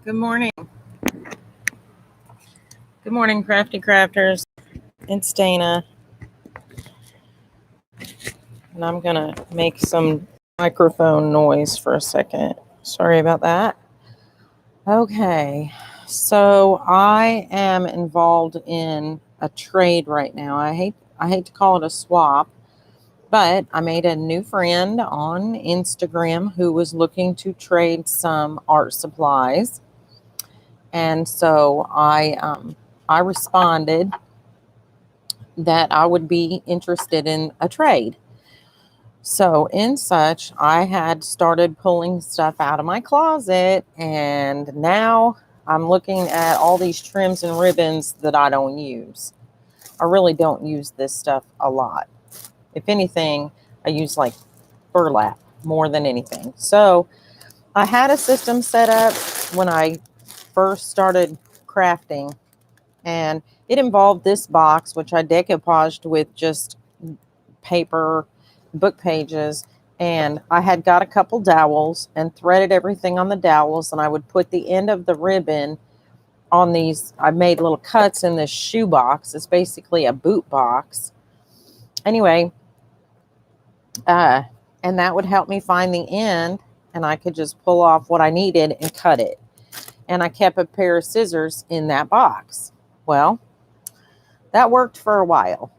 Good morning. Good morning, crafty crafters. It's Dana, and I'm going to make some microphone noise for a second. Sorry about that. Okay, so I am involved in a trade right now. I hate to call it a swap, but I made a new friend on Instagram who was looking to trade some art supplies. And so I responded that I would be interested in a trade. So, in such, I had started pulling stuff out of my closet, and now I'm looking at all these trims and ribbons that I don't use. I really don't use this stuff a lot. If anything, I use like burlap more than anything. So, I had a system set up when I first started crafting, and it involved this box, which I decoupaged with just paper, book pages, and I had got a couple dowels and threaded everything on the dowels, and I would put the end of the ribbon on these. I made little cuts in this shoe box. It's basically a boot box. Anyway, and that would help me find the end, and I could just pull off what I needed and cut it. And I kept a pair of scissors in that box. Well, that worked for a while,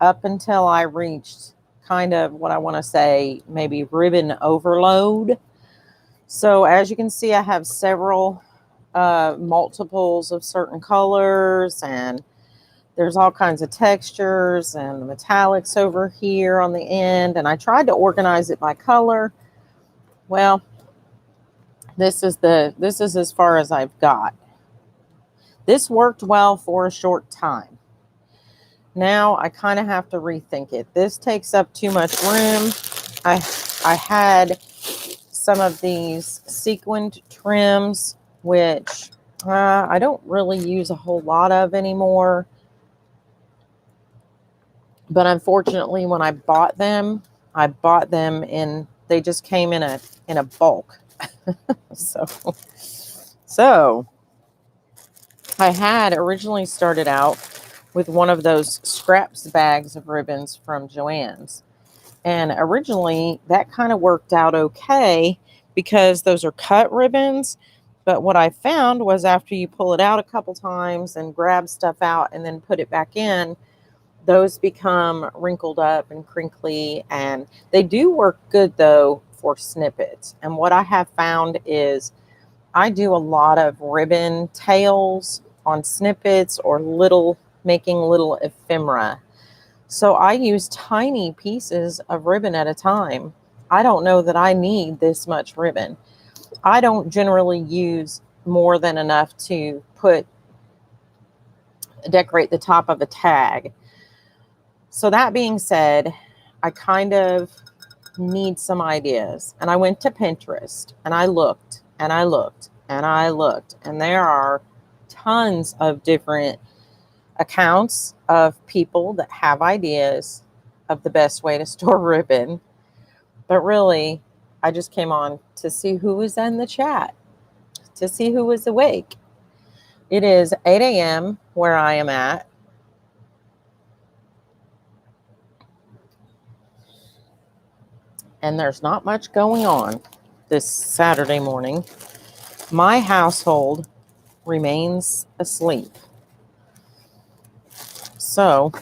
up until I reached kind of what I want to say, maybe ribbon overload. So as you can see, I have several multiples of certain colors, and there's all kinds of textures and metallics over here on the end. And I tried to organize it by color. Well, this is as far as I've got. This worked well for a short time. Now I kind of have to rethink it. This takes up too much room. I had some of these sequined trims, which I don't really use a whole lot of anymore. But unfortunately, when I bought them in, they just came in a bulk. So I had originally started out with one of those scraps bags of ribbons from Joann's. And originally that kind of worked out okay because those are cut ribbons. But what I found was after you pull it out a couple times and grab stuff out and then put it back in, those become wrinkled up and crinkly. And they do work good though for snippets. And what I have found is I do a lot of ribbon tails on snippets or making little ephemera. So I use tiny pieces of ribbon at a time. I don't know that I need this much ribbon. I don't generally use more than enough to decorate the top of a tag. So that being said, I kind of need some ideas. And I went to Pinterest and I looked and I looked and I looked, and there are tons of different accounts of people that have ideas of the best way to store ribbon. But really, I just came on to see who was in the chat, to see who was awake. It is 8 a.m. where I am at. And there's not much going on this Saturday morning. My household remains asleep. So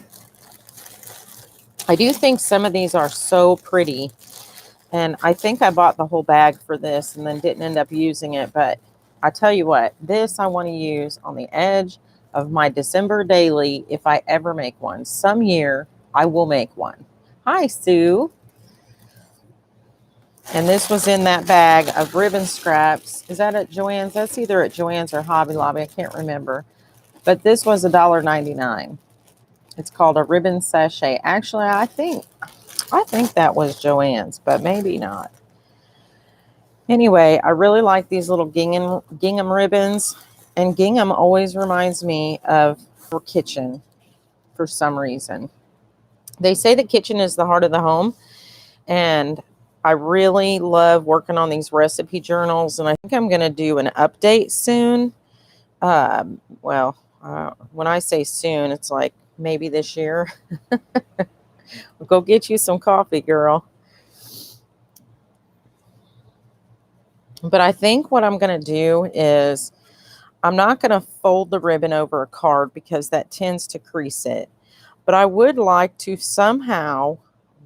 I do think some of these are so pretty. And I think I bought the whole bag for this and then didn't end up using it. But I tell you what, this I want to use on the edge of my December daily if I ever make one. Some year I will make one. Hi, Sue. And this was in that bag of ribbon scraps. Is that at Joann's? That's either at Joann's or Hobby Lobby. I can't remember. But this was $1.99. It's called a ribbon sachet. Actually, I think that was Joann's, but maybe not. Anyway, I really like these little gingham ribbons. And gingham always reminds me of your kitchen for some reason. They say the kitchen is the heart of the home. And I really love working on these recipe journals, and I think I'm going to do an update soon. When I say soon, it's like maybe this year. Go get you some coffee, girl. But I think what I'm going to do is I'm not going to fold the ribbon over a card because that tends to crease it. But I would like to somehow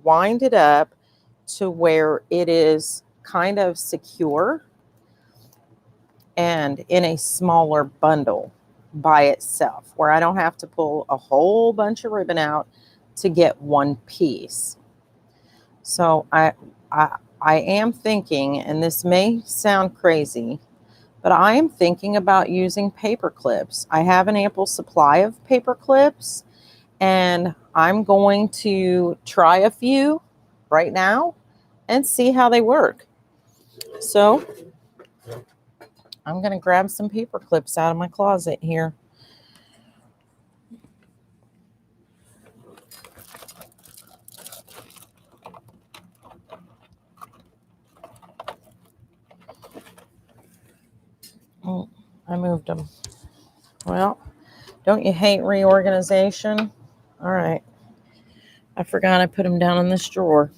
wind it up to where it is kind of secure and in a smaller bundle by itself, where I don't have to pull a whole bunch of ribbon out to get one piece. So I am thinking, and this may sound crazy, but I am thinking about using paper clips. I have an ample supply of paper clips, and I'm going to try a few right now and see how they work. So I'm going to grab some paper clips out of my closet here. Oh, I moved them. Well, don't you hate reorganization? All right. I forgot I put them down in this drawer.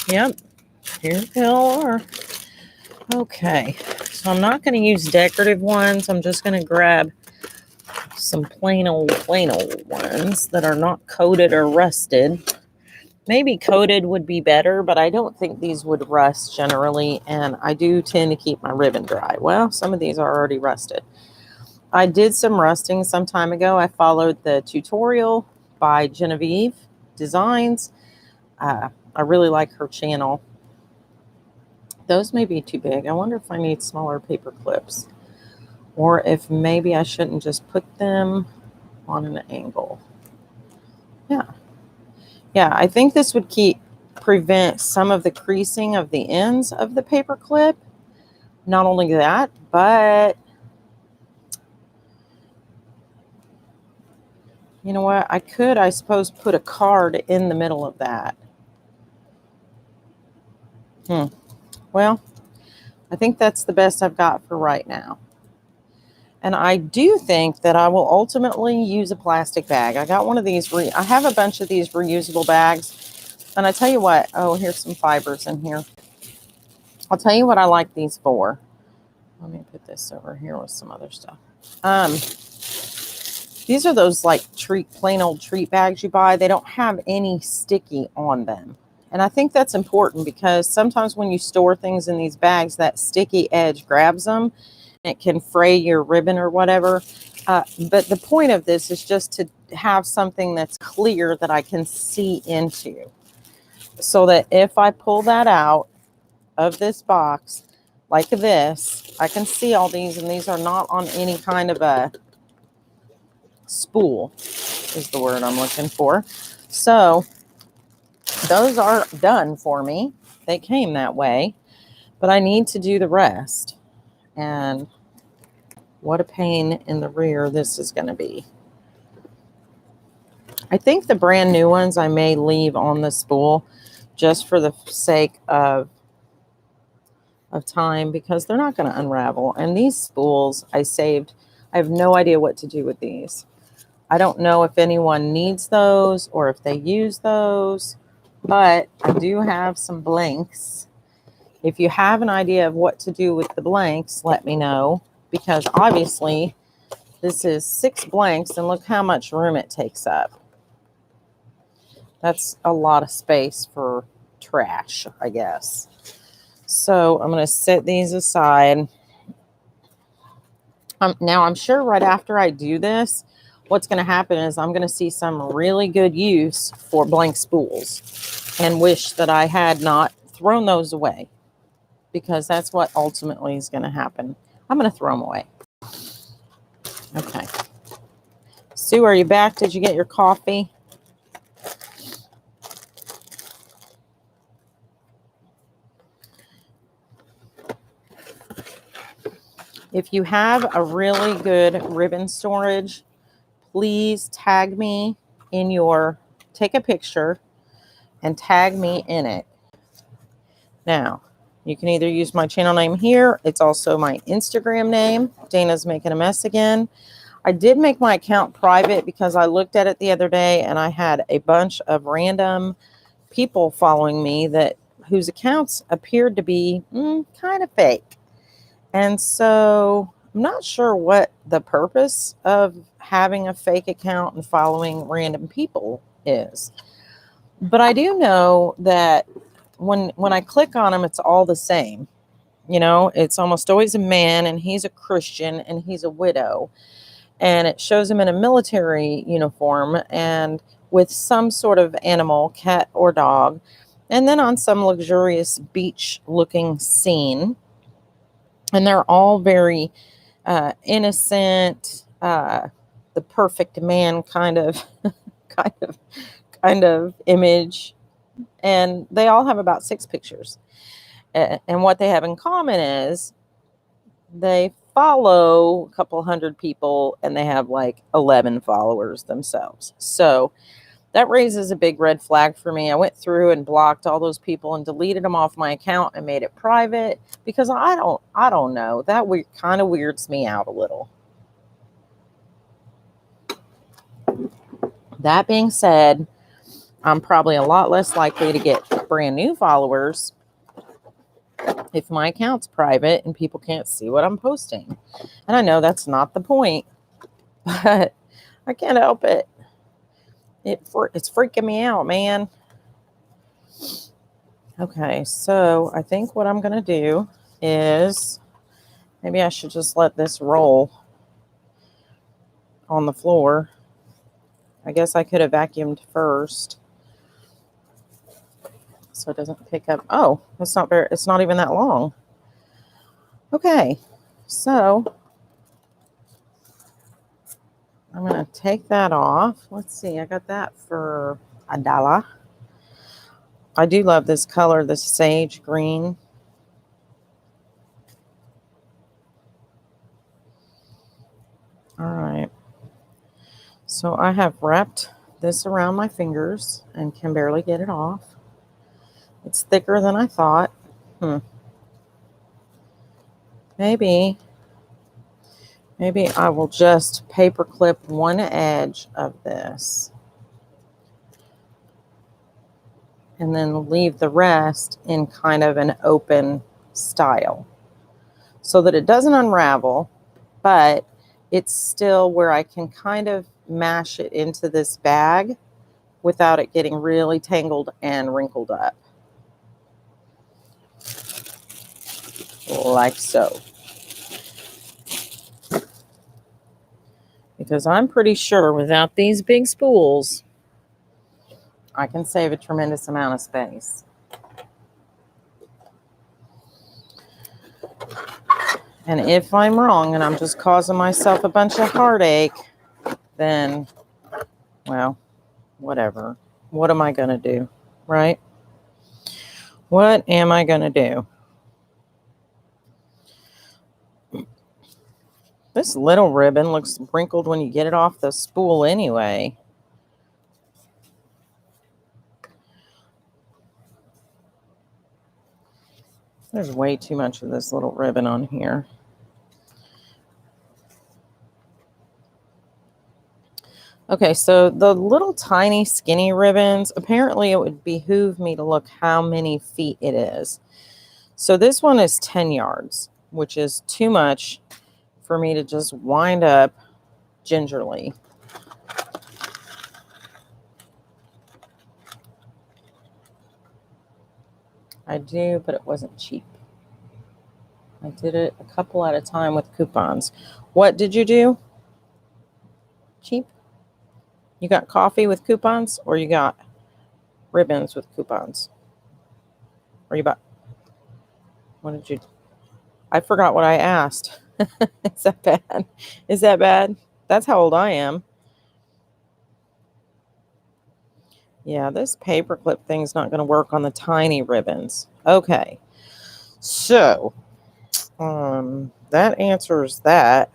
Yep. Here they all are. Okay. So I'm not going to use decorative ones. I'm just going to grab some plain old ones that are not coated or rusted. Maybe coated would be better, but I don't think these would rust generally, and I do tend to keep my ribbon dry. Well, some of these are already rusted. I did some rusting some time ago. I followed the tutorial by Genevieve Designs. I really like her channel. Those may be too big. I wonder if I need smaller paper clips, or if maybe I shouldn't just put them on an angle. Yeah, I think this would prevent some of the creasing of the ends of the paper clip. Not only that, but you know what? I could, I suppose, put a card in the middle of that. Well, I think that's the best I've got for right now. And I do think that I will ultimately use a plastic bag. I got one of these. I have a bunch of these reusable bags. And I tell you what, oh, here's some fibers in here. I'll tell you what I like these for. Let me put this over here with some other stuff. These are those like plain old treat bags you buy. They don't have any sticky on them. And I think that's important because sometimes when you store things in these bags, that sticky edge grabs them. It can fray your ribbon or whatever. But the point of this is just to have something that's clear that I can see into. So that if I pull that out of this box like this, I can see all these, and these are not on any kind of a spool is the word I'm looking for. So those are done for me. They came that way, but I need to do the rest. And what a pain in the rear this is going to be. I think the brand new ones I may leave on the spool just for the sake of time, because they're not going to unravel. And these spools I saved, I have no idea what to do with these. I don't know if anyone needs those or if they use those, but I do have some blanks. If you have an idea of what to do with the blanks, let me know, because obviously this is 6 blanks and look how much room it takes up. That's a lot of space for trash, I guess. So I'm going to set these aside. Now I'm sure right after I do this, what's going to happen is I'm going to see some really good use for blank spools and wish that I had not thrown those away, because that's what ultimately is going to happen. I'm going to throw them away. Okay. Sue, are you back? Did you get your coffee? If you have a really good ribbon storage, please tag me in take a picture and tag me in it. Now, you can either use my channel name here. It's also my Instagram name. Dana's Making a Mess Again. I did make my account private because I looked at it the other day and I had a bunch of random people following me whose accounts appeared to be kind of fake. And so I'm not sure what the purpose of having a fake account and following random people is. But I do know that when I click on them, it's all the same. You know, it's almost always a man, and he's a Christian, and he's a widow. And it shows him in a military uniform and with some sort of animal, cat or dog, and then on some luxurious beach looking scene. And they're all very innocent, the perfect man kind of kind of image. And they all have about 6 pictures. And what they have in common is they follow a couple hundred people and they have like 11 followers themselves. So that raises a big red flag for me. I went through and blocked all those people and deleted them off my account and made it private because I don't know. That kind of weirds me out a little. That being said, I'm probably a lot less likely to get brand new followers if my account's private and people can't see what I'm posting. And I know that's not the point, but I can't help it. It's freaking me out, man. Okay, so I think what I'm going to do is maybe I should just let this roll on the floor. I guess I could have vacuumed first so it doesn't pick up. Oh, it's not even that long. Okay, so I'm going to take that off. Let's see, I got that for $1. I do love this color, the sage green. All right. So I have wrapped this around my fingers and can barely get it off. It's thicker than I thought. Maybe I will just paper clip one edge of this and then leave the rest in kind of an open style so that it doesn't unravel, but it's still where I can kind of mash it into this bag without it getting really tangled and wrinkled up. Like so. Because I'm pretty sure without these big spools, I can save a tremendous amount of space. And if I'm wrong and I'm just causing myself a bunch of heartache, then, well, whatever. What am I going to do, right? What am I going to do? This little ribbon looks wrinkled when you get it off the spool anyway. There's way too much of this little ribbon on here. Okay, so the little tiny skinny ribbons, apparently it would behoove me to look how many feet it is. So this one is 10 yards, which is too much for me to just wind up gingerly. I do, but it wasn't cheap. I did it a couple at a time with coupons. What did you do? Cheap? You got coffee with coupons, or you got ribbons with coupons? Or you bought, what did you, I forgot what I asked. Is that bad? Is that bad? That's how old I am. Yeah, this paperclip thing's not going to work on the tiny ribbons. Okay. So, that answers that.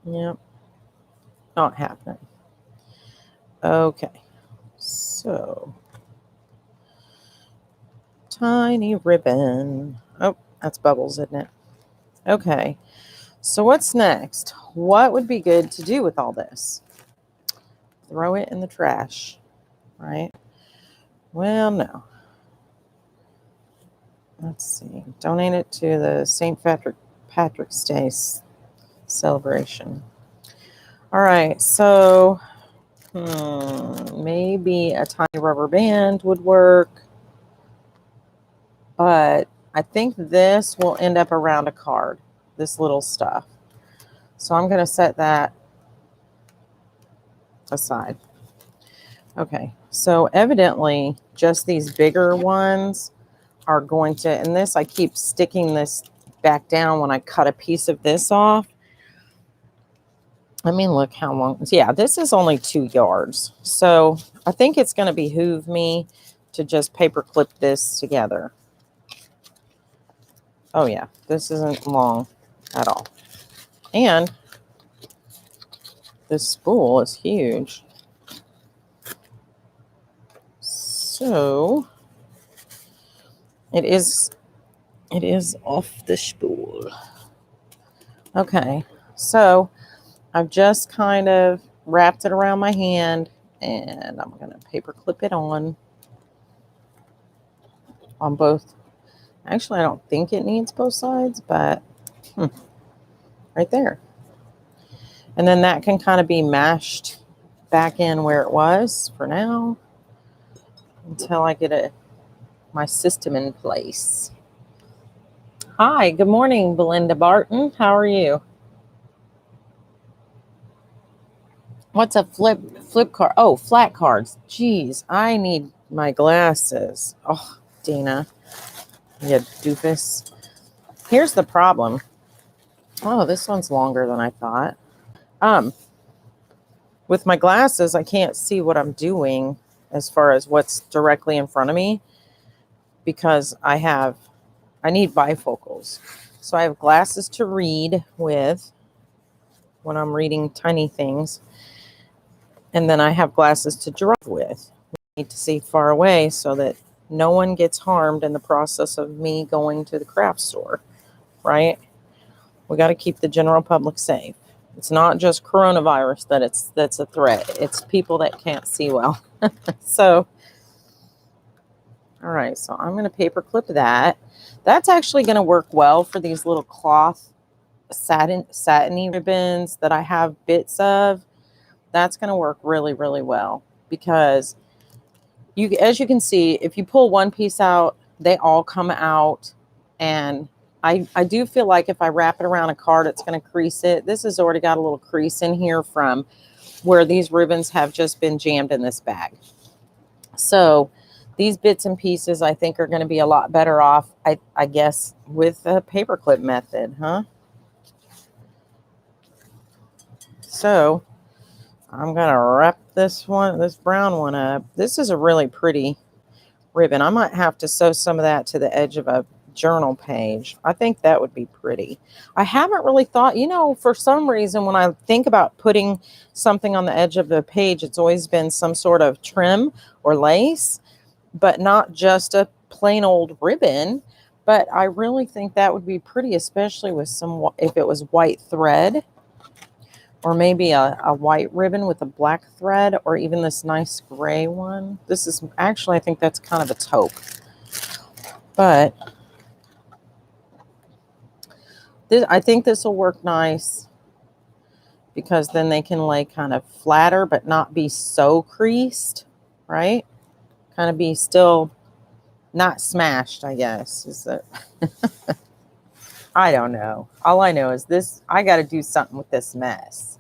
Yep. Not happening. Okay, so tiny ribbon. Oh, that's bubbles, isn't it? Okay, so what's next? What would be good to do with all this? Throw it in the trash, right? Well, no. Let's see. Donate it to the St. Patrick's Day celebration. All right, so maybe a tiny rubber band would work, but I think this will end up around a card, this little stuff. So I'm going to set that aside. Okay, so evidently just these bigger ones are going to, and this, I keep sticking this back down when I cut a piece of this off. I mean, look how long. Yeah, this is only 2 yards. So I think it's going to behoove me to just paper clip this together. Oh, yeah, this isn't long at all. And this spool is huge. So it is off the spool. Okay, so I've just kind of wrapped it around my hand, and I'm going to paper clip it on both. Actually, I don't think it needs both sides, but right there. And then that can kind of be mashed back in where it was for now until I get my system in place. Hi, good morning, Belinda Barton. How are you? What's a flip card? Oh, flat cards. Geez, I need my glasses. Oh, Dana, you doofus. Here's the problem. Oh, this one's longer than I thought. With my glasses, I can't see what I'm doing as far as what's directly in front of me because I need bifocals. So I have glasses to read with when I'm reading tiny things. And then I have glasses to drive with. I need to see far away so that no one gets harmed in the process of me going to the craft store, right? We got to keep the general public safe. It's not just coronavirus that's a threat. It's people that can't see well. So, all right, so I'm going to paper clip that. That's actually going to work well for these little cloth satiny ribbons that I have bits of. That's going to work really, really well because as you can see, if you pull one piece out, they all come out. And I do feel like if I wrap it around a card, it's going to crease it. This has already got a little crease in here from where these ribbons have just been jammed in this bag. So these bits and pieces, I think, are going to be a lot better off, I guess, with the paperclip method, huh? So I'm going to wrap this brown one up. This is a really pretty ribbon. I might have to sew some of that to the edge of a journal page. I think that would be pretty. I haven't really thought, for some reason, when I think about putting something on the edge of the page, it's always been some sort of trim or lace, but not just a plain old ribbon. But I really think that would be pretty, especially with if it was white thread, or maybe a white ribbon with a black thread, or even this nice gray one. This is actually, I think that's kind of a taupe. But I think this will work nice because then they can lay kind of flatter but not be so creased, right? Kind of be still not smashed, I guess. Is that I don't know. All I know is this, I got to do something with this mess.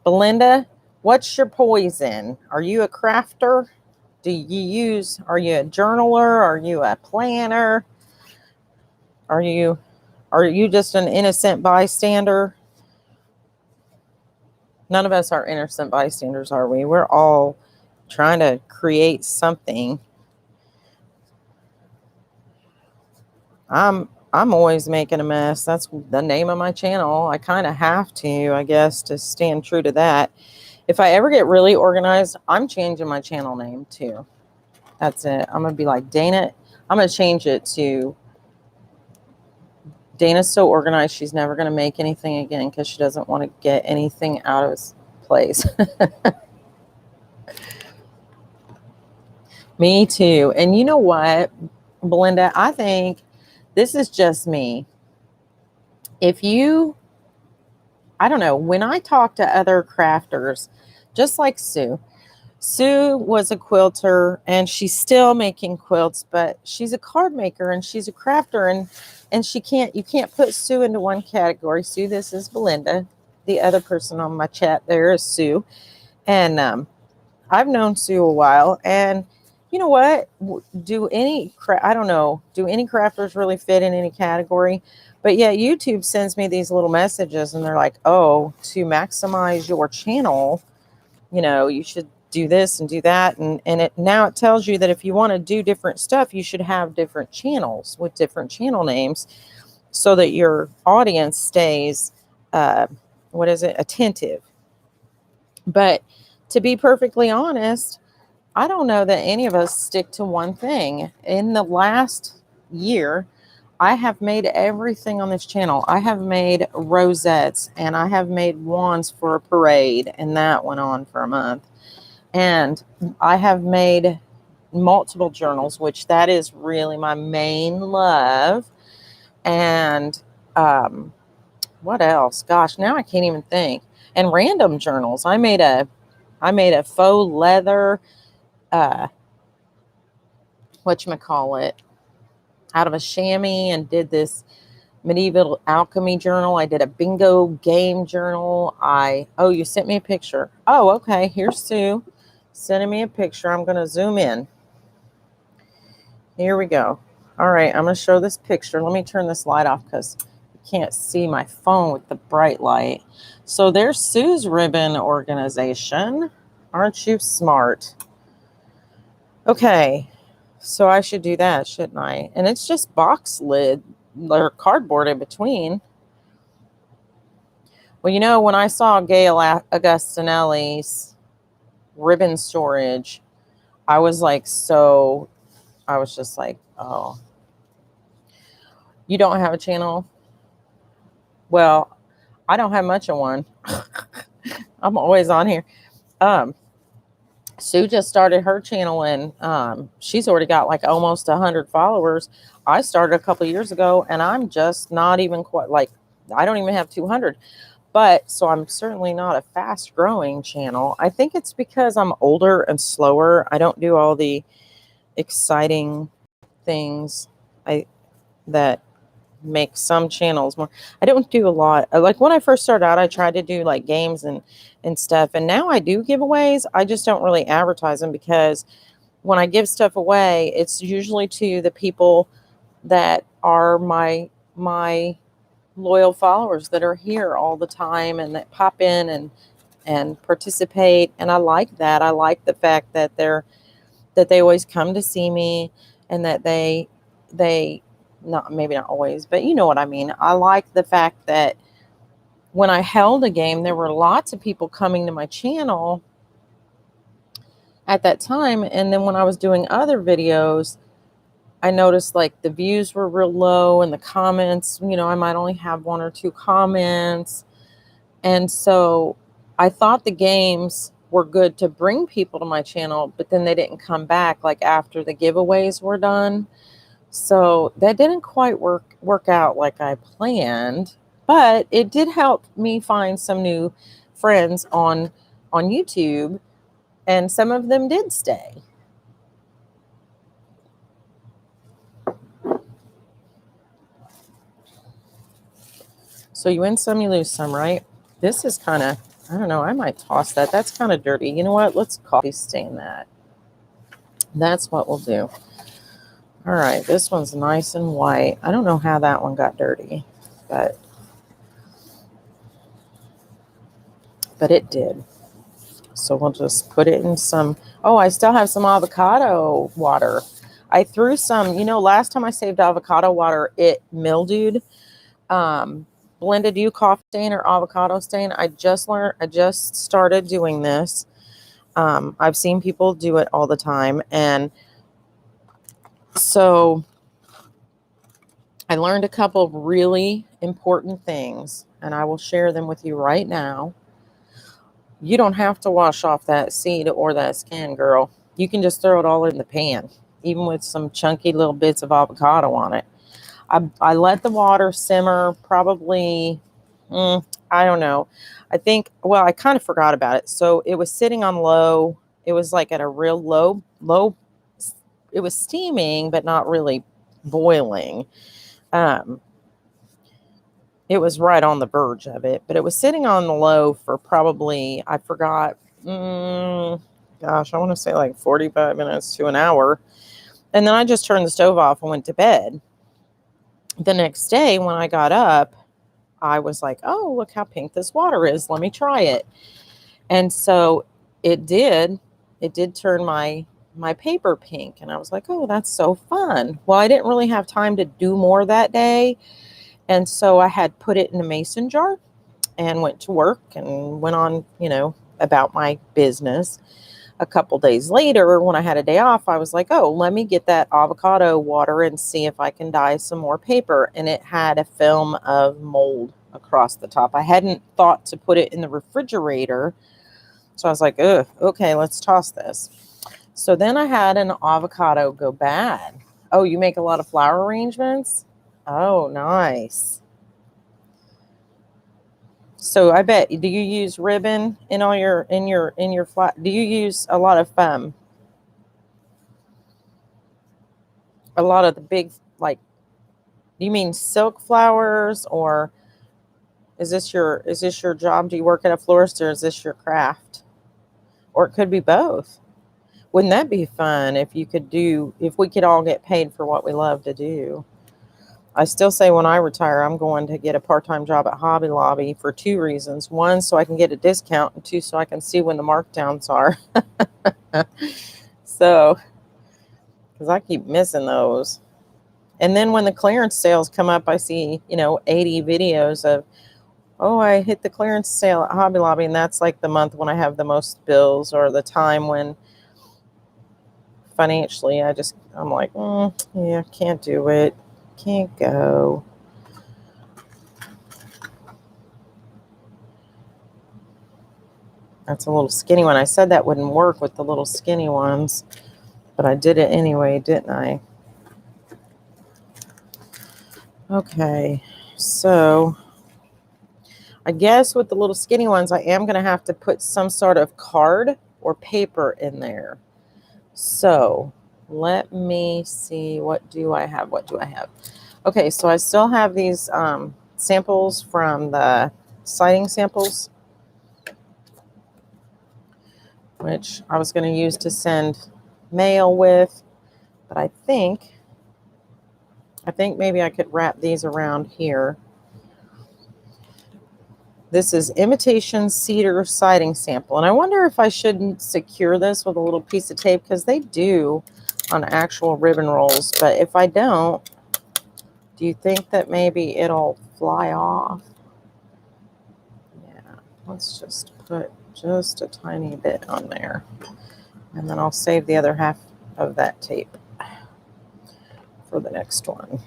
Belinda, what's your poison? Are you a crafter? Are you a journaler? Are you a planner? Are you just an innocent bystander? None of us are innocent bystanders, are we? We're all trying to create something. I'm always making a mess. That's the name of my channel. I kind of have to, I guess, to stand true to that. If I ever get really organized, I'm changing my channel name too. That's it. I'm going to be like Dana. I'm going to change it to Dana's so organized she's never going to make anything again because she doesn't want to get anything out of its place. Me too. And you know what, Belinda? I think this is just me. If you, I don't know, when I talk to other crafters, just like Sue was a quilter and she's still making quilts, but she's a card maker and she's a crafter, and you can't put Sue into one category. Sue, this is Belinda. The other person on my chat there is Sue. And I've known Sue a while, and you know what? Do any crafters really fit in any category? But yeah, YouTube sends me these little messages and they're like, oh, to maximize your channel, you should do this and do that. And now it tells you that if you want to do different stuff, you should have different channels with different channel names so that your audience stays, attentive. But to be perfectly honest, I don't know that any of us stick to one thing. In the last year, I have made everything on this channel. I have made rosettes and I have made wands for a parade, and that went on for a month. And I have made multiple journals, which that is really my main love. And what else? Gosh, now I can't even think. And random journals. I made a faux leather, whatchamacallit, out of a chamois, and did this medieval alchemy journal. I did a bingo game journal. Oh, you sent me a picture. Oh, okay. Here's Sue sending me a picture. I'm going to zoom in. Here we go. All right, I'm going to show this picture. Let me turn this light off because you can't see my phone with the bright light. So there's Sue's ribbon organization. Aren't you smart? Okay, so I should do that, shouldn't I? And it's just box lid or cardboard in between. Well, when I saw Gail Augustinelli's ribbon storage, I was just like, oh, you don't have a channel? Well, I don't have much of one. I'm always on here. Sue just started her channel, and she's already got like almost 100 followers. I started a couple of years ago, and I'm just not even quite, like, I don't even have 200. But so I'm certainly not a fast growing channel. I think it's because I'm older and slower. I don't do all the exciting things that make some channels more. I don't do a lot. Like when I first started out, I tried to do like games and stuff. And now I do giveaways. I just don't really advertise them, because when I give stuff away, it's usually to the people that are my loyal followers that are here all the time and that pop in and participate. And I like that. I like the fact that they always come to see me, and that they not, maybe not always, but you know what I mean. I like the fact that when I held a game, there were lots of people coming to my channel at that time. And then when I was doing other videos, I noticed like the views were real low, and the comments, I might only have 1 or 2 comments. And so I thought the games were good to bring people to my channel, but then they didn't come back like after the giveaways were done. So that didn't quite work out like I planned, but it did help me find some new friends on YouTube, and some of them did stay. So you win some, you lose some, right? This is kind of, I don't know, I might toss that. That's kind of dirty. You know what? Let's coffee stain that. That's what we'll do. All right, this one's nice and white. I don't know how that one got dirty, but it did. So we'll just put it in some, oh, I still have some avocado water. I threw some, last time I saved avocado water, it mildewed. Belinda, do you coffee stain or avocado stain? I just started doing this. I've seen people do it all the time. And so I learned a couple of really important things, and I will share them with you right now. You don't have to wash off that seed or that skin, girl. You can just throw it all in the pan, even with some chunky little bits of avocado on it. I let the water simmer probably, I don't know. I kind of forgot about it. So it was sitting on low. It was like at a real low. It was steaming, but not really boiling. Um, it was right on the verge of it, but it was sitting on the low for probably, I forgot, gosh, I want to say like 45 minutes to an hour. And then I just turned the stove off and went to bed. The next day when I got up, I was like, oh, look how pink this water is. Let me try it. And so it did turn my paper pink. And I was like, oh, that's so fun. Well, I didn't really have time to do more that day. And so I had put it in a mason jar and went to work and went on, about my business. A couple days later, when I had a day off, I was like, oh, let me get that avocado water and see if I can dye some more paper. And it had a film of mold across the top. I hadn't thought to put it in the refrigerator. So I was like, ugh, okay, let's toss this. So then I had an avocado go bad. Oh, you make a lot of flower arrangements? Oh, nice. So I bet, do you use ribbon in all your flat? Do you use a lot of the big, like, do you mean silk flowers, or is this your job? Do you work at a florist, or is this your craft? Or it could be both. Wouldn't that be fun if we could all get paid for what we love to do? I still say when I retire, I'm going to get a part-time job at Hobby Lobby for 2 reasons. 1, so I can get a discount, and 2, so I can see when the markdowns are. So, because I keep missing those. And then when the clearance sales come up, I see, 80 videos of, oh, I hit the clearance sale at Hobby Lobby. And that's like the month when I have the most bills, or the time when financially I'm like, yeah, can't do it. Can't go. That's a little skinny one. I said that wouldn't work with the little skinny ones, but I did it anyway, didn't I? Okay, so I guess with the little skinny ones, I am going to have to put some sort of card or paper in there. So let me see. What do I have? Okay, so I still have these samples from the siding samples, which I was going to use to send mail with, but I think maybe I could wrap these around here. This is imitation cedar siding sample. And I wonder if I shouldn't secure this with a little piece of tape, because they do on actual ribbon rolls. But if I don't, do you think that maybe it'll fly off? Yeah, let's just put just a tiny bit on there. And then I'll save the other half of that tape for the next one.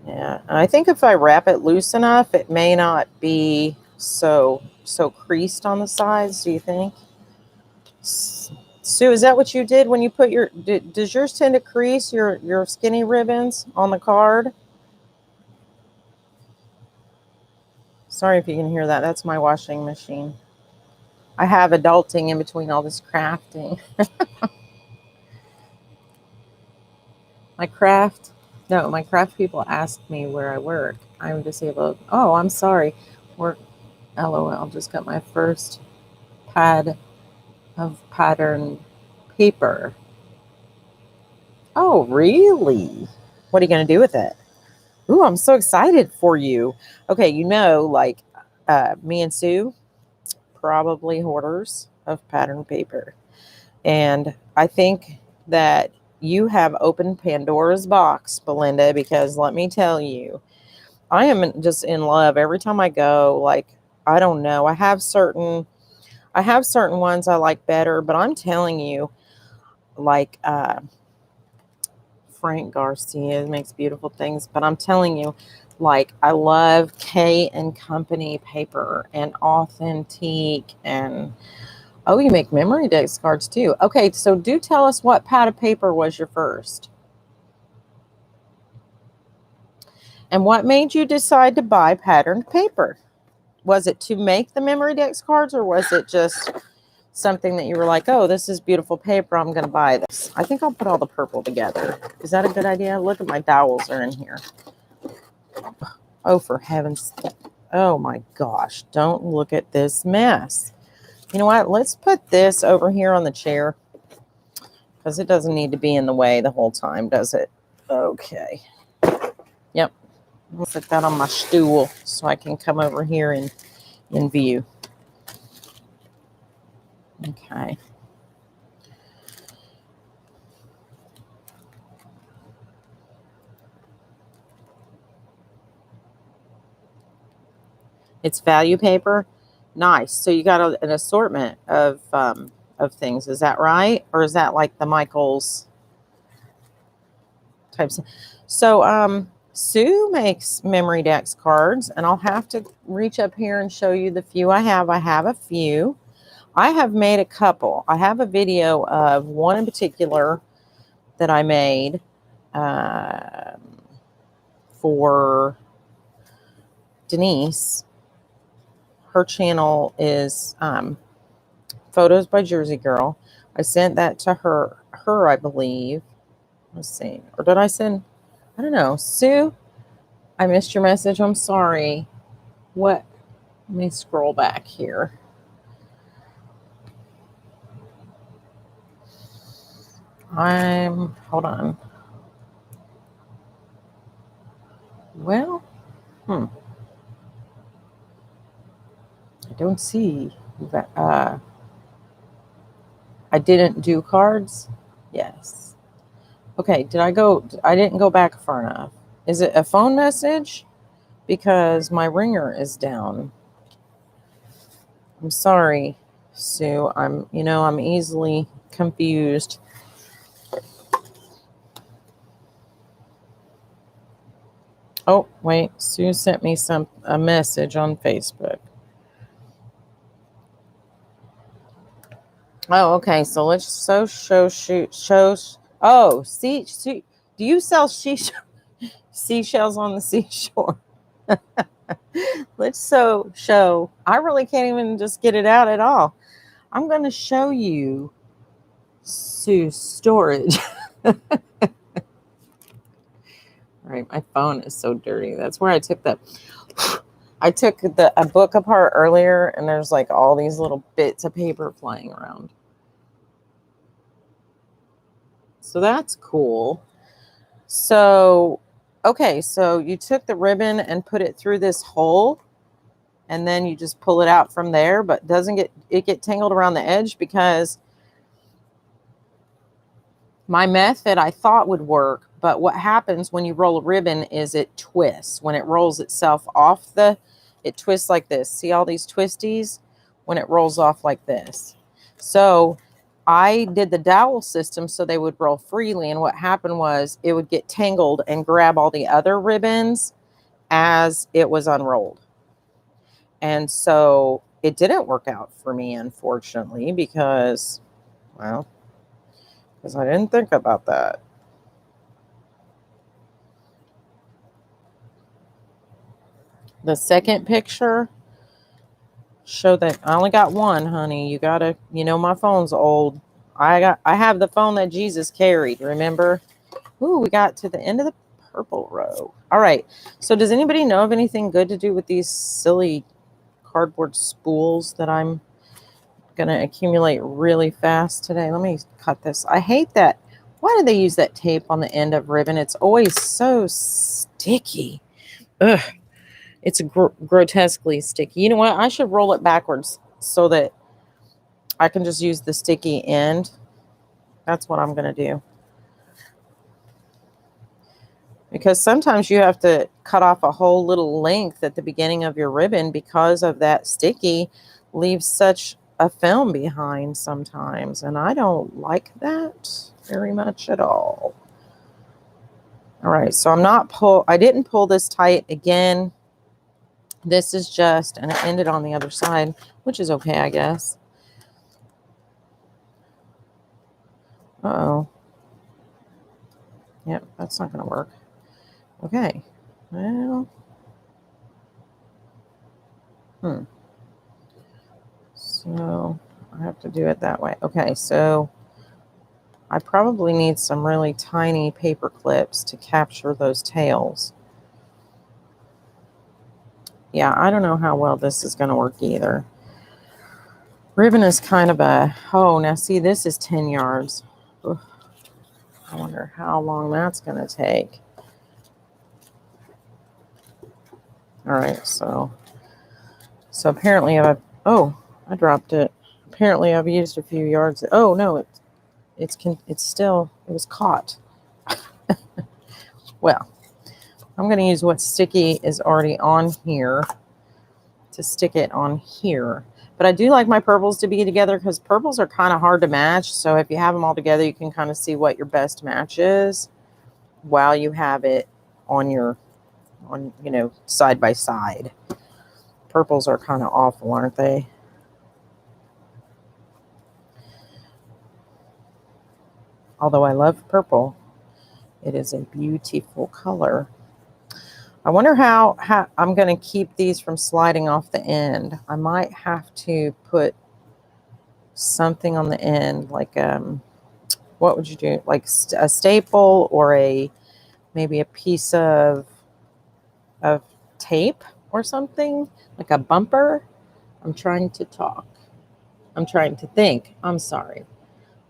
Yeah, and I think if I wrap it loose enough, it may not be so creased on the sides. Do you think? Sue, is that what you did when you put does yours tend to crease, your skinny ribbons on the card? Sorry if you can hear that. That's my washing machine. I have adulting in between all this crafting. My craft people ask me where I work. I'm disabled. Oh, I'm sorry. Work, LOL. Just got my first pad of pattern paper. Oh, really? What are you going to do with it? Ooh, I'm so excited for you. Okay, like me and Sue, probably hoarders of pattern paper. And I think that you have opened Pandora's box, Belinda, because let me tell you, I am just in love every time I go. Like, I don't know. I have certain ones I like better, but I'm telling you, like Frank Garcia makes beautiful things, but I'm telling you, like, I love K and Company paper and Authentique, and oh, you make memory dex cards too. Okay, so do tell us what pad of paper was your first. And what made you decide to buy patterned paper? Was it to make the memory dex cards, or was it just something that you were like, oh, this is beautiful paper, I'm going to buy this? I think I'll put all the purple together. Is that a good idea? Look at my dowels are in here. Oh, for heaven's sake. Oh my gosh, don't look at this mess. You know what? Let's put this over here on the chair because it doesn't need to be in the way the whole time, does it? Okay. Yep. I'll put that on my stool so I can come over here and in view. Okay. It's value paper. Nice. So you got an assortment of things. Is that right? Or is that like the Michaels types? So Sue makes memory dex cards, and I'll have to reach up here and show you the few I have. I have a few. I have made a couple. I have a video of one in particular that I made for Denise. Her channel is Photos by Jersey Girl. I sent that to her, I believe. Let's see. Or did I send? I don't know. Sue, I missed your message. I'm sorry. What? Let me scroll back here. Hold on. Well, I don't see that. I didn't do cards. Yes. Okay. I didn't go back far enough. Is it a phone message? Because my ringer is down. I'm sorry, Sue. I'm easily confused. Oh, wait. Sue sent me a message on Facebook. Oh, okay. So let's shows. Oh, see, do you sell seashells on the seashore? Let's show. I really can't even just get it out at all. I'm going to show you Sue's storage. All right, my phone is so dirty. That's where I took a book apart earlier, and there's like all these little bits of paper flying around. So that's cool. So, okay, so you took the ribbon and put it through this hole, and then you just pull it out from there, but doesn't it get tangled around the edge? Because my method I thought would work, but what happens when you roll a ribbon is it twists. When it rolls itself off it twists like this. See all these twisties? When it rolls off like this. So I did the dowel system so they would roll freely, and what happened was it would get tangled and grab all the other ribbons as it was unrolled. And so it didn't work out for me, unfortunately, because I didn't think about that. The second picture show that I only got one, honey. You gotta, my phone's old. I have the phone that Jesus carried, remember? Ooh, we got to the end of the purple row. All right. So does anybody know of anything good to do with these silly cardboard spools that I'm going to accumulate really fast today? Let me cut this. I hate that. Why do they use that tape on the end of ribbon? It's always so sticky. Ugh. It's grotesquely sticky. You know what? I should roll it backwards so that I can just use the sticky end. That's what I'm going to do. because sometimes you have to cut off a whole little length at the beginning of your ribbon because of that sticky leaves such a film behind sometimes, and I don't like that very much at all. All right, so I didn't pull this tight again. This is just, and it ended on the other side, which is okay, I guess. Uh-oh. Yep, that's not going to work. Okay. Well. So I have to do it that way. Okay, so I probably need some really tiny paper clips to capture those tails. Yeah, I don't know how well this is going to work either. Ribbon is kind of now see, this is 10 yards. Ugh, I wonder how long that's going to take. All right, so apparently I dropped it. Apparently I've used a few yards. Oh no, it was caught. Well, I'm going to use what sticky is already on here to stick it on here. But I do like my purples to be together because purples are kind of hard to match. So if you have them all together, you can kind of see what your best match is while you have it on side by side. Purples are kind of awful, aren't they? Although I love purple, it is a beautiful color. I wonder how I'm going to keep these from sliding off the end. I might have to put something on the end, like what would you do? Like a staple or maybe a piece of tape or something, like a bumper. I'm trying to talk. I'm trying to think. I'm sorry.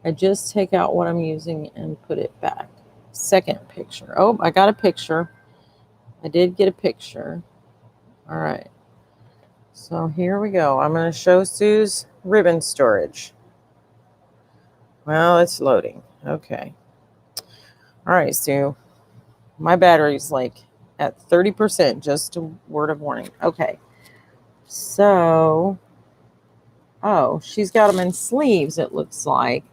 I just take out what I'm using and put it back. Second picture. Oh, I got a picture. I did get a picture. All right. So here we go. I'm going to show Sue's ribbon storage. Well, it's loading. Okay. All right, Sue. My battery's like at 30%, just a word of warning. Okay. So, she's got them in sleeves, it looks like.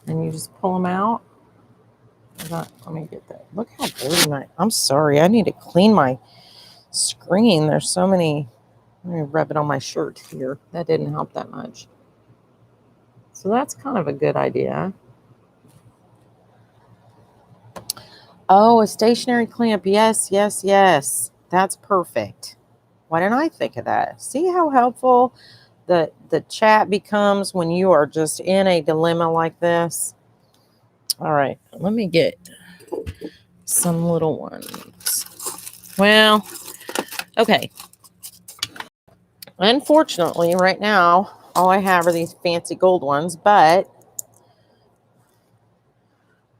And you just pull them out. Let me get that. Look how dirty I'm sorry. I need to clean my screen. There's so many. Let me rub it on my shirt here. That didn't help that much. So that's kind of a good idea. Oh, a stationary clamp. Yes, yes, yes. That's perfect. Why didn't I think of that? See how helpful the chat becomes when you are just in a dilemma like this? All right, let me get some little ones. Well, okay. Unfortunately, right now, all I have are these fancy gold ones, but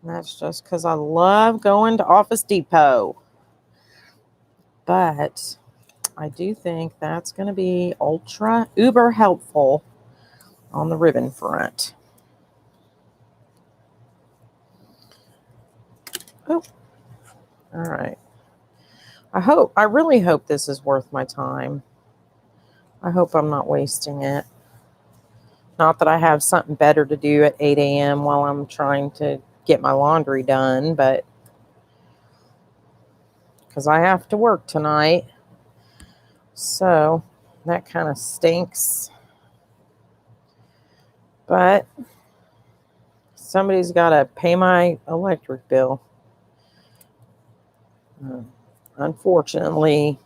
that's just because I love going to Office Depot. But I do think that's going to be uber helpful on the ribbon front. Oh, all right. I really hope this is worth my time. I hope I'm not wasting it. Not that I have something better to do at 8 a.m. while I'm trying to get my laundry done, but because I have to work tonight. So that kind of stinks. But somebody's got to pay my electric bill. Unfortunately,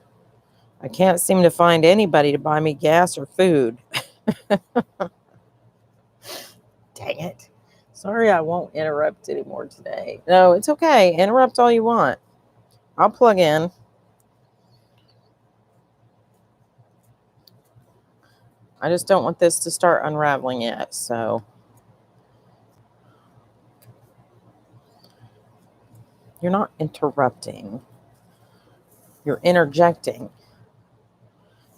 I can't seem to find anybody to buy me gas or food. Dang it. Sorry, I won't interrupt anymore today. No, it's okay. Interrupt all you want. I'll plug in. I just don't want this to start unraveling yet, so. You're not interrupting. You're interjecting.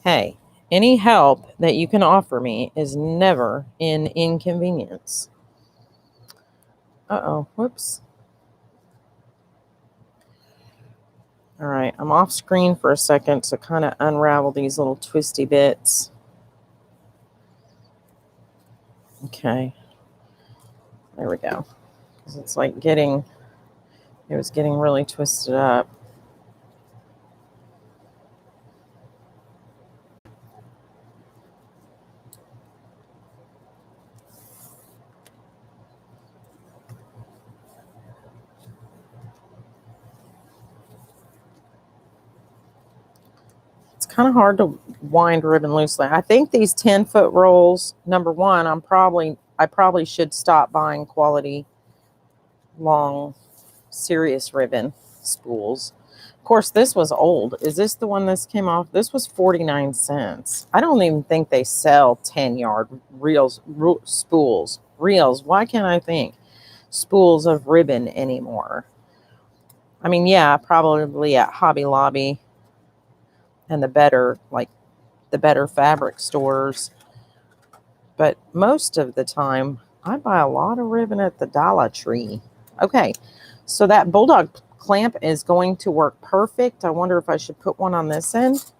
Hey, Any help that you can offer me is never an inconvenience. Uh-oh, whoops. All right, I'm off screen for a second to kind of unravel these little twisty bits. Okay, there we go. Because it's like it was getting really twisted up. It's kind of hard to wind ribbon loosely. I think these 10-foot rolls, number one, I probably should stop buying quality long serious ribbon spools. Of course, this was old. Is this the one this came off? This was 49 cents. I don't even think they sell 10-yard spools. Reels. Why can't I think? Spools of ribbon anymore. I mean, yeah, probably at Hobby Lobby and the better fabric stores. But most of the time, I buy a lot of ribbon at the Dollar Tree. Okay, so that bulldog clamp is going to work perfect. I wonder if I should put one on this end.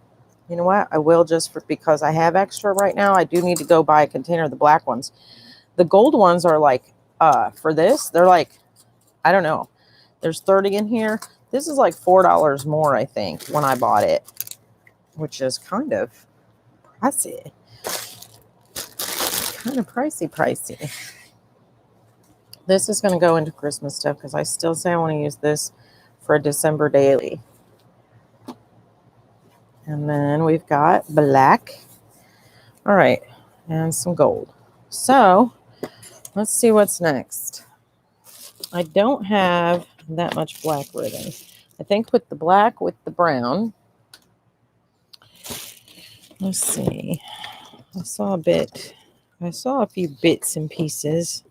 You know what? I will, just because I have extra right now. I do need to go buy a container of the black ones. The gold ones are like, for this, they're like, I don't know. There's 30 in here. This is like $4 more, I think, when I bought it, which is kind of pricey. Kind of pricey. This is going to go into Christmas stuff because I still say I want to use this for a December daily. And then we've got black. All right, and some gold. So let's see what's next. I don't have that much black ribbon. I think with the black, with the brown. Let's see. I saw a few bits and pieces.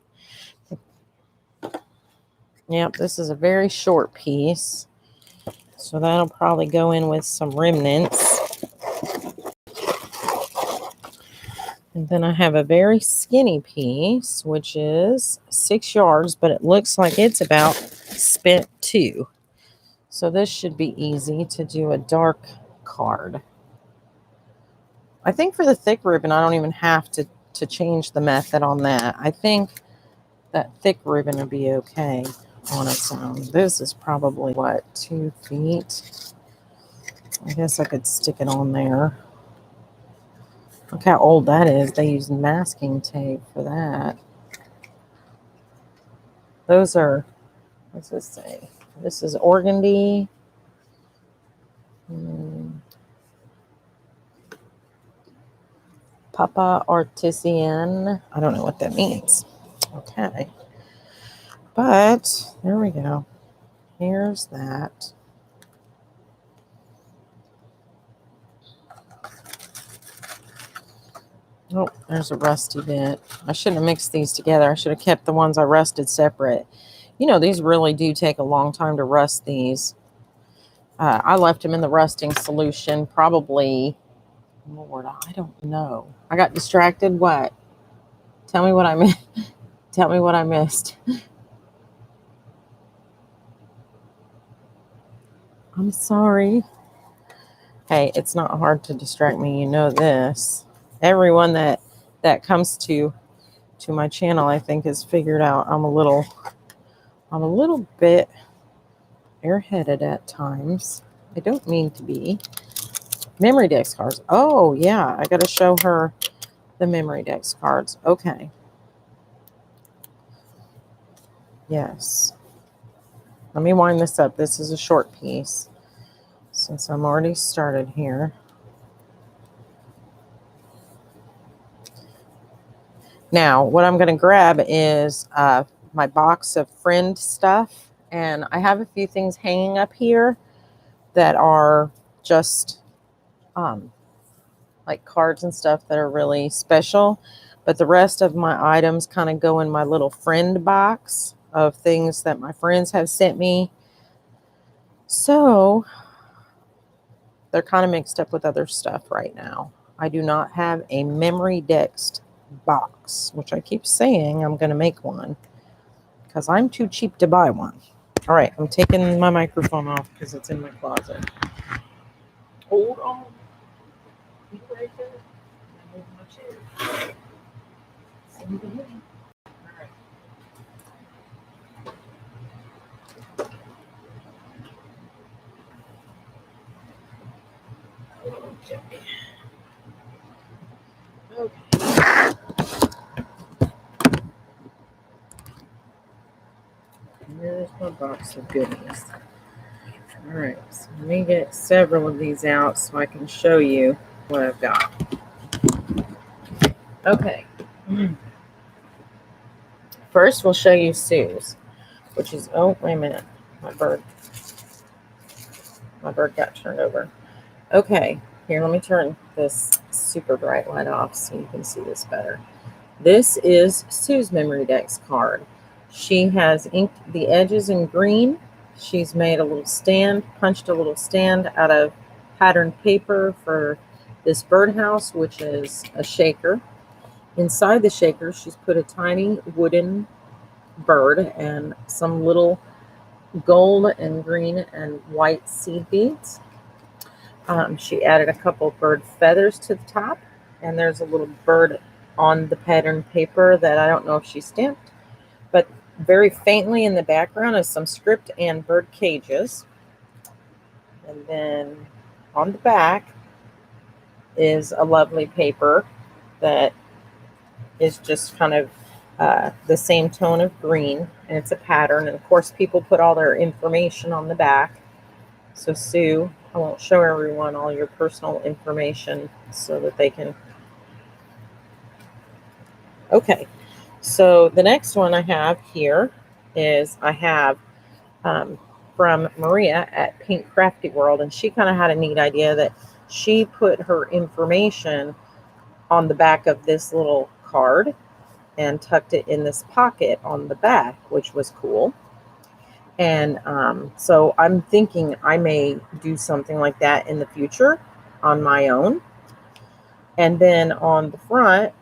Yep, this is a very short piece. So that'll probably go in with some remnants. And then I have a very skinny piece, which is 6 yards, but it looks like it's about spent 2. So this should be easy to do a dark card. I think for the thick ribbon, I don't even have to change the method on that. I think that thick ribbon would be okay on its own. This is probably, 2 feet? I guess I could stick it on there. Look how old that is. They use masking tape for that. Those are, what's this say? This is organdy. Papa Artisan. I don't know what that means. Okay. But there we go. Here's that. Oh, there's a rusty bit. I shouldn't have mixed these together. I should have kept the ones I rusted separate. You know, these really do take a long time to rust these. I left them in the rusting solution probably, Lord, I don't know. I got distracted. What? Tell me what I missed. Tell me what I missed. I'm sorry. Hey, it's not hard to distract me. You know this. Everyone that comes to my channel, I think, has figured out I'm a little bit airheaded at times. I don't mean to be. Memory dex cards. Oh yeah, I got to show her the memory dex cards. Okay. Yes. Let me wind this up. This is a short piece since I'm already started here. Now, what I'm going to grab is my box of friend stuff. And I have a few things hanging up here that are just like cards and stuff that are really special. But the rest of my items kind of go in my little friend box of things that my friends have sent me. So they're kind of mixed up with other stuff right now. I do not have a memory dex box, which I keep saying I'm going to make one because I'm too cheap to buy one. All right, I'm taking my microphone off because it's in my closet. Hold on. You right there? I move my chair. Send it in. All right. Okay. Okay. Here's my box of goodies. All right, so let me get several of these out so I can show you what I've got. Okay. First, we'll show you Sue's, which is, oh, wait a minute. My bird got turned over. Okay, here, let me turn this super bright light off so you can see this better. This is Sue's Memory Dex card. She has inked the edges in green. She's made a little stand, punched a little stand out of patterned paper for this birdhouse, which is a shaker. Inside the shaker, she's put a tiny wooden bird and some little gold and green and white seed beads. She added a couple bird feathers to the top, and there's a little bird on the pattern paper that I don't know if she stamped, but very faintly in the background is some script and bird cages. And then on the back is a lovely paper that is just kind of the same tone of green, and it's a pattern. And of course, people put all their information on the back. So Sue, I won't show everyone all your personal information so that they can. Okay, so the next one I have here is I have from Maria at Pink Crafty World, and she kind of had a neat idea that she put her information on the back of this little card and tucked it in this pocket on the back, which was cool. And so I'm thinking I may do something like that in the future on my own. And then on the front,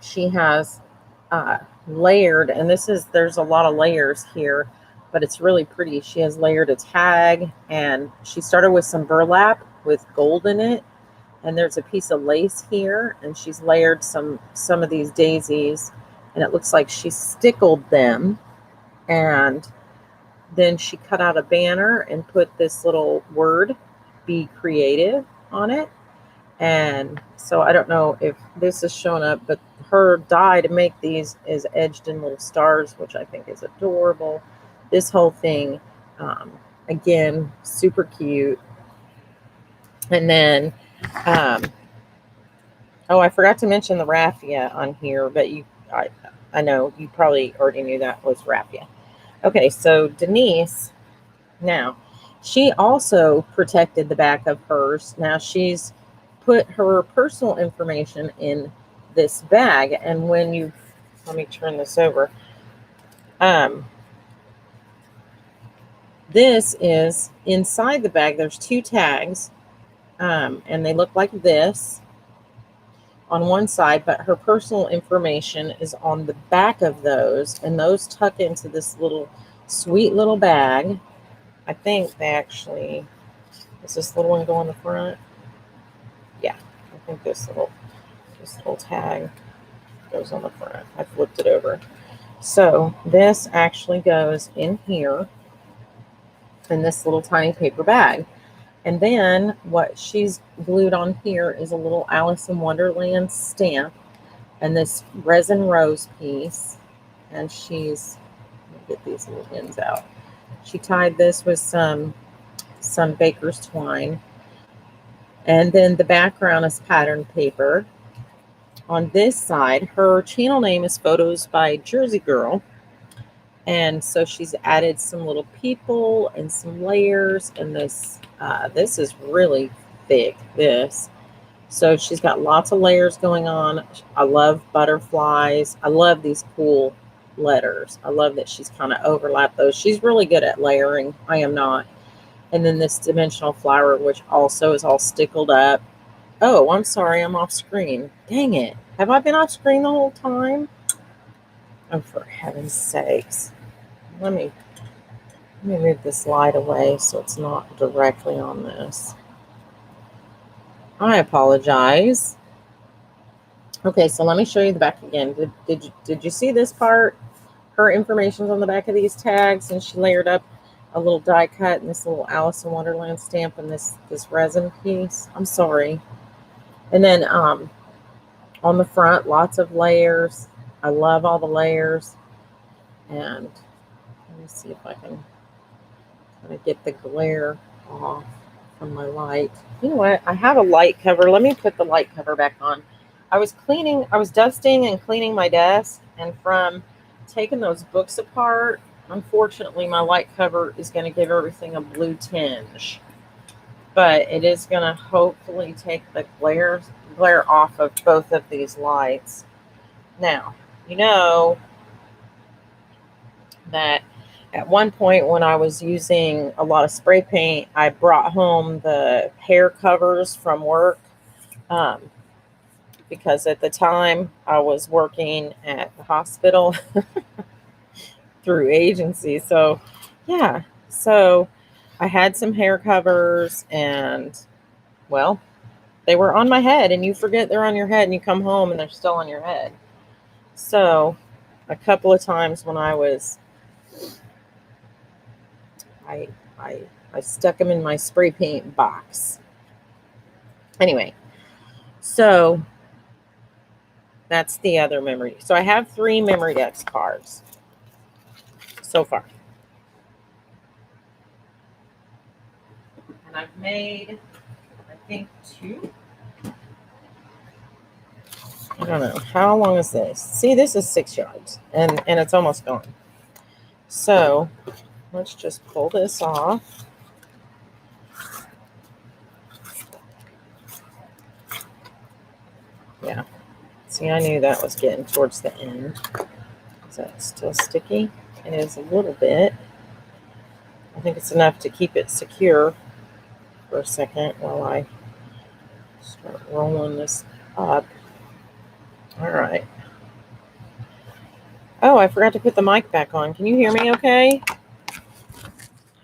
she has layered, and there's a lot of layers here, but it's really pretty. She has layered a tag, and she started with some burlap with gold in it. And there's a piece of lace here, and she's layered some of these daisies, and it looks like she stickled them. And then she cut out a banner and put this little word, "Be Creative," on it. And so I don't know if this is showing up, but her die to make these is edged in little stars, which I think is adorable. This whole thing, again, super cute. And then, oh, I forgot to mention the raffia on here, but I know you probably already knew that was raffia. Okay, so Denise, now, she also protected the back of hers. Now she's put her personal information in this bag, and when you, let me turn this over. This is inside the bag. There's two tags, and they look like this on one side, but her personal information is on the back of those, and those tuck into this little sweet little bag. I think they actually, does this little one go on the front? Yeah, I think this little tag goes on the front. I flipped it over. So this actually goes in here in this little tiny paper bag. And then what she's glued on here is a little Alice in Wonderland stamp and this resin rose piece. And she's, let me get these little ends out. She tied this with some baker's twine. And then the background is patterned paper. On this side, her channel name is Photos by Jersey Girl. And so she's added some little people and some layers. And this is really thick, this. So she's got lots of layers going on. I love butterflies. I love these cool letters. I love that she's kind of overlapped those. She's really good at layering. I am not. And then this dimensional flower, which also is all stickled up. Oh, I'm sorry, I'm off screen. Dang it. Have I been off screen the whole time? Oh, for heaven's sakes. Let me move this light away so it's not directly on this. I apologize. Okay, so let me show you the back again. Did you see this part? Her information's on the back of these tags, and she layered up a little die cut and this little Alice in Wonderland stamp and this resin piece. I'm sorry. And then on the front, lots of layers. I love all the layers. And let me see if I can kind of get the glare off from my light. You know what? I have a light cover. Let me put the light cover back on. I was dusting and cleaning my desk, and from taking those books apart, unfortunately, my light cover is going to give everything a blue tinge. But it is going to hopefully take the glare off of both of these lights. Now, you know that at one point when I was using a lot of spray paint, I brought home the hair covers from work because at the time I was working at the hospital through agency. So, yeah. So I had some hair covers and, well, they were on my head, and you forget they're on your head and you come home and they're still on your head. So a couple of times when I was, I stuck them in my spray paint box. Anyway, so that's the other memory. So I have 3 Memorydex cards so far. And I've made, I think, 2. I don't know. How long is this? See, this is 6 yards, and it's almost gone. So let's just pull this off. Yeah. See, I knew that was getting towards the end. Is that still sticky? It is a little bit. I think it's enough to keep it secure for a second while I start rolling this up. All right. Oh, I forgot to put the mic back on. Can you hear me okay?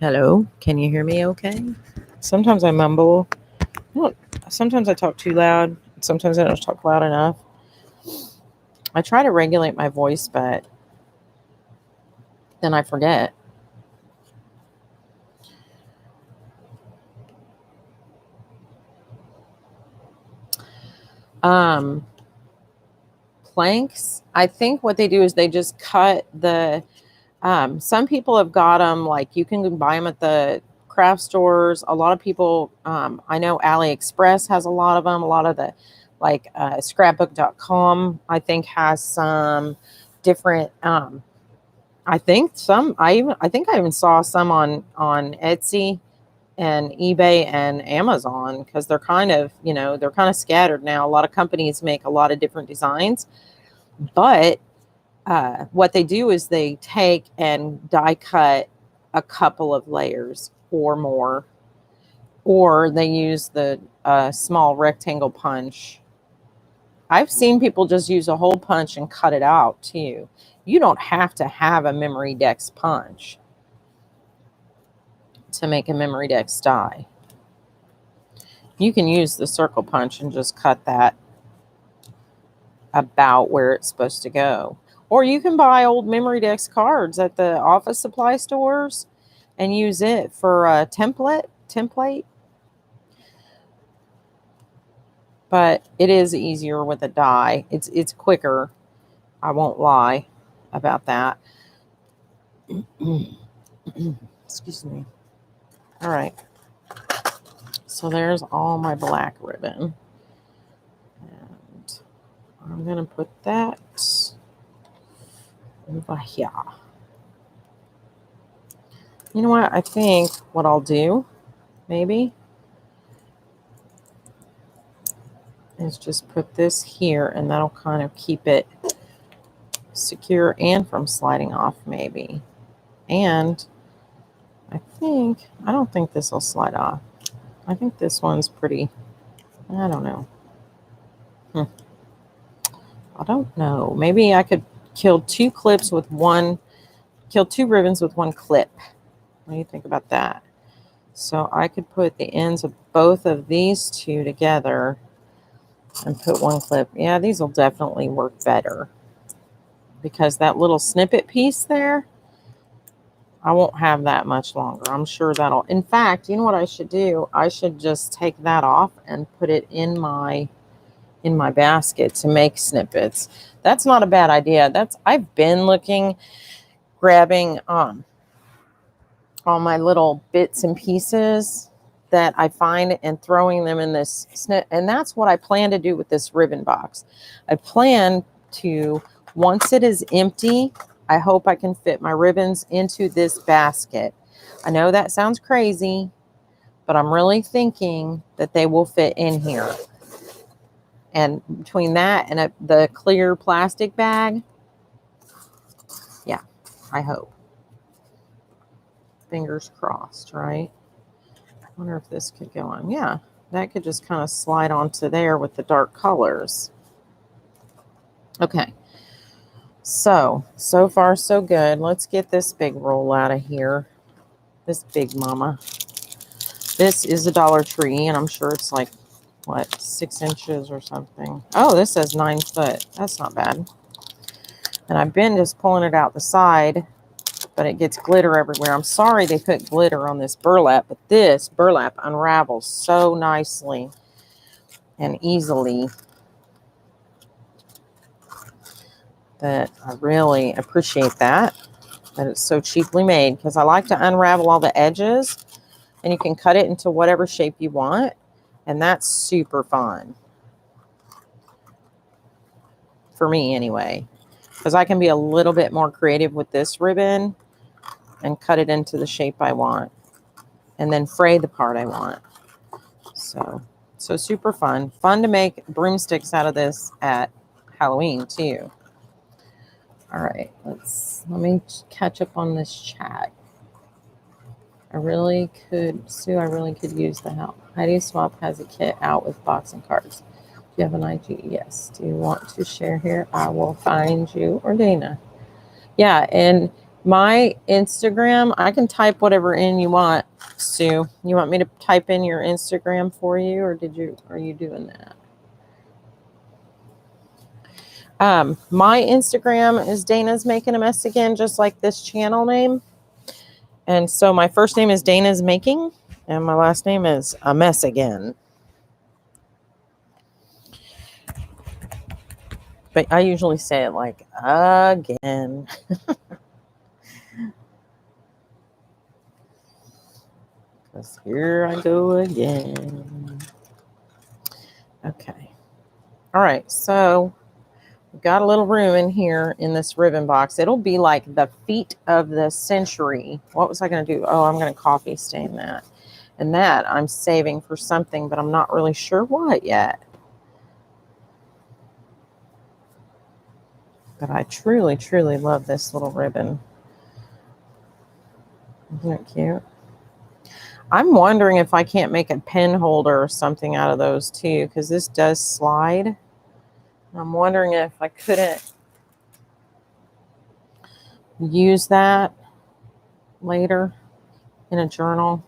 Hello? Can you hear me okay? Sometimes I mumble. Sometimes I talk too loud. Sometimes I don't talk loud enough. I try to regulate my voice, but then I forget. Planks, I think what they do is they just cut the, some people have got them, like you can buy them at the craft stores. A lot of people, I know AliExpress has a lot of them. A lot of the, like scrapbook.com, I think has some different, I think I even saw some on Etsy and eBay and Amazon, because they're kind of, they're kind of scattered now. A lot of companies make a lot of different designs, but what they do is they take and die cut a couple of layers or more, or they use the small rectangle punch. I've seen people just use a hole punch and cut it out too. You don't have to have a Memorydex punch to make a Memorydex die. You can use the circle punch and just cut that about where it's supposed to go. Or you can buy old Memorydex cards at the office supply stores and use it for a template. But it is easier with a die. It's quicker. I won't lie about that. Excuse me. All right. So there's all my black ribbon. And I'm going to put that over here. You know what? I think what I'll do, maybe, is just put this here, and that'll kind of keep it secure and from sliding off, maybe. And I don't think this will slide off. I think this one's pretty I don't know. I don't know. Maybe I could kill two ribbons with one clip. What do you think about that? So I could put the ends of both of these two together and put one clip. Yeah, these will definitely work better because that little snippet piece there, I won't have that much longer. I'm sure that'll, in fact, you know what I should do? I should just take that off and put it in my basket to make snippets. That's not a bad idea. I've been grabbing all my little bits and pieces that I find and throwing them in this snip. And that's what I plan to do with this ribbon box. I plan to, once it is empty, I hope I can fit my ribbons into this basket. I know that sounds crazy, but I'm really thinking that they will fit in here. And between that and the clear plastic bag, yeah, I hope. Fingers crossed, right? I wonder if this could go on. Yeah, that could just kind of slide onto there with the dark colors. Okay. So far so good. Let's get this big roll out of here. This big mama. This is a Dollar Tree, and I'm sure it's like, what, 6 inches or something. Oh, this says 9 foot. That's not bad. And I've been just pulling it out the side, but it gets glitter everywhere. I'm sorry they put glitter on this burlap, but this burlap unravels so nicely and easily that I really appreciate that it's so cheaply made, because I like to unravel all the edges, and you can cut it into whatever shape you want, and that's super fun for me anyway, because I can be a little bit more creative with this ribbon and cut it into the shape I want and then fray the part I want. So super fun to make broomsticks out of this at Halloween too. All right, let me catch up on this chat. I really could use the help. Heidi Swap has a kit out with boxing cards. Do you have an IG? Yes. Do you want to share here? I will find you or Dana. Yeah, and my Instagram, I can type whatever in you want, Sue. You want me to type in your Instagram for you, or are you doing that? My Instagram is Dana's Making a Mess Again, just like this channel name. And so my first name is Dana's Making, and my last name is A Mess Again. But I usually say it like, again. Because here I go again. Okay. All right, so we've got a little room in here in this ribbon box. It'll be like the feet of the century. What was I going to do? Oh, I'm going to coffee stain that. And that I'm saving for something, but I'm not really sure what yet. But I truly, truly love this little ribbon. Isn't it cute? I'm wondering if I can't make a pen holder or something out of those too, because this does slide. I'm wondering if I couldn't use that later in a journal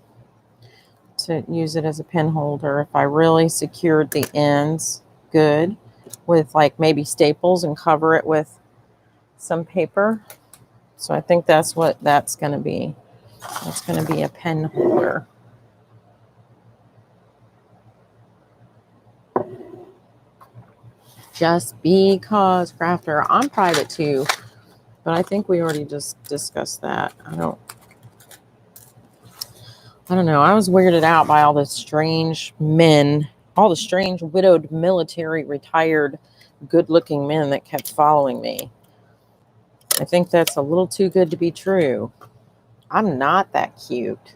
to use it as a pen holder if I really secured the ends good with like maybe staples and cover it with some paper. So I think that's what that's going to be. That's going to be a pen holder. Just because crafter, I'm private too, but I think we already just discussed that. I don't know. I was weirded out by all the strange men, all the strange widowed military retired good-looking men that kept following me. I think that's a little too good to be true. I'm not that cute.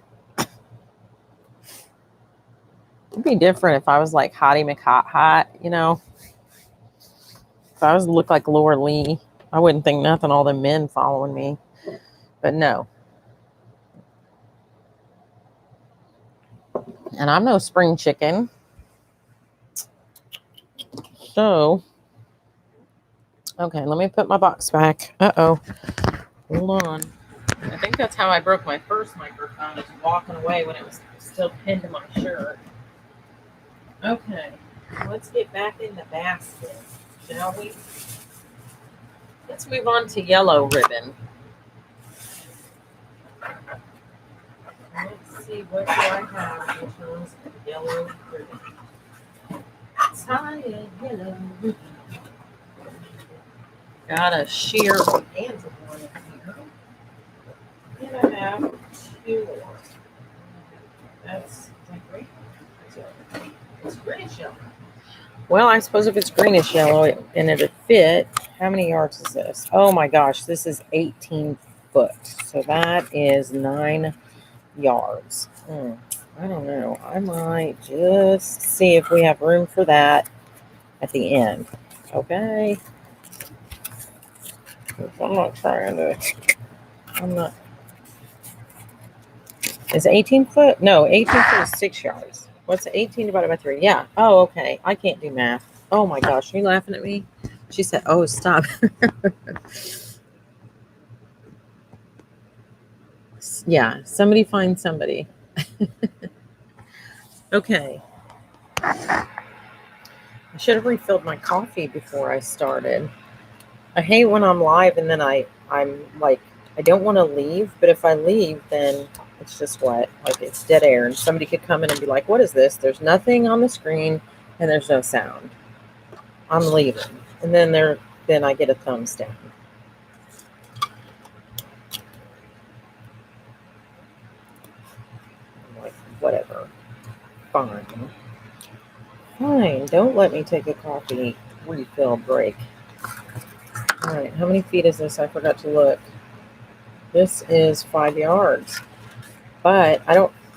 It'd be different if I was like Hottie McHot, you know. If I was look like Laura Lee, I wouldn't think nothing, all the men following me. But no. And I'm no spring chicken. So, okay, let me put my box back. Uh-oh. Hold on. I think that's how I broke my first microphone, is walking away when it was still pinned to my shirt. Okay, let's get back in the basket, shall we? Let's move on to yellow ribbon. Let's see, what do I have in terms of yellow ribbon? Tied yellow ribbon. Got a sheer organza one in here. And I have two more. That's great. It's greenish yellow. Well, I suppose if it's greenish yellow and it'll fit, how many yards is this? Oh my gosh, this is 18 foot. So that is 9 yards. I don't know. I might just see if we have room for that at the end. Okay. I'm not trying to. I'm not. Is 18 foot? No, 18 foot is 6 yards. What's 18 divided by 3? Yeah. Oh, okay. I can't do math. Oh my gosh. Are you laughing at me? She said, oh, stop. Yeah. Somebody find somebody. Okay. I should have refilled my coffee before I started. I hate when I'm live and then I'm like, I don't want to leave, but if I leave, then it's just what? Like it's dead air, and somebody could come in and be like, what is this? There's nothing on the screen and there's no sound. I'm leaving. And then I get a thumbs down. I'm like, whatever. Fine. Fine. Don't let me take a coffee refill break. All right. How many feet is this? I forgot to look. This is 5 yards. But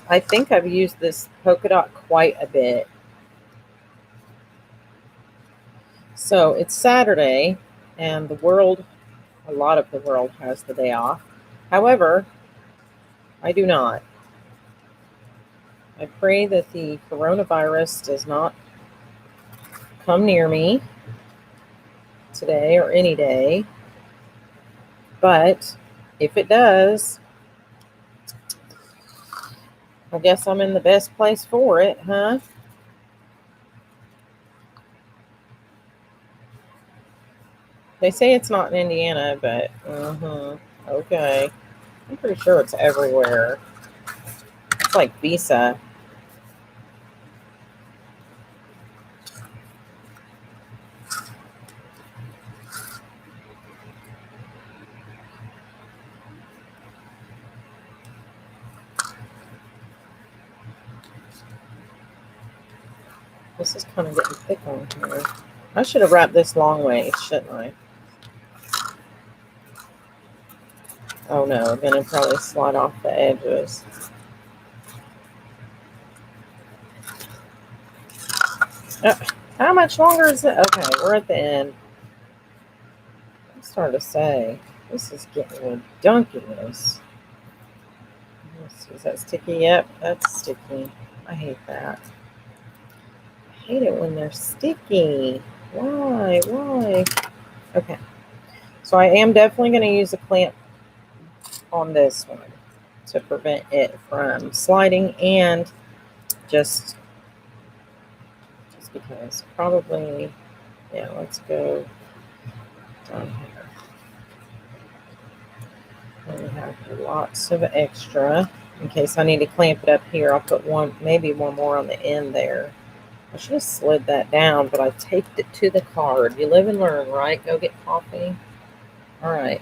I think I've used this polka dot quite a bit. So it's Saturday, and a lot of the world has the day off. However, I do not. I pray that the coronavirus does not come near me today or any day. But if it does, I guess I'm in the best place for it, huh? They say it's not in Indiana, but okay. I'm pretty sure it's everywhere. It's like Visa. This is kind of getting thick on here. I should have wrapped this long ways, shouldn't I? Oh no, then it'll probably slide off the edges. How much longer is it? Okay, we're at the end. I'm starting to say, this is getting redonkulous. Is that sticky? Yep, that's sticky. I hate that. I hate it when they're sticky. Why? Okay, so I am definitely going to use a clamp on this one to prevent it from sliding, and just because probably, yeah, let's go down here. And we have lots of extra. In case I need to clamp it up here, I'll put maybe one more on the end there. I should have slid that down, but I taped it to the card. You live and learn, right? Go get coffee. All right.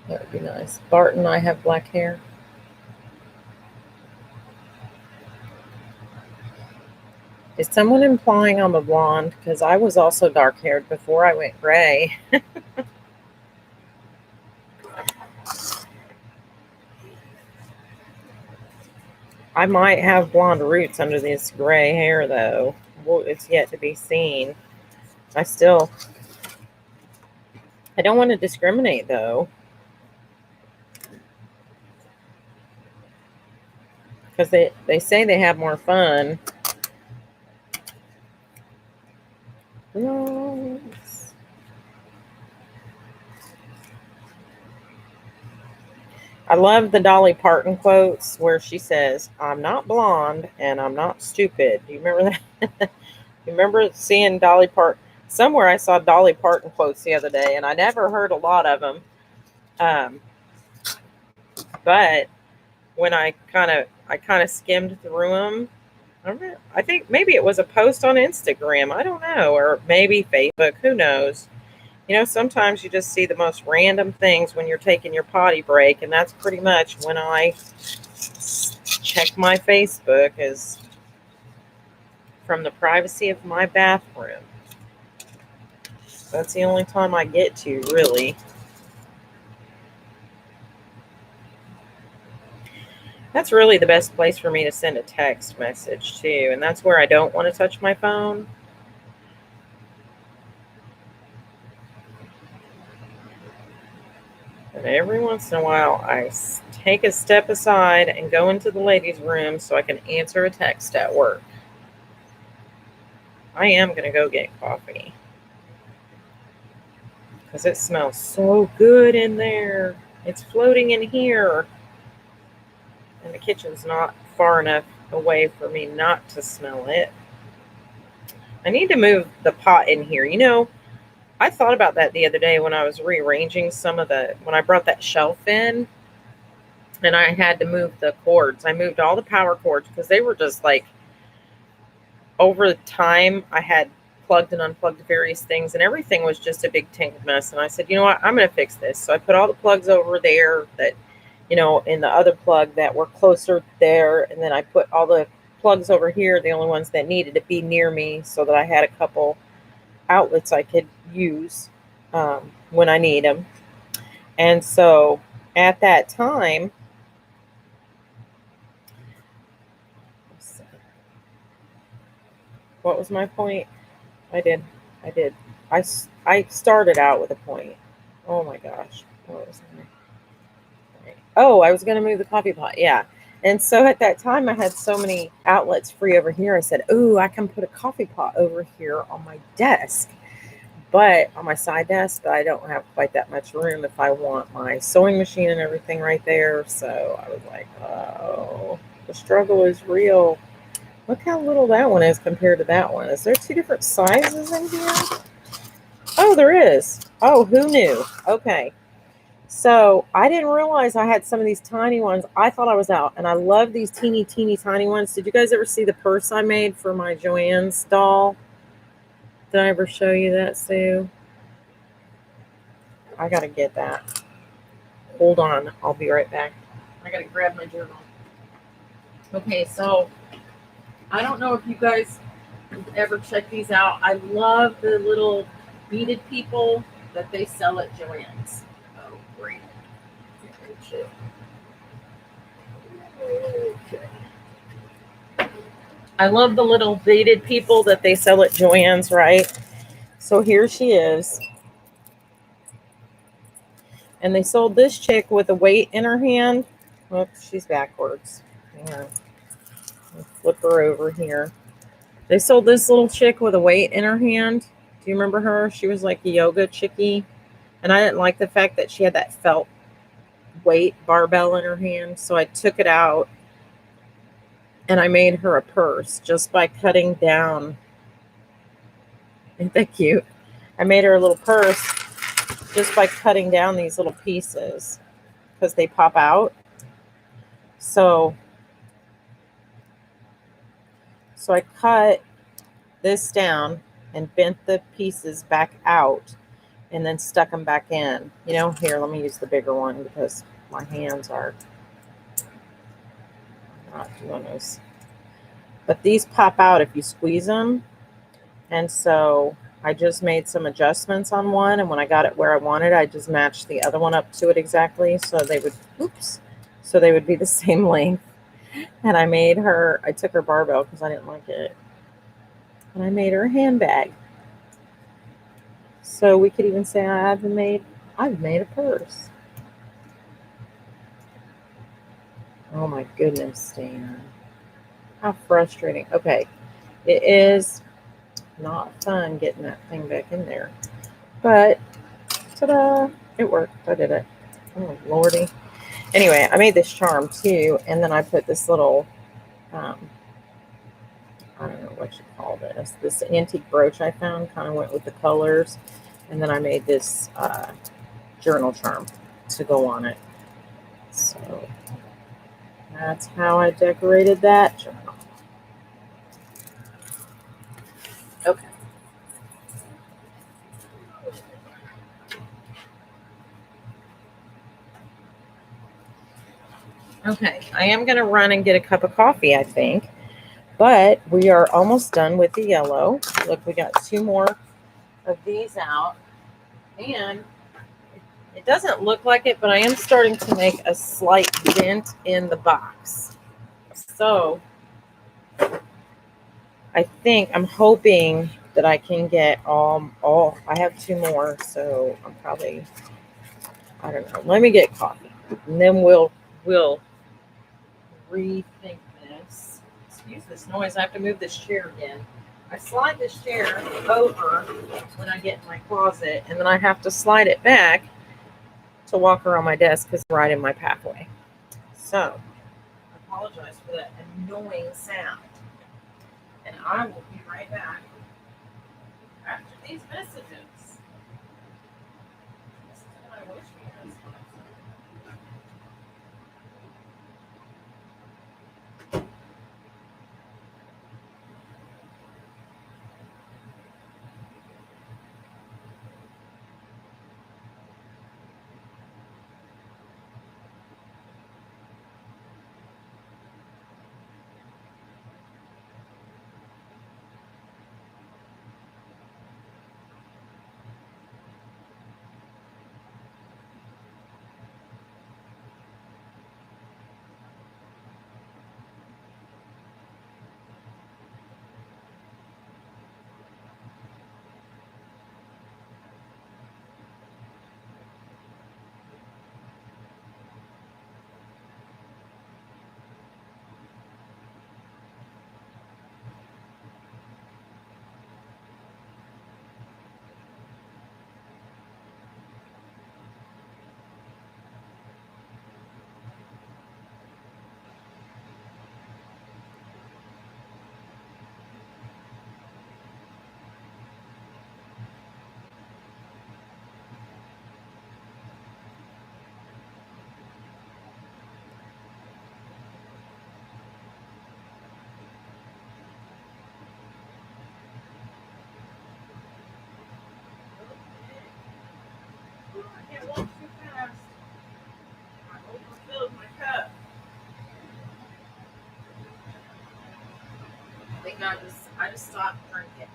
That would be nice. Bart and I have black hair. Is someone implying I'm a blonde? Because I was also dark-haired before I went gray. I might have blonde roots under this gray hair, though. Well, it's yet to be seen. I don't want to discriminate, though. Because they say they have more fun I love the Dolly Parton quotes where she says, "I'm not blonde and I'm not stupid." Do you remember that? You remember seeing Dolly Parton? Somewhere I saw Dolly Parton quotes the other day, and I never heard a lot of them. Um, but when I kind of skimmed through them, I don't know. I think maybe it was a post on Instagram. I don't know, or maybe Facebook. Who knows? Sometimes you just see the most random things when you're taking your potty break, and that's pretty much when I check my Facebook, is from the privacy of my bathroom. That's the only time I get to, really. That's really the best place for me to send a text message too, and that's where I don't want to touch my phone. But every once in a while, I take a step aside and go into the ladies' room so I can answer a text at work. I am going to go get coffee because it smells so good in there. It's floating in here, and the kitchen's not far enough away for me not to smell it. I need to move the pot in here. I thought about that the other day when I was rearranging when I brought that shelf in and I had to move the cords. I moved all the power cords because they were just like, over time, I had plugged and unplugged various things and everything was just a big tangled mess. And I said, you know what, I'm going to fix this. So I put all the plugs over there that, in the other plug that were closer there. And then I put all the plugs over here, the only ones that needed to be near me, so that I had a couple outlets I could use when I need them. And so at that time, what was my point? I did. I did. I started out with a point. Oh my gosh. What was my point? Oh, I was going to move the coffee pot. Yeah. And so at that time, I had so many outlets free over here. I said, "Oh, I can put a coffee pot over here on my desk." But on my side desk, I don't have quite that much room if I want my sewing machine and everything right there. So I was like, oh, the struggle is real. Look how little that one is compared to that one. Is there two different sizes in here? Oh, there is. Oh, who knew? Okay. So I didn't realize I had some of these tiny ones. I thought I was out. And I love these teeny, teeny, tiny ones. Did you guys ever see the purse I made for my Joanne's doll? Did I ever show you that, Sue? I got to get that. Hold on. I'll be right back. I got to grab my journal. Okay, so I don't know if you guys ever check these out. I love the little beaded people that they sell at Joann's. Oh, great. Okay. I love the little beaded people that they sell at Joann's, right? So here she is. And they sold this chick with a weight in her hand. Oops, she's backwards. Hang on. Flip her over here. They sold this little chick with a weight in her hand. Do you remember her? She was like a yoga chickie. And I didn't like the fact that she had that felt weight barbell in her hand. So I took it out and I made her a purse just by cutting down. Ain't that cute? I made her a little purse just by cutting down these little pieces because they pop out. So I cut this down and bent the pieces back out and then stuck them back in. Here, let me use the bigger one because my hands are not doing this. But these pop out if you squeeze them. And so I just made some adjustments on one. And when I got it where I wanted, I just matched the other one up to it exactly. So they would be the same length. And I took her barbell because I didn't like it. And I made her a handbag. So we could even say I've made a purse. Oh my goodness, Stan. How frustrating. Okay. It is not fun getting that thing back in there. But ta-da! It worked. I did it. Oh Lordy. Anyway, I made this charm too, and then I put this little, um, I don't know what you call this. This antique brooch I found kind of went with the colors, and then I made this journal charm to go on it. So that's how I decorated that journal. Okay. Okay, I am going to run and get a cup of coffee, I think. But we are almost done with the yellow. Look, we got 2 more of these out. And it doesn't look like it, but I am starting to make a slight dent in the box. So I'm hoping that I can get I have 2 more, so I'm probably, I don't know. Let me get coffee, and then we'll rethink this. Excuse this noise. I have to move this chair again. I slide this chair over when I get in my closet, and then I have to slide it back to walk around my desk because it's right in my pathway. So I apologize for that annoying sound. And I will be right back after these messages. This is what I wish we had. I can't walk too fast. I overfilled my cup. I think I just stopped drinking.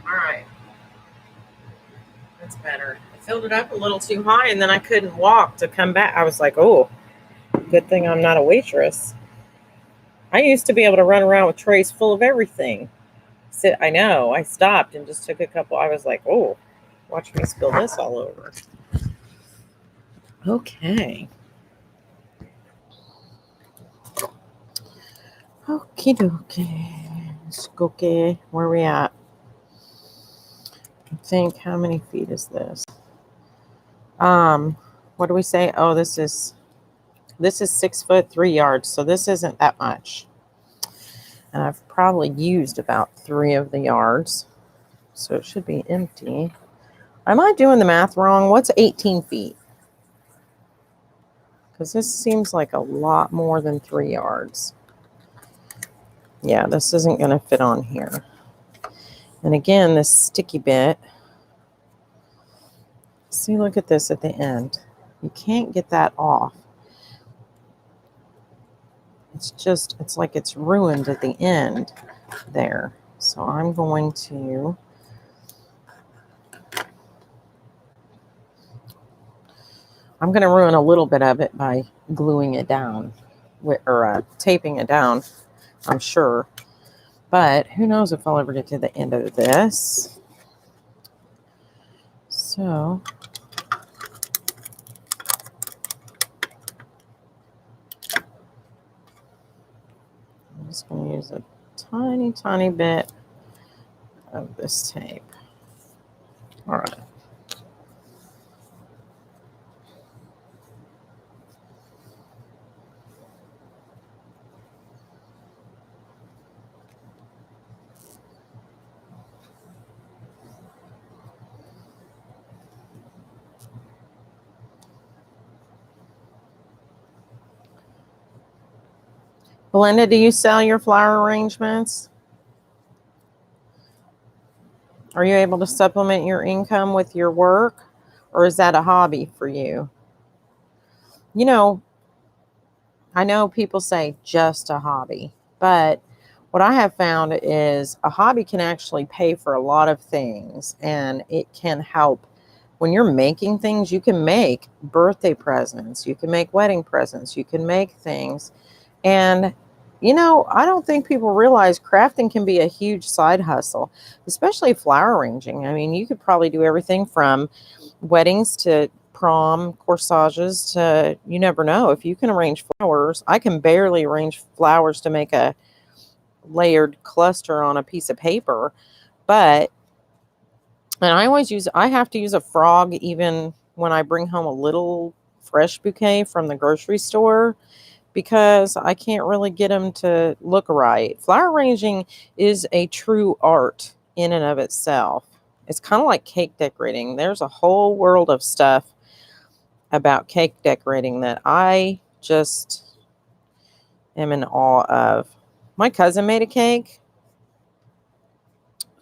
All right. That's better. I filled it up a little too high, and then I couldn't walk to come back. I was like, oh, good thing I'm not a waitress. I used to be able to run around with trays full of everything. I know. I stopped and just took a couple. I was like, oh, watch me spill this all over. Okay. Okie dokie. Okay. Where are we at? I think, how many feet is this? What do we say? Oh, this is 6 foot 3 yards, so this isn't that much. And I've probably used about 3 of the yards, so it should be empty. Am I doing the math wrong? What's 18 feet? Because this seems like a lot more than 3 yards. Yeah, this isn't going to fit on here. And again, this sticky bit. See, look at this at the end. You can't get that off. It's like it's ruined at the end there. So I'm going to ruin a little bit of it by gluing it down or taping it down, I'm sure. But who knows if I'll ever get to the end of this. So I'm just going to use a tiny, tiny bit of this tape. All right. Belinda, do you sell your flower arrangements? Are you able to supplement your income with your work, or is that a hobby for you? You know, I know people say just a hobby, but what I have found is a hobby can actually pay for a lot of things, and it can help. When you're making things, you can make birthday presents, you can make wedding presents, you can make things. And, I don't think people realize crafting can be a huge side hustle, especially flower arranging. I mean, you could probably do everything from weddings to prom corsages to, you never know. If you can arrange flowers, I can barely arrange flowers to make a layered cluster on a piece of paper, but and I have to use a frog even when I bring home a little fresh bouquet from the grocery store because I can't really get them to look right. Flower arranging is a true art in and of itself. It's kind of like cake decorating. There's a whole world of stuff about cake decorating that I just am in awe of. My cousin made a cake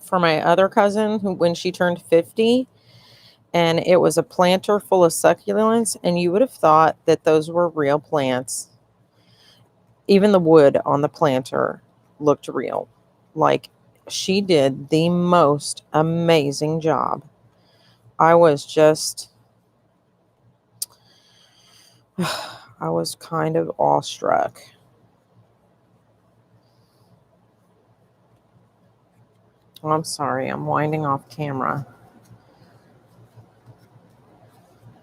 for my other cousin when she turned 50, and it was a planter full of succulents, and you would have thought that those were real plants. Even the wood on the planter looked real. Like, she did the most amazing job. I was just, I was kind of awestruck. Oh, I'm sorry, I'm winding off camera.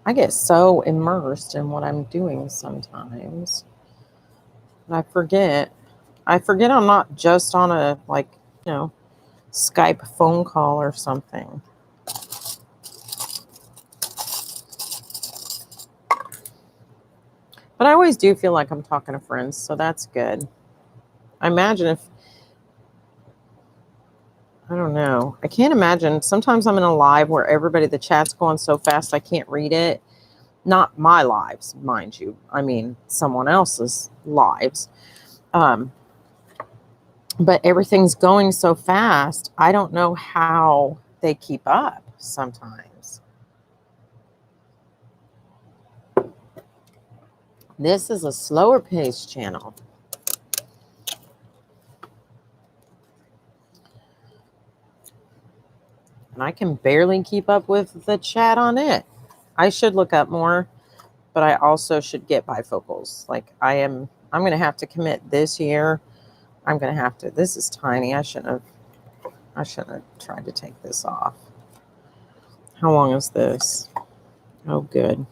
I get so immersed in what I'm doing sometimes. I forget. I forget I'm not just on a, Skype phone call or something. But I always do feel like I'm talking to friends, so that's good. I imagine if, I don't know. I can't imagine. Sometimes I'm in a live where the chat's going so fast I can't read it. Not my lives, mind you. I mean, someone else's lives. But everything's going so fast. I don't know how they keep up sometimes. This is a slower paced channel. And I can barely keep up with the chat on it. I should look up more, but I also should get bifocals. I'm going to have to commit this year. I'm going to have to, this is tiny. I shouldn't have tried to take this off. How long is this? Oh, good.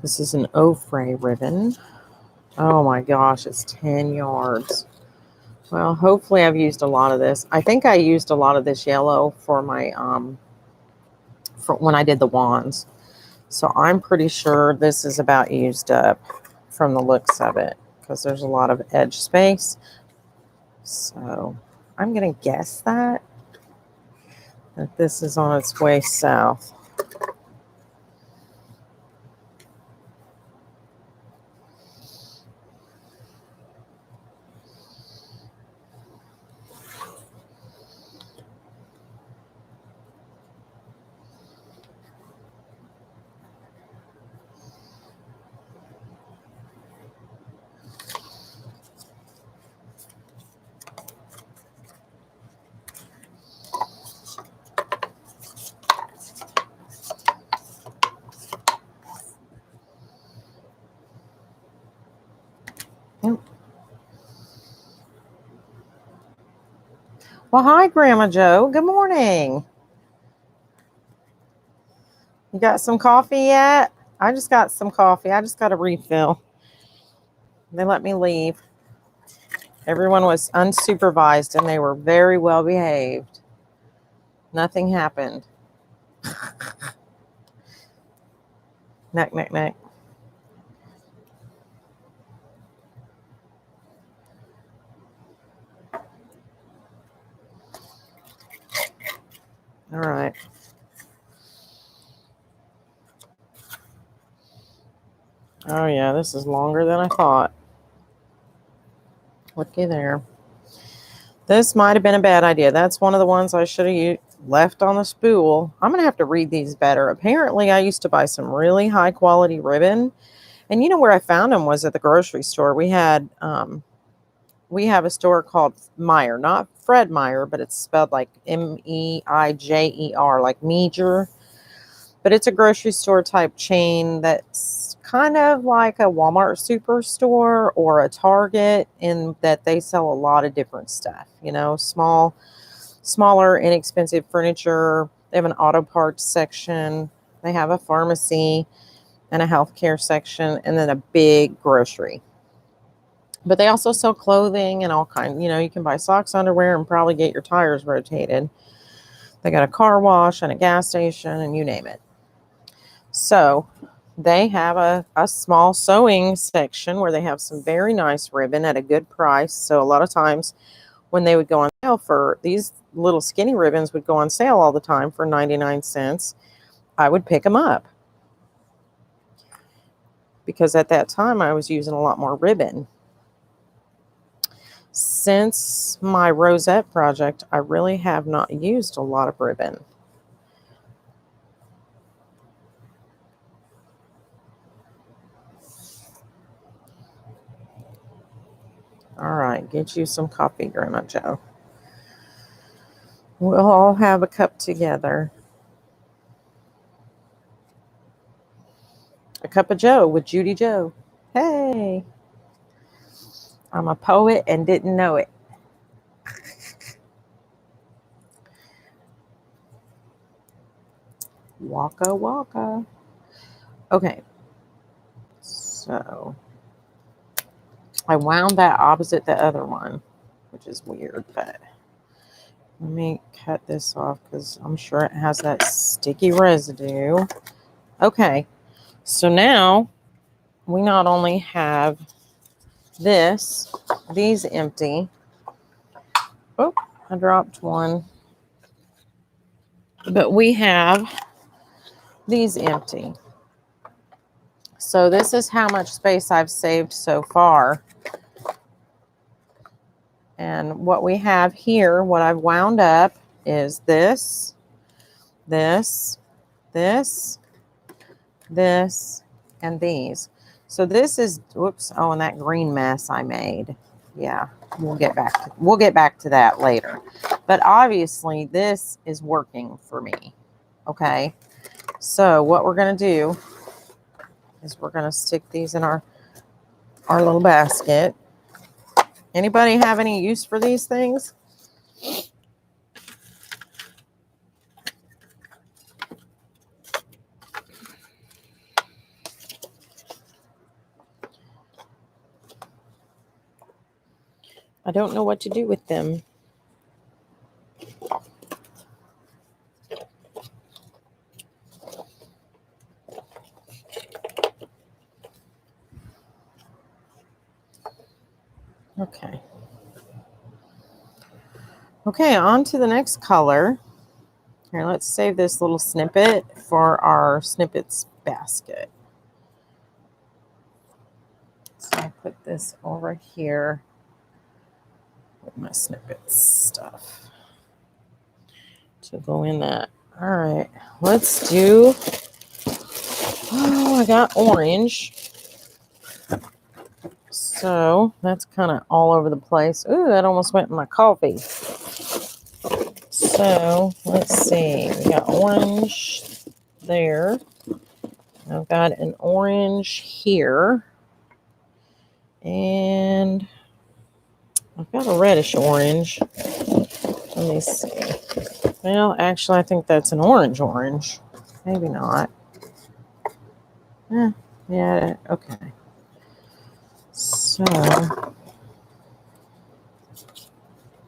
This is an Ofray ribbon. Oh my gosh, it's 10 yards. Well, hopefully I've used a lot of this. I think I used a lot of this yellow for my, for when I did the wands. So I'm pretty sure this is about used up from the looks of it because there's a lot of edge space. So I'm going to guess that this is on its way south. Yep. Well, hi, Grandma Joe. Good morning. You got some coffee yet? I just got some coffee. I just got a refill. They let me leave. Everyone was unsupervised and they were very well behaved. Nothing happened. Neck, neck, neck. All right. Oh, yeah, this is longer than I thought. Looky there. This might have been a bad idea. That's one of the ones I should have left on the spool. I'm going to have to read these better. Apparently, I used to buy some really high quality ribbon. And you know where I found them was at the grocery store. We have a store called Meyer, not Fred Meyer, but it's spelled like Meijer, like Meager. But it's a grocery store type chain that's kind of like a Walmart superstore or a Target, in that they sell a lot of different stuff, smaller, inexpensive furniture. They have an auto parts section. They have a pharmacy and a healthcare section, and then a big grocery. But they also sell clothing and all kinds. You can buy socks, underwear, and probably get your tires rotated. They got a car wash and a gas station, and you name it. So they have a small sewing section where they have some very nice ribbon at a good price. So a lot of times when they would go on sale, for these little skinny ribbons would go on sale all the time for 99 cents, I would pick them up. Because at that time I was using a lot more ribbon. Since my rosette project, I really have not used a lot of ribbon. All right, get you some coffee, Grandma Joe. We'll all have a cup together. A cup of Joe with Judy Joe. Hey, I'm a poet and didn't know it. Waka waka. Okay, so I wound that opposite the other one, which is weird, but let me cut this off because I'm sure it has that sticky residue. Okay, so now we not only have these empty. Oh, I dropped one. But we have these empty. So this is how much space I've saved so far. And what we have here, what I've wound up, is this, and these. So this is, whoops, oh, and that green mess I made. Yeah, we'll get back to that later. But obviously this is working for me. Okay. So what we're going to do is we're going to stick these in our little basket. Anybody have any use for these things? I don't know what to do with them. Okay. Okay, on to the next color. Here, let's save this little snippet for our snippets basket. So I put this over here with my snippets stuff to go in that. All right, let's do, I got orange. So that's kind of all over the place. Ooh, that almost went in my coffee. So let's see. We got orange there. I've got an orange here. And I've got a reddish orange. Let me see. Well, actually, I think that's an orange. Maybe not. Yeah, okay. So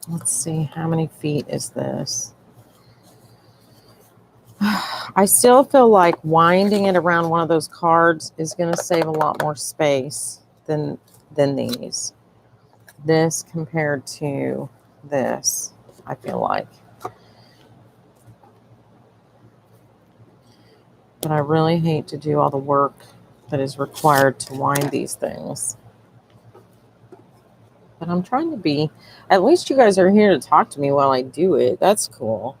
let's see, how many feet is this? I still feel like winding it around one of those cards is going to save a lot more space than these. This compared to this, I feel like. But I really hate to do all the work that is required to wind these things. But I'm trying to be, at least you guys are here to talk to me while I do it. That's cool.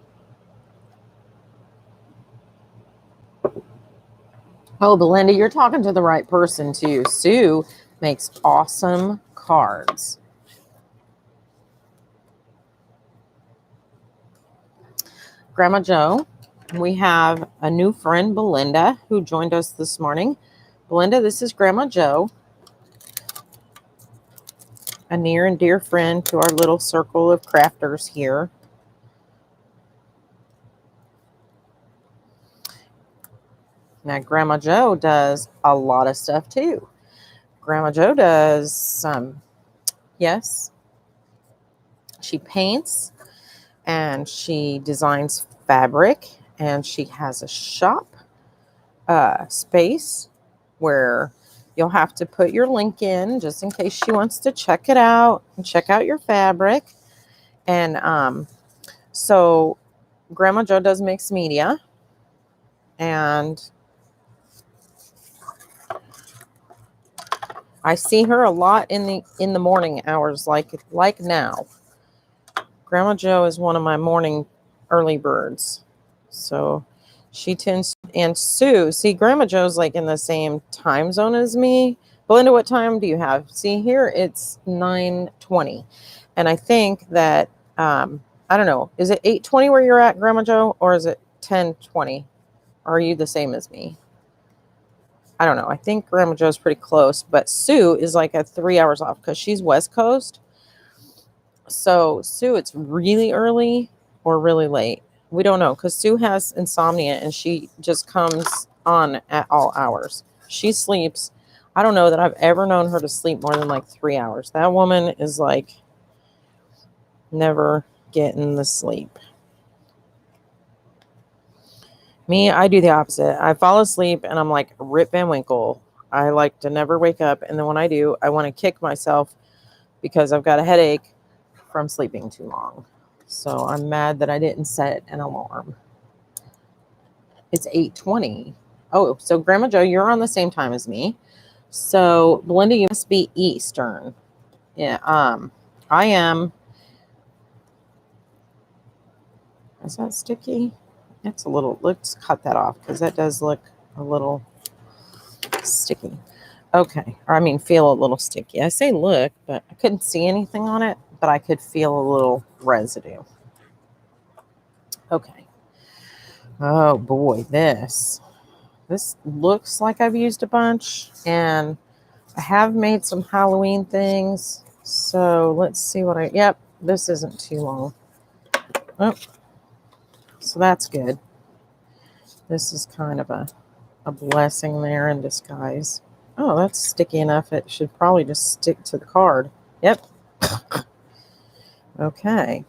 Oh, Belinda, you're talking to the right person too. Sue makes awesome cards. Grandma Joe, we have a new friend, Belinda, who joined us this morning. Belinda, this is Grandma Joe, a near and dear friend to our little circle of crafters here. Now, Grandma Joe does a lot of stuff too. Grandma Joe does yes, she paints and she designs fabric, and she has a shop space where you'll have to put your link in just in case she wants to check it out and check out your fabric. And so Grandma Joe does mixed media, and I see her a lot in the morning hours, like now. Grandma Joe is one of my morning early birds. So she tends, and Sue, see, Grandma Joe's like in the same time zone as me. Belinda, what time do you have? See, here it's 9:20. And I think that, I don't know, is it 8:20 where you're at, Grandma Joe, or is it 10:20? Or are you the same as me? I don't know. I think Grandma Joe's pretty close, but Sue is like at 3 hours off because she's West Coast. So Sue, it's really early or really late. We don't know because Sue has insomnia and she just comes on at all hours. She sleeps. I don't know that I've ever known her to sleep more than like 3 hours. That woman is like never getting the sleep. Me, I do the opposite. I fall asleep and I'm like Rip Van Winkle. I like to never wake up. And then when I do, I want to kick myself because I've got a headache from sleeping too long. So I'm mad that I didn't set an alarm. It's 8:20. Oh, so Grandma Joe, you're on the same time as me. So Belinda, you must be Eastern. Yeah, I am. Is that sticky? It's a little, let's cut that off because that does look a little sticky. Okay, or I mean feel a little sticky. I say look, but I couldn't see anything on it, but I could feel a little residue. Okay. Oh boy, this looks like I've used a bunch, and I have made some Halloween things. So let's see what yep, this isn't too long. Oh, so that's good. This is kind of a blessing there in disguise. Oh, that's sticky enough. It should probably just stick to the card. Yep. Okay.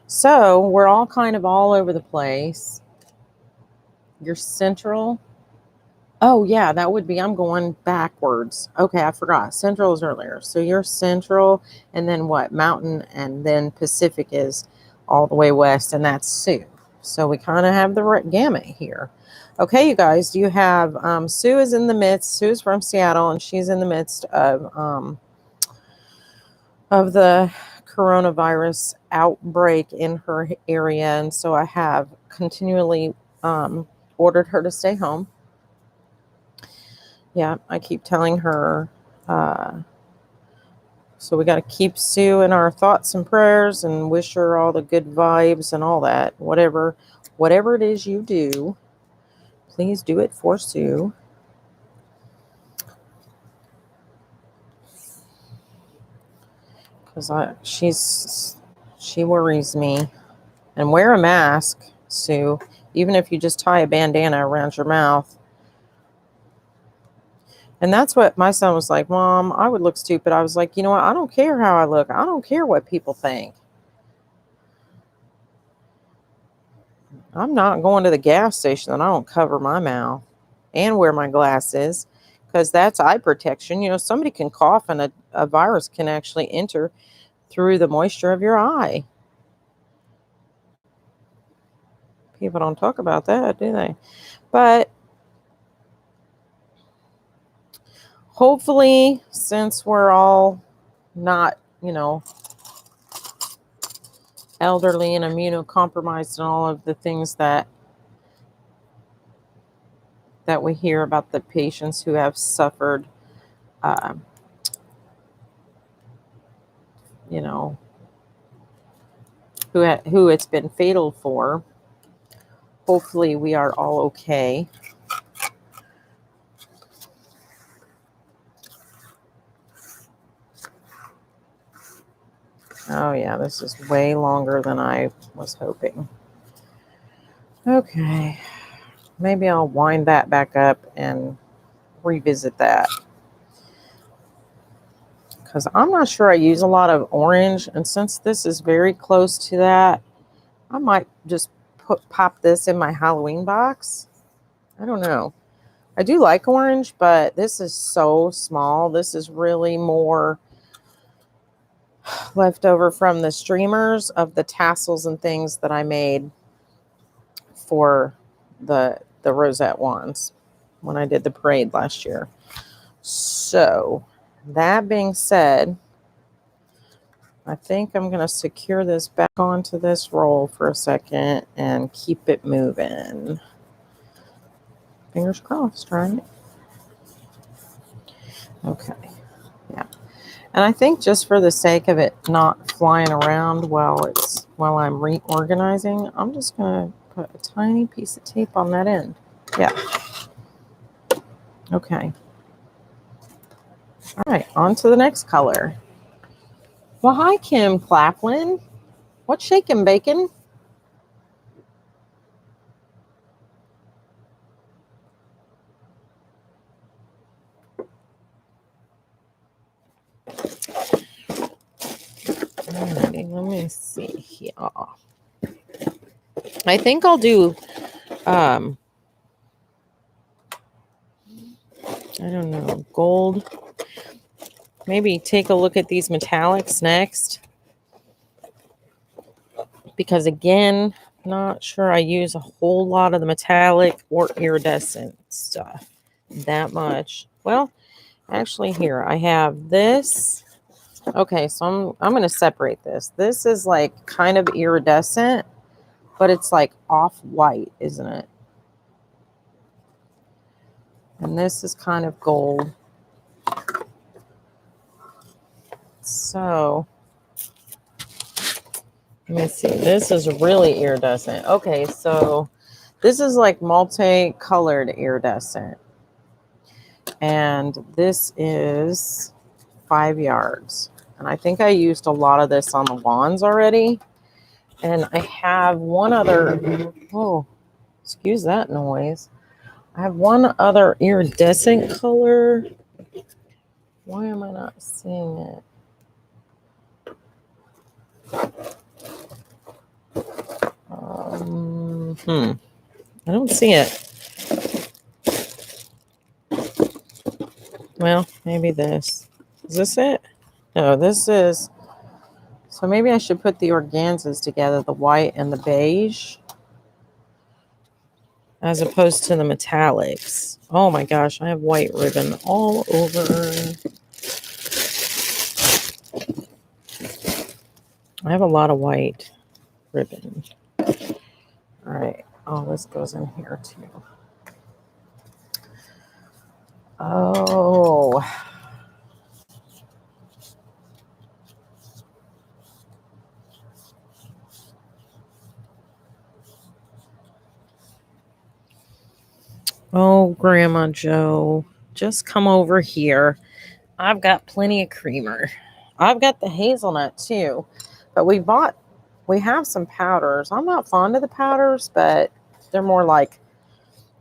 So we're all kind of all over the place. Your central. Oh, yeah, that would be, I'm going backwards. Okay, I forgot. Central is earlier. So you're central, and then what? Mountain, and then Pacific is all the way west, and that's Sioux. So we kind of have the gamut here. Okay, you guys, you have Sue is in the midst. Sue's from Seattle, and she's in the midst of the coronavirus outbreak in her area. And so I have continually ordered her to stay home. Yeah, I keep telling her. So we got to keep Sue in our thoughts and prayers and wish her all the good vibes and all that. Whatever it is you do, please do it for Sue. Because she worries me. And wear a mask, Sue, even if you just tie a bandana around your mouth. And that's what my son was like, Mom, I would look stupid. I was like, you know what? I don't care how I look. I don't care what people think. I'm not going to the gas station and I don't cover my mouth and wear my glasses because that's eye protection. You know, somebody can cough and a virus can actually enter through the moisture of your eye. People don't talk about that, do they? But hopefully, since we're all not you know, elderly and immunocompromised and all of the things that we hear about the patients who have suffered, uh, you know, who it's been fatal for. Hopefully we are all okay. Oh yeah, this is way longer than I was hoping. Okay, maybe I'll wind that back up and revisit that, because I'm not sure I use a lot of orange, and since this is very close to that, I might just pop this in my Halloween box. I don't know. I do like orange, but this is so small. This is really more left over from the streamers of the tassels and things that I made for the rosette wands when I did the parade last year. So that being said, I think I'm going to secure this back onto this roll for a second and keep it moving. Fingers crossed, right? Okay. Yeah. And I think just for the sake of it not flying around while I'm reorganizing, I'm just going to put a tiny piece of tape on that end. Yeah. Okay. All right, on to the next color. Well, hi, Kim Claflin. What's shaking, bacon? Alrighty, let me see here. I think I'll do, I don't know, gold. Maybe take a look at these metallics next. Because again, not sure I use a whole lot of the metallic or iridescent stuff that much. Well, actually here I have this. Okay, so I'm going to separate this. This is like kind of iridescent, but it's like off-white, isn't it? And this is kind of gold. So let me see. This is really iridescent. Okay, so this is like multicolored iridescent. And this is 5 yards. And I think I used a lot of this on the wands already. And I have one other, oh, excuse that noise. I have one other iridescent color. Why am I not seeing it? I don't see it. Well, maybe this. Is this it? No, this is. So maybe I should put the organzas together, the white and the beige, as opposed to the metallics. Oh my gosh, I have white ribbon all over. I have a lot of white ribbon. All right. Oh, this goes in here too. Oh. Oh, Grandma Joe, just come over here. I've got plenty of creamer. I've got the hazelnut too, but we have some powders. I'm not fond of the powders, but they're more like,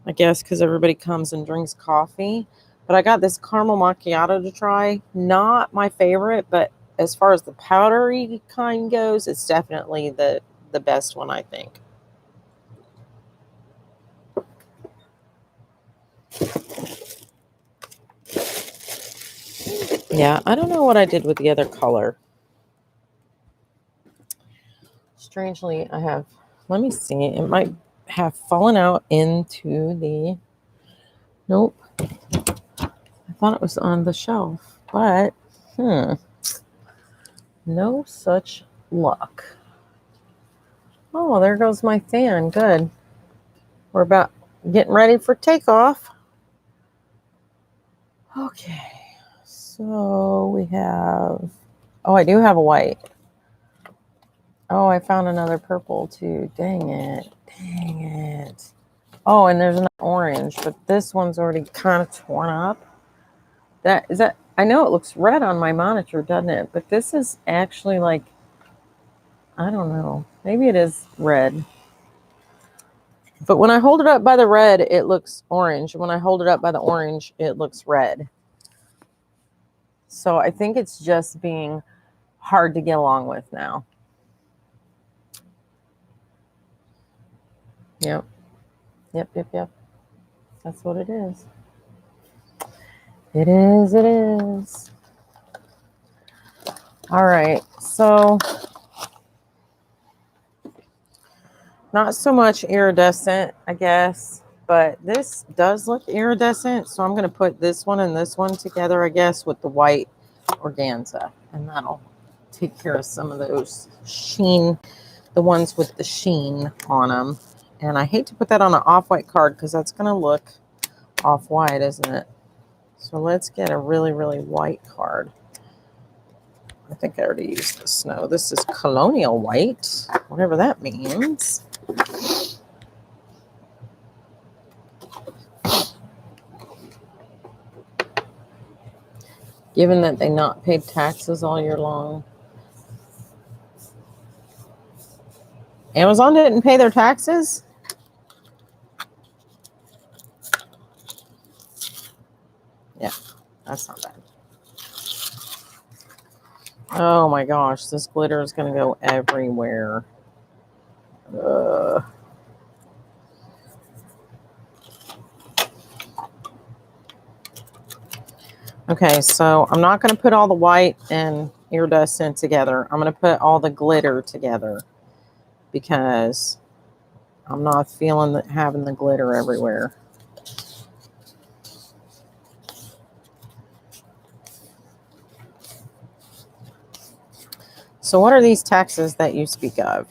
I guess, because everybody comes and drinks coffee. But I got this caramel macchiato to try. Not my favorite, but as far as the powdery kind goes, it's definitely the best one, I think. Yeah, I don't know what I did with the other color. Strangely, I have, let me see, it might have fallen out into the, nope. I thought it was on the shelf, but, No such luck. Oh, there goes my fan. Good. We're about getting ready for takeoff. Okay. So we have... Oh, I do have a white. Oh, I found another purple too. Dang it. Dang it. Oh, and there's an orange, but this one's already kind of torn up. I know it looks red on my monitor, doesn't it? But this is actually like, I don't know. Maybe it is red. But when I hold it up by the red, it looks orange. When I hold it up by the orange, it looks red. So I think it's just being hard to get along with now. Yep. Yep. That's what it is. It is. All right. So not so much iridescent, I guess, but this does look iridescent. So I'm going to put this one and this one together, I guess, with the white organza. And that'll take care of some of those sheen, the ones with the sheen on them. And I hate to put that on an off-white card because that's going to look off-white, isn't it? So let's get a really, really white card. I think I already used the snow. This is colonial white, whatever that means. Given that they not paid taxes all year long. Amazon didn't pay their taxes? Yeah, that's not bad. Oh my gosh, this glitter is going to go everywhere. Okay, so I'm not going to put all the white and iridescent together. I'm going to put all the glitter together because I'm not feeling that having the glitter everywhere. So what are these taxes that you speak of?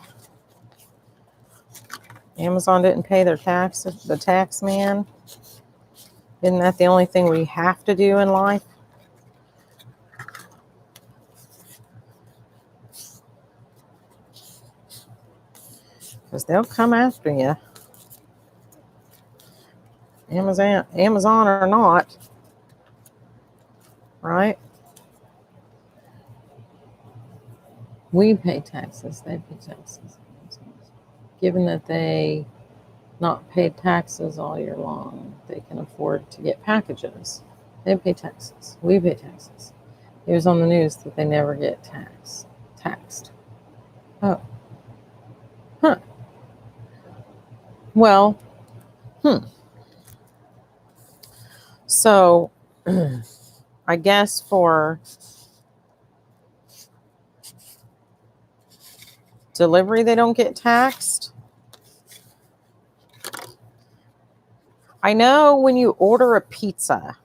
Amazon didn't pay their tax, the tax man? Isn't that the only thing we have to do in life? Because they'll come after you. Amazon or not. Right? We pay taxes. They pay taxes. Given that they not paid taxes all year long, they can afford to get packages. They pay taxes. We pay taxes. It was on the news that they never get taxed. Oh. Huh. Well, So, I guess for delivery, they don't get taxed. I know when you order a pizza,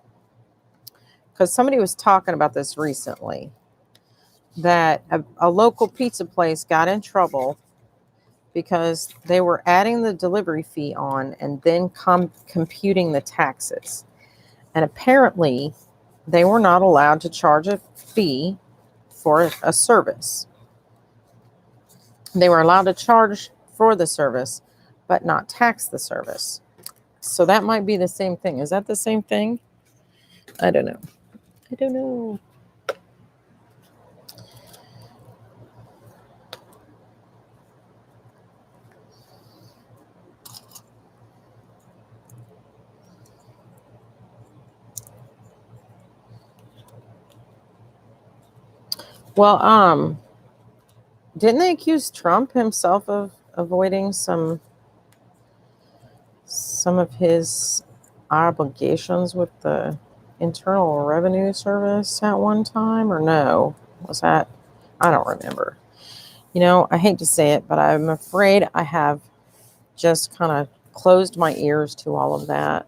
because somebody was talking about this recently, that a local pizza place got in trouble because they were adding the delivery fee on and then computing the taxes. And apparently, they were not allowed to charge a fee for a service. They were allowed to charge for the service, but not tax the service. So that might be the same thing. Is that the same thing? I don't know. Well, didn't they accuse Trump himself of avoiding some of his obligations with the Internal Revenue Service at one time, or no? Was that? I don't remember. You know, I hate to say it, but I'm afraid I have just kind of closed my ears to all of that.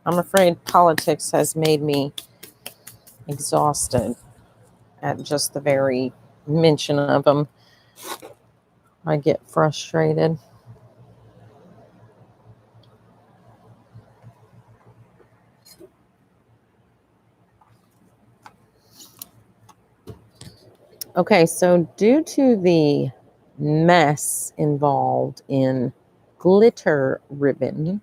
I'm afraid politics has made me exhausted. at just the very mention of them. I get frustrated. Okay, so due to the mess involved in glitter ribbon,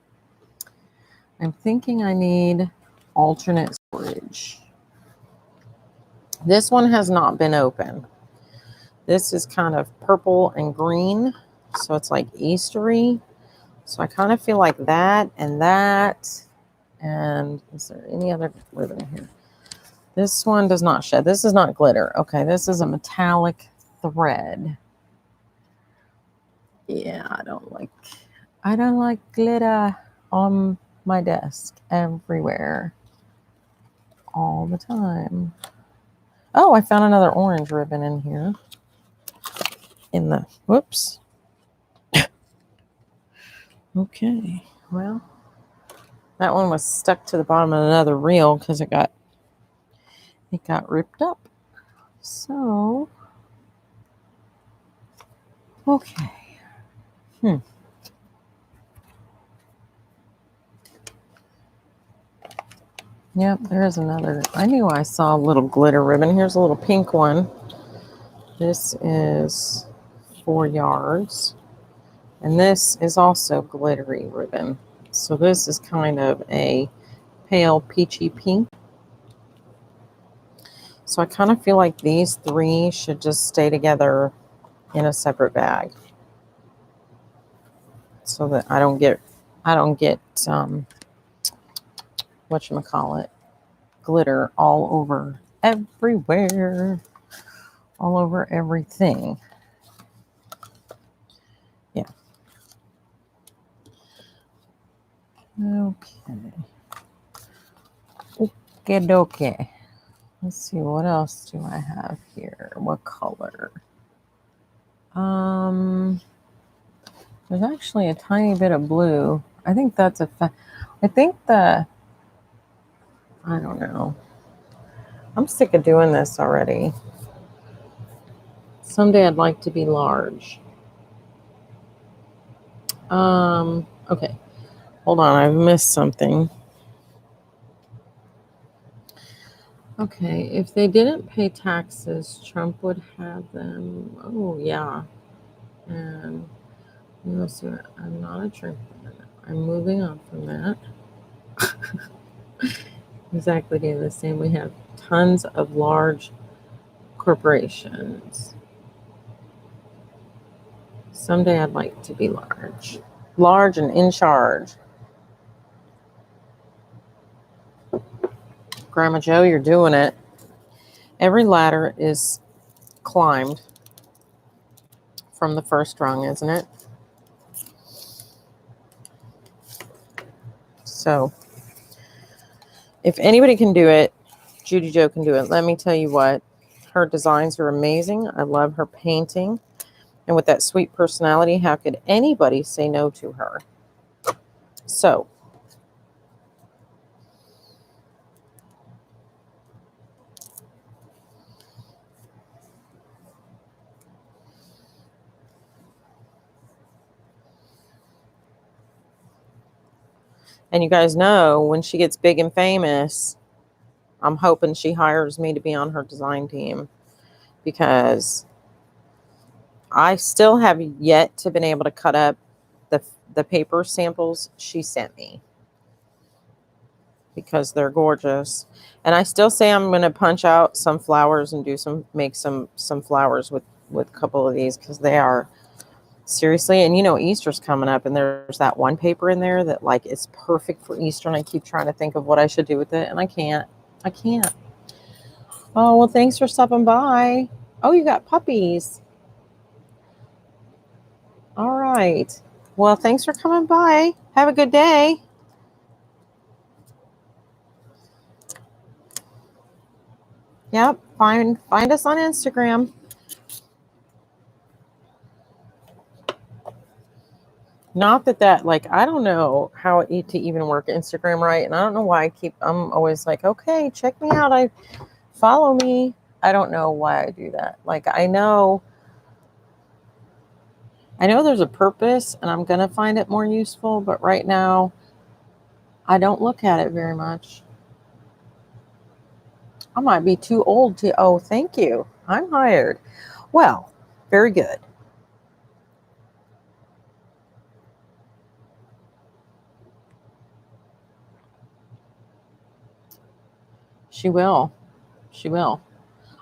I'm thinking I need alternate storage. This one has not been open. This is kind of purple and green, so it's like Eastery. So I kind of feel like that and that. And is there any other ribbon here? This one does not shed. This is not glitter. Okay, this is a metallic thread. Yeah, I don't like glitter on my desk everywhere all the time. Oh, I found another orange ribbon in here. Whoops. Okay, well, that one was stuck to the bottom of another reel because it got ripped up. So, okay. Yep, there's another. I knew I saw a little glitter ribbon. Here's a little pink one. This is 4 yards. And this is also glittery ribbon. So this is kind of a pale peachy pink. So I kind of feel like these 3 should just stay together in a separate bag, so that I don't get whatchamacallit, glitter all over everywhere, all over everything. Yeah. Okay. Let's see, what else do I have here? What color? There's actually a tiny bit of blue. I think that's I don't know. I'm sick of doing this already. Someday I'd like to be large. Okay. Hold on, I've missed something. Okay, if they didn't pay taxes, Trump would have them. Oh, yeah. And let's see, I'm not a Trump. I'm moving on from that. Exactly the same. We have tons of large corporations. Someday I'd like to be large. Large and in charge. Grandma Joe, you're doing it. Every ladder is climbed from the first rung, isn't it? So if anybody can do it, Judy Jo can do it. Let me tell you what, her designs are amazing. I love her painting. And with that sweet personality, how could anybody say no to her? So, and you guys know, when she gets big and famous, I'm hoping she hires me to be on her design team, because I still have yet to been able to cut up the paper samples she sent me, because they're gorgeous. And I still say I'm going to punch out some flowers and make some flowers with a couple of these, because they are seriously. And Easter's coming up, and there's that one paper in there that like is perfect for Easter, and I keep trying to think of what I should do with it, and I can't. Oh, well, thanks for stopping by. Oh, you got puppies. All right. Well, thanks for coming by. Have a good day. Yep. Find us on Instagram. Not that like, I don't know how to even work Instagram right. And I don't know why I'm always like, okay, check me out. Follow me. I don't know why I do that. Like, I know there's a purpose and I'm going to find it more useful, but right now I don't look at it very much. I might be too old to, oh, thank you. I'm hired. Well, very good. She will. She will.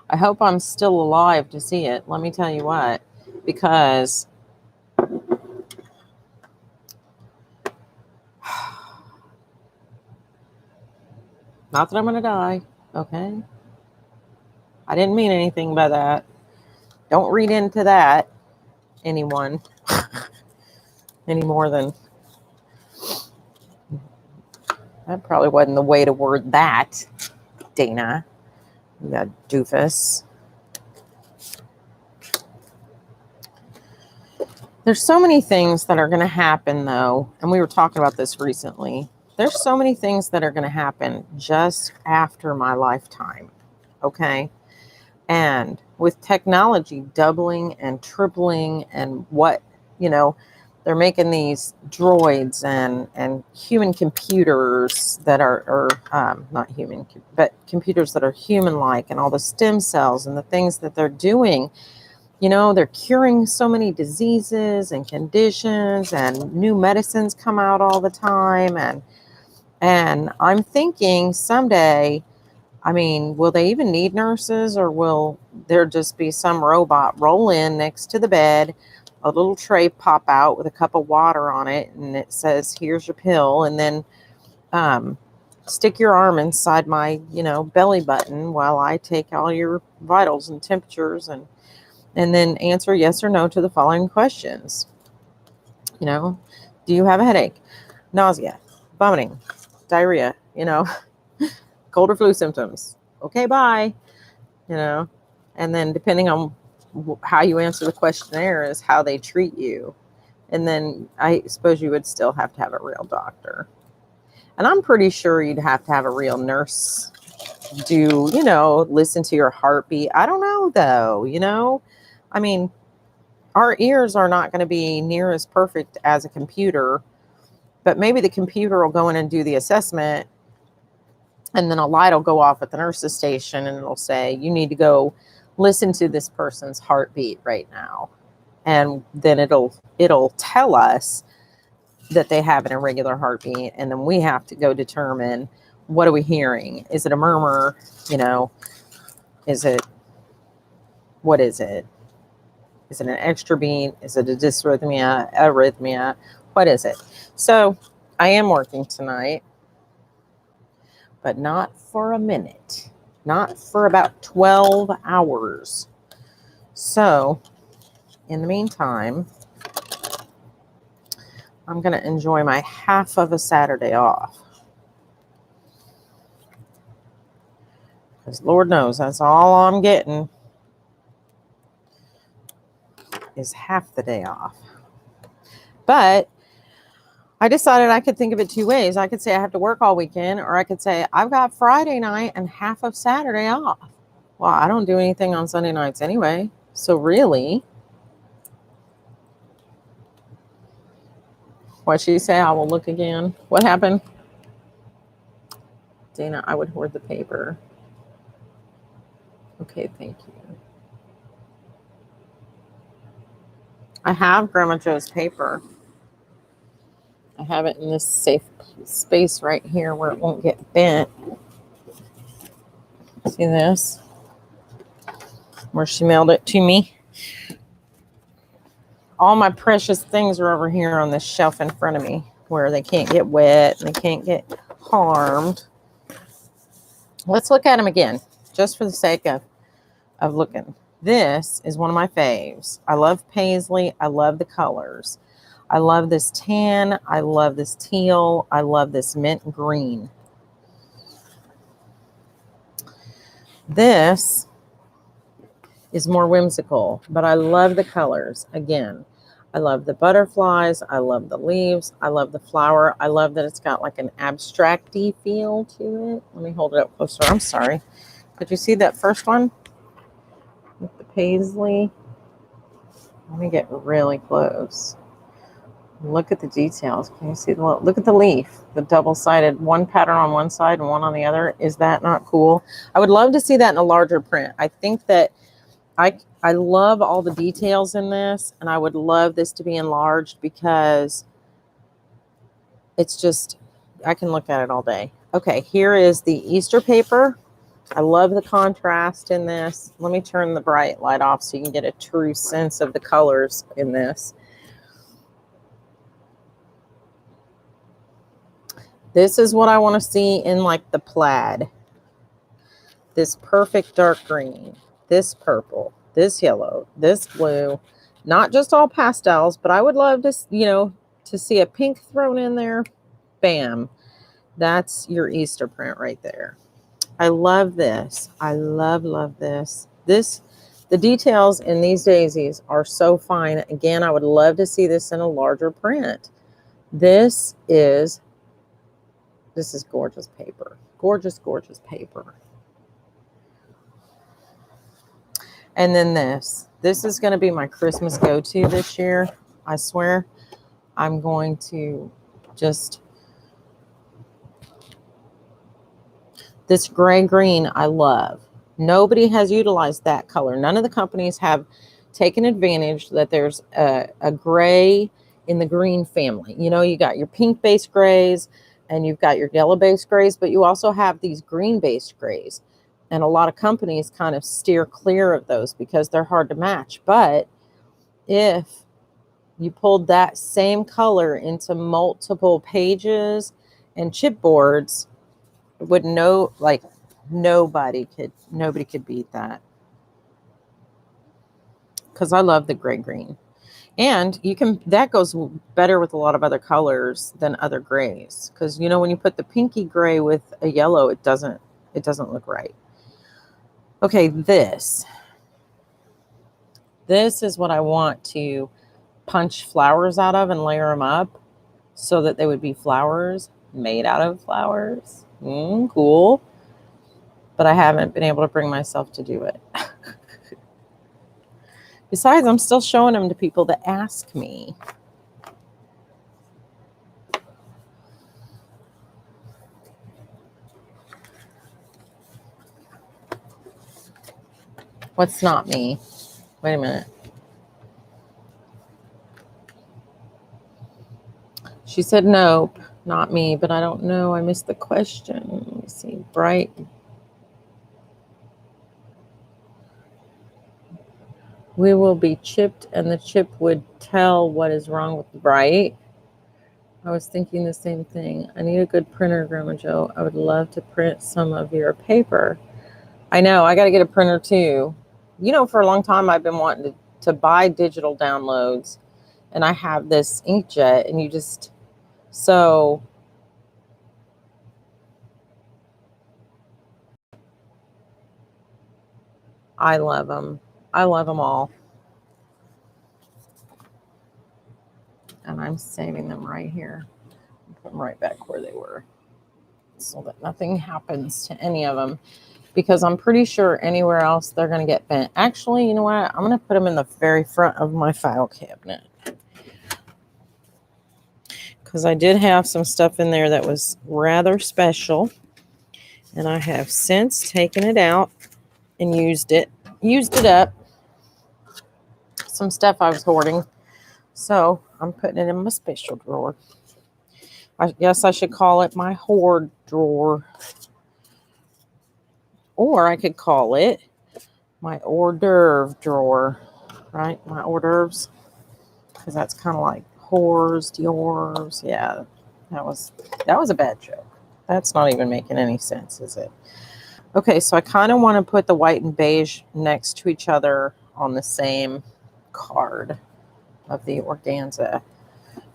I hope I'm still alive to see it. Let me tell you what, because not that I'm going to die, okay? I didn't mean anything by that. Don't read into that, anyone, any more than that probably wasn't the way to word that, Dana. You doofus. There's so many things that are going to happen, though, and we were talking about this recently. There's so many things that are going to happen just after my lifetime, okay? And with technology doubling and tripling and what, they're making these droids and human computers that are not human, but computers that are human-like, and all the stem cells and the things that they're doing. They're curing so many diseases and conditions, and new medicines come out all the time. And I'm thinking someday, I mean, will they even need nurses, or will there just be some robot roll in next to the bed, a little tray pop out with a cup of water on it, and it says, here's your pill, and then stick your arm inside my, belly button while I take all your vitals and temperatures, and then answer yes or no to the following questions. Do you have a headache, nausea, vomiting, diarrhea, cold or flu symptoms? Okay, bye. And then depending on how you answer the questionnaire is how they treat you. And then I suppose you would still have to have a real doctor. And I'm pretty sure you'd have to have a real nurse do, listen to your heartbeat. I don't know, though, I mean, our ears are not going to be near as perfect as a computer, but maybe the computer will go in and do the assessment, and then a light will go off at the nurse's station, and it'll say, you need to go listen to this person's heartbeat right now. And then it'll tell us that they have an irregular heartbeat, and then we have to go determine, what are we hearing? Is it a murmur? What is it? Is it an extra beat? Is it a dysrhythmia, arrhythmia? What is it? So I am working tonight, but not for a minute, not for about 12 hours. So in the meantime, I'm going to enjoy my half of a Saturday off. Because Lord knows that's all I'm getting is half the day off. But I decided I could think of it two ways. I could say I have to work all weekend, or I could say I've got Friday night and half of Saturday off. Well, I don't do anything on Sunday nights anyway. So really, what'd she say? I will look again. What happened? Dana, I would hoard the paper. Okay, thank you. I have Grandma Joe's paper. I have it in this safe space right here where it won't get bent. See this? Where she mailed it to me. All my precious things are over here on this shelf in front of me where they can't get wet and they can't get harmed. Let's look at them again, just for the sake of looking. This is one of my faves. I love paisley. I love the colors. I love this tan. I love this teal. I love this mint green. This is more whimsical, but I love the colors. Again, I love the butterflies. I love the leaves. I love the flower. I love that it's got like an abstract-y feel to it. Let me hold it up closer. I'm sorry. Could you see that first one? paisley. Let me get really close. Look at the details. Can you see the look at the leaf? The double-sided, one pattern on one side and one on the other. Is that not cool? I would love to see that in a larger print. I think that I love all the details in this, and I would love this to be enlarged because it's just, I can look at it all day. Okay, here is the Easter paper. I love the contrast in this. Let me turn the bright light off so you can get a true sense of the colors in this. This is what I want to see in like the plaid. This perfect dark green, this purple, this yellow, this blue, not just all pastels, but I would love to, you know, to see a pink thrown in there. Bam. That's your Easter print right there. I love this. I love this. The details in these daisies are so fine. Again, I would love to see this in a larger print. This is gorgeous paper. Gorgeous, gorgeous paper. And then this is going to be my Christmas go-to this year. I swear I'm going to just, this gray green I love. Nobody has utilized that color. None of the companies have taken advantage that there's a gray in the green family. You know, you got your pink-based grays and you've got your yellow-based grays, but you also have these green-based grays. And a lot of companies kind of steer clear of those because they're hard to match. But if you pulled that same color into multiple pages and chipboards, would know, like, nobody could beat that. Because I love the gray green. And you can, that goes better with a lot of other colors than other grays. Because, you know, when you put the pinky gray with a yellow, it doesn't look right. Okay, this is what I want to punch flowers out of and layer them up so that they would be flowers made out of flowers. Cool. But I haven't been able to bring myself to do it. Besides, I'm still showing them to people that ask me. What's not me? Wait a minute. She said nope, not me, but I don't know. I missed the question. Let me see. Bright. We will be chipped, and the chip would tell what is wrong with the bright. I was thinking the same thing. I need a good printer, Grandma Joe. I would love to print some of your paper. I know. I got to get a printer too. You know, for a long time, I've been wanting to buy digital downloads, and I have this inkjet, and you just, so I love them. I love them all. And I'm saving them right here. Put them right back where they were so that nothing happens to any of them, because I'm pretty sure anywhere else they're going to get bent. Actually, you know what? I'm going to put them in the very front of my file cabinet, because I did have some stuff in there that was rather special, and I have since taken it out and used it up. Some stuff I was hoarding, so I'm putting it in my special drawer. I guess I should call it my hoard drawer, or I could call it my hors d'oeuvre drawer, right? My hors d'oeuvres, because that's kind of like whores, d'oeuvres. Yeah, that was a bad joke. That's not even making any sense, is it? Okay, so I kind of want to put the white and beige next to each other on the same card of the organza,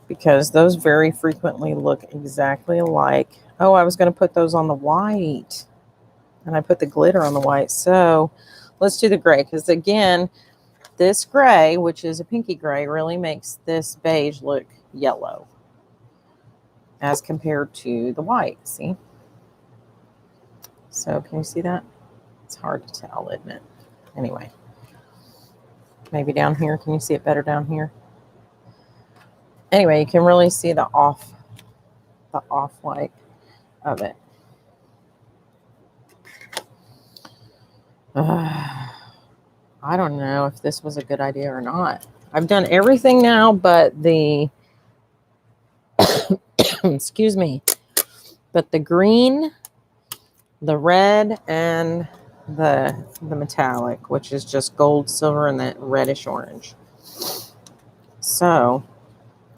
because those very frequently look exactly alike. Oh, I was going to put those on the white, and I put the glitter on the white. So let's do the gray, because again, this gray, which is a pinky gray, really makes this beige look yellow as compared to the white. See? So can you see that? It's hard to tell, isn't it? Anyway. Maybe down here. Can you see it better down here? Anyway, you can really see the off-white of it. I don't know if this was a good idea or not. I've done everything now but the excuse me, but the green, the red, and the metallic, which is just gold, silver, and that reddish orange. So,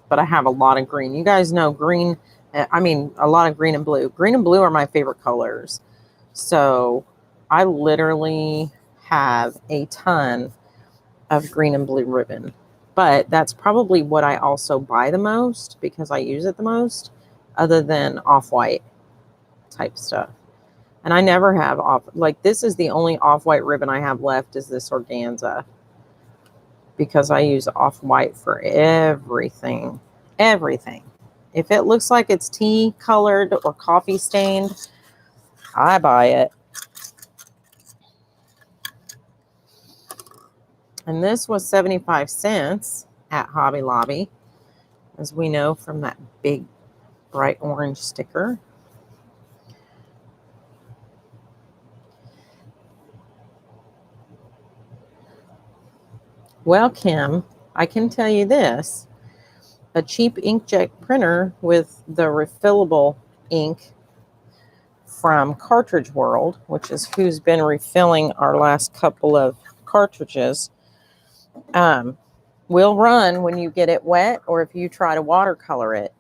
but I have a lot of green. You guys know green, I mean, a lot of green and blue. Green and blue are my favorite colors. So I literally have a ton of green and blue ribbon. But that's probably what I also buy the most because I use it the most, other than off-white type stuff. And I never have like this is the only off-white ribbon I have left is this organza, because I use off-white for everything. Everything. If it looks like it's tea colored or coffee stained, I buy it. And this was 75 cents at Hobby Lobby, as we know from that big bright orange sticker. Well, Kim, I can tell you this. A cheap inkjet printer with the refillable ink from Cartridge World, which is who's been refilling our last couple of cartridges, will run when you get it wet or if you try to watercolor it.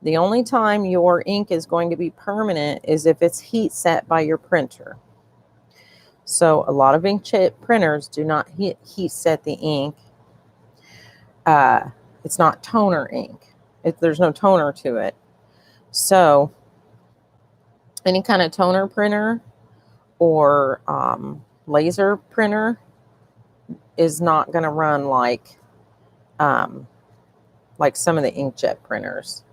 The only time your ink is going to be permanent is if it's heat set by your printer. So a lot of inkjet printers do not heat set the ink. It's not toner ink. There's no toner to it. So any kind of toner printer or laser printer is not going to run like some of the inkjet printers.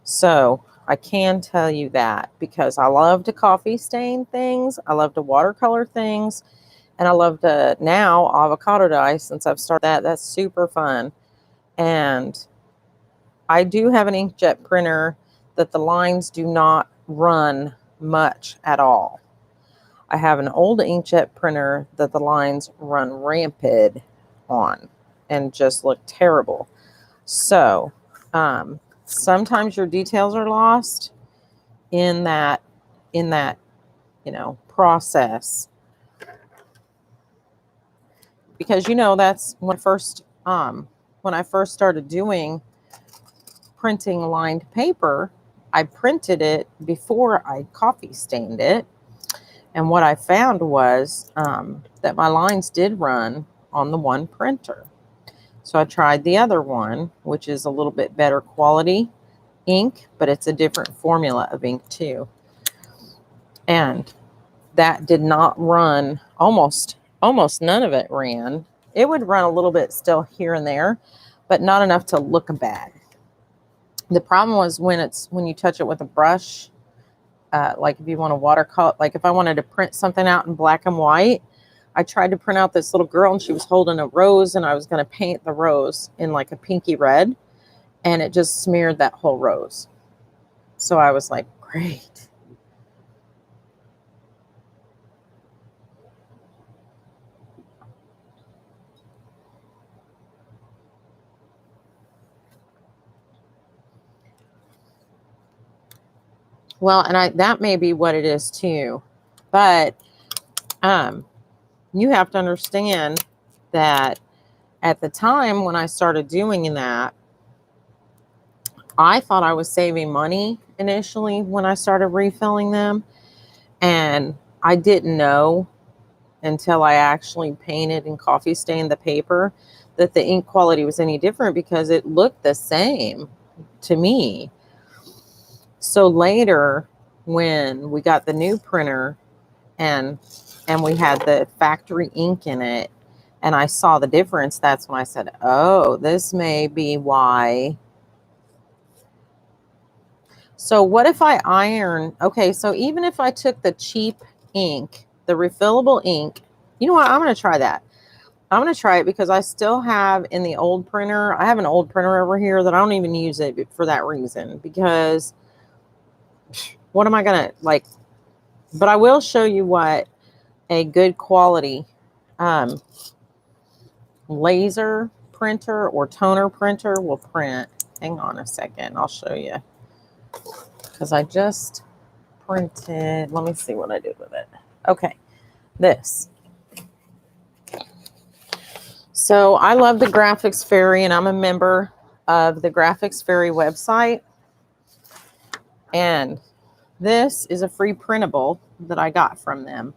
So I can tell you that because I love to coffee stain things. I love to watercolor things. And I love to now avocado dye since I've started that. That's super fun. And I do have an inkjet printer that the lines do not run much at all. I have an old inkjet printer that the lines run rampant on and just look terrible. So sometimes your details are lost in that process, because that's when I first started doing printing lined paper. I printed it before I coffee stained it, and what I found was that my lines did run on the one printer. So I tried the other one, which is a little bit better quality ink, but it's a different formula of ink too. And that did not run, almost none of it ran. It would run a little bit still here and there, but not enough to look bad. The problem was when you touch it with a brush, like if you want to watercolor, like if I wanted to print something out in black and white, I tried to print out this little girl and she was holding a rose and I was going to paint the rose in like a pinky red, and it just smeared that whole rose. So I was like, great. Well, and that may be what it is too. But you have to understand that at the time when I started doing that, I thought I was saving money initially when I started refilling them. And I didn't know until I actually painted and coffee stained the paper that the ink quality was any different, because it looked the same to me. So later, when we got the new printer and we had the factory ink in it, and I saw the difference, that's when I said, oh, this may be why. So what if I iron? Okay, so even if I took the cheap ink, the refillable ink, you know what? I'm going to try that. I'm going to try it because I still have in the old printer. I have an old printer over here that I don't even use it for that reason, because what am I going to like, but I will show you what a good quality laser printer or toner printer will print. Hang on a second. I'll show you, because I just printed. Let me see what I did with it. Okay. This. So I love the Graphics Fairy, and I'm a member of the Graphics Fairy website. And this is a free printable that I got from them.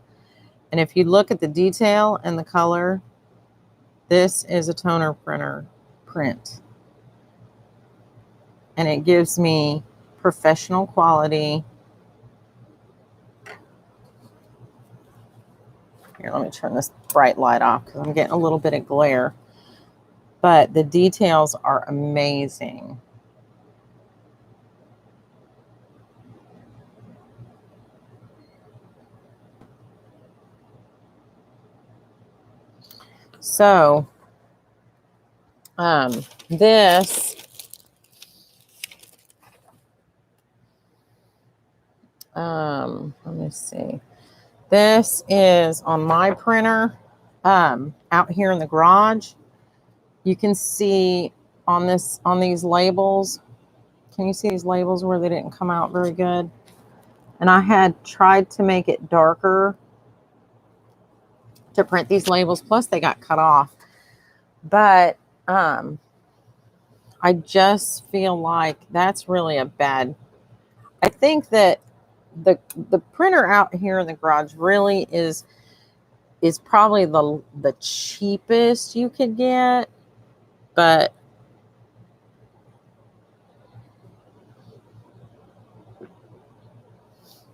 And if you look at the detail and the color, this is a toner printer print. And it gives me professional quality. Here, let me turn this bright light off because I'm getting a little bit of glare. But the details are amazing. So, this, let me see. This is on my printer, out here in the garage. You can see on these labels. Can you see these labels where they didn't come out very good? And I had tried to make it darker to print these labels. Plus they got cut off. But I just feel like that's really a bad. I think that the printer out here in the garage really is probably the cheapest you could get, but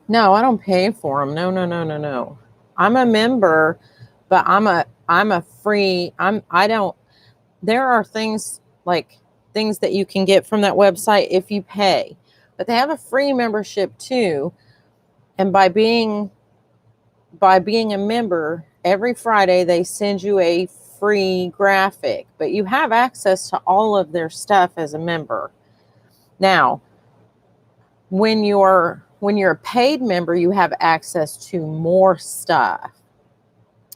no, I don't pay for them. No. I'm a member, but I'm a free. I don't. There are things that you can get from that website if you pay, but they have a free membership too. And by being a member, every Friday they send you a free graphic, but you have access to all of their stuff as a member. Now, when you're a paid member, you have access to more stuff.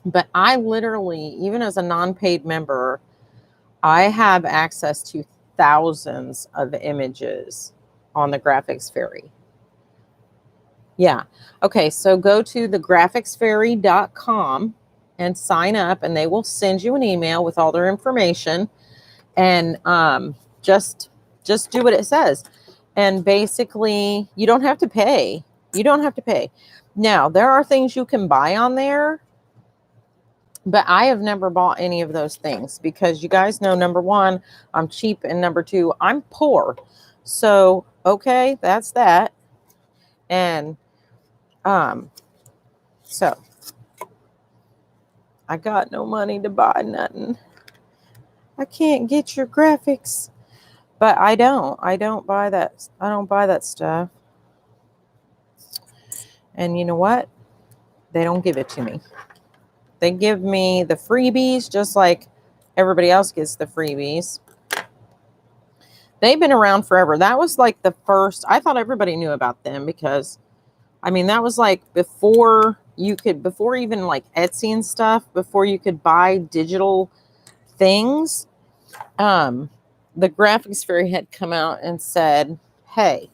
But I literally, even as a non-paid member, I have access to thousands of images on the Graphics Fairy. Yeah. Okay, so go to thegraphicsfairy.com and sign up, and they will send you an email with all their information. And just do what it says. And basically, you don't have to pay. You don't have to pay. Now, there are things you can buy on there, but I have never bought any of those things because you guys know, number one, I'm cheap, and number two, I'm poor. So, okay, that's that. And so I got no money to buy nothing. I can't get your graphics, but I don't buy that. I don't buy that stuff. And you know what? They don't give it to me. They give me the freebies just like everybody else gets the freebies. They've been around forever. That was like the first. I thought everybody knew about them because, I mean, that was like before even like Etsy and stuff, before you could buy digital things. The Graphics Fairy had come out and said, hey,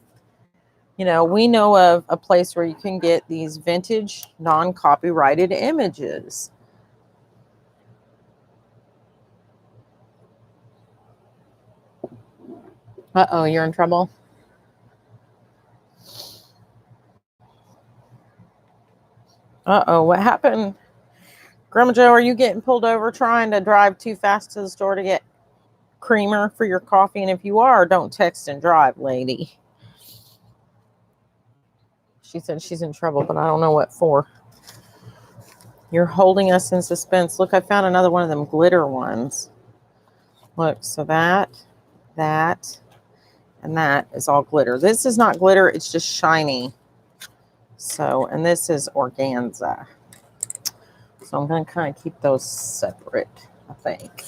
we know of a place where you can get these vintage, non-copyrighted images. Uh-oh, you're in trouble? Uh-oh, what happened? Grandma Joe, are you getting pulled over trying to drive too fast to the store to get creamer for your coffee? And if you are, don't text and drive, lady. She said she's in trouble, but I don't know what for. You're holding us in suspense. Look, I found another one of them glitter ones. Look, so that, and that is all glitter. This is not glitter. It's just shiny. So, and this is organza. So I'm going to kind of keep those separate. I think.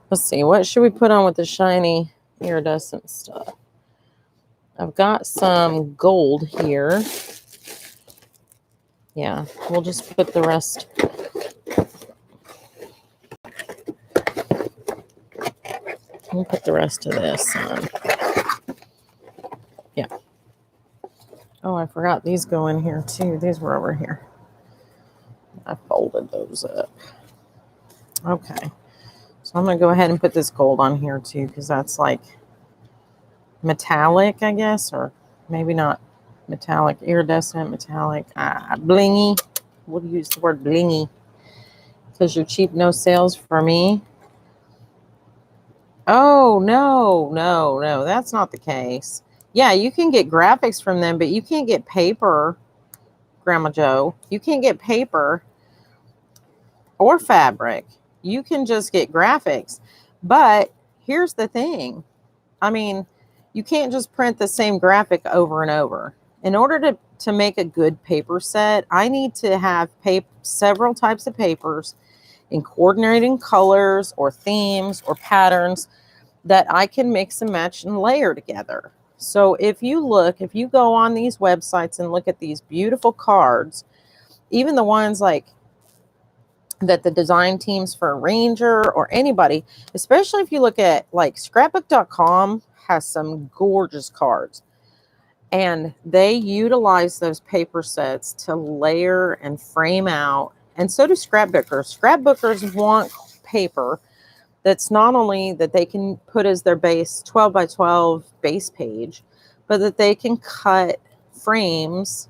Let's see. What should we put on with the shiny iridescent stuff? I've got some gold here. Yeah, we'll just put the rest. We'll put the rest of this on. Yeah. Oh, I forgot these go in here too. These were over here. I folded those up. Okay. So I'm going to go ahead and put this gold on here too, because that's like metallic, I guess, or maybe not metallic, iridescent, metallic, blingy. We'll use the word blingy because you're cheap, no sales for me. Oh, no, that's not the case. Yeah, you can get graphics from them, but you can't get paper, Grandma Joe. You can't get paper or fabric. You can just get graphics. But here's the thing. I mean, you can't just print the same graphic over and over. In order to make a good paper set, I need to have several types of papers in coordinating colors or themes or patterns that I can mix and match and layer together. So if you go on these websites and look at these beautiful cards, even the ones like that the design teams for Ranger or anybody, especially if you look at like scrapbook.com has some gorgeous cards, and they utilize those paper sets to layer and frame out. And so do scrapbookers. Scrapbookers want paper that's not only that they can put as their base 12 by 12 base page, but that they can cut frames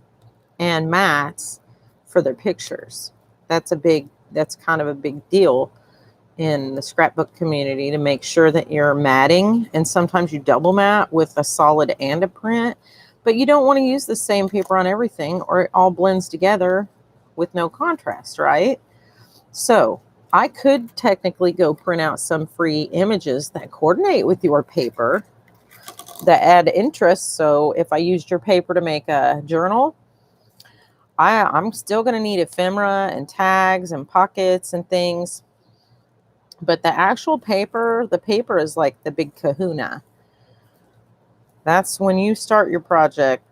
and mats for their pictures. That's kind of a big deal in the scrapbook community, to make sure that you're matting, and sometimes you double mat with a solid and a print, but you don't want to use the same paper on everything or it all blends together with no contrast, right? So I could technically go print out some free images that coordinate with your paper that add interest. So if I used your paper to make a journal, I'm still going to need ephemera and tags and pockets and things. But the actual paper, the paper is like the big kahuna. That's when you start your project.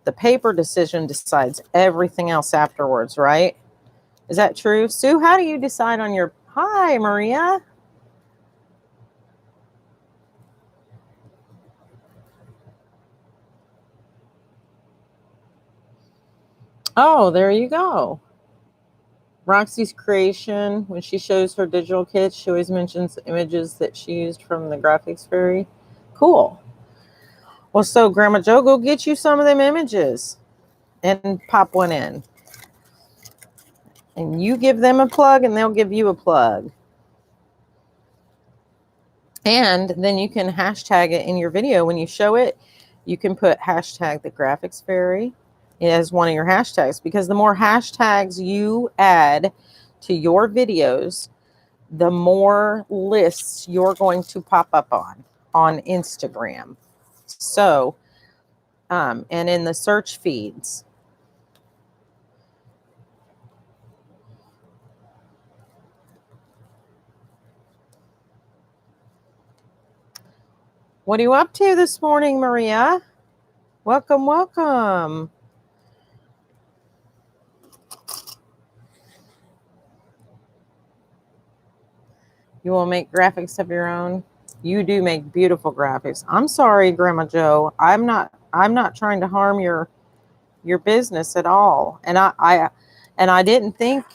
The paper decision decides everything else afterwards, right? Is that true? Sue, how do you decide on your... Hi, Maria. Oh, there you go. Roxy's creation, when she shows her digital kits, she always mentions images that she used from the graphics fairy. Cool. Well, so Grandma Joe, go get you some of them images and pop one in. And you give them a plug and they'll give you a plug. And then you can hashtag it in your video. When you show it, you can put hashtag the graphics fairy as one of your hashtags, because the more hashtags you add to your videos, the more lists you're going to pop up on Instagram. So, and in the search feeds. What are you up to this morning, Maria? Welcome, welcome. You will make graphics of your own? You do make beautiful graphics. I'm sorry, Grandma Joe. I'm not trying to harm your business at all. And I didn't think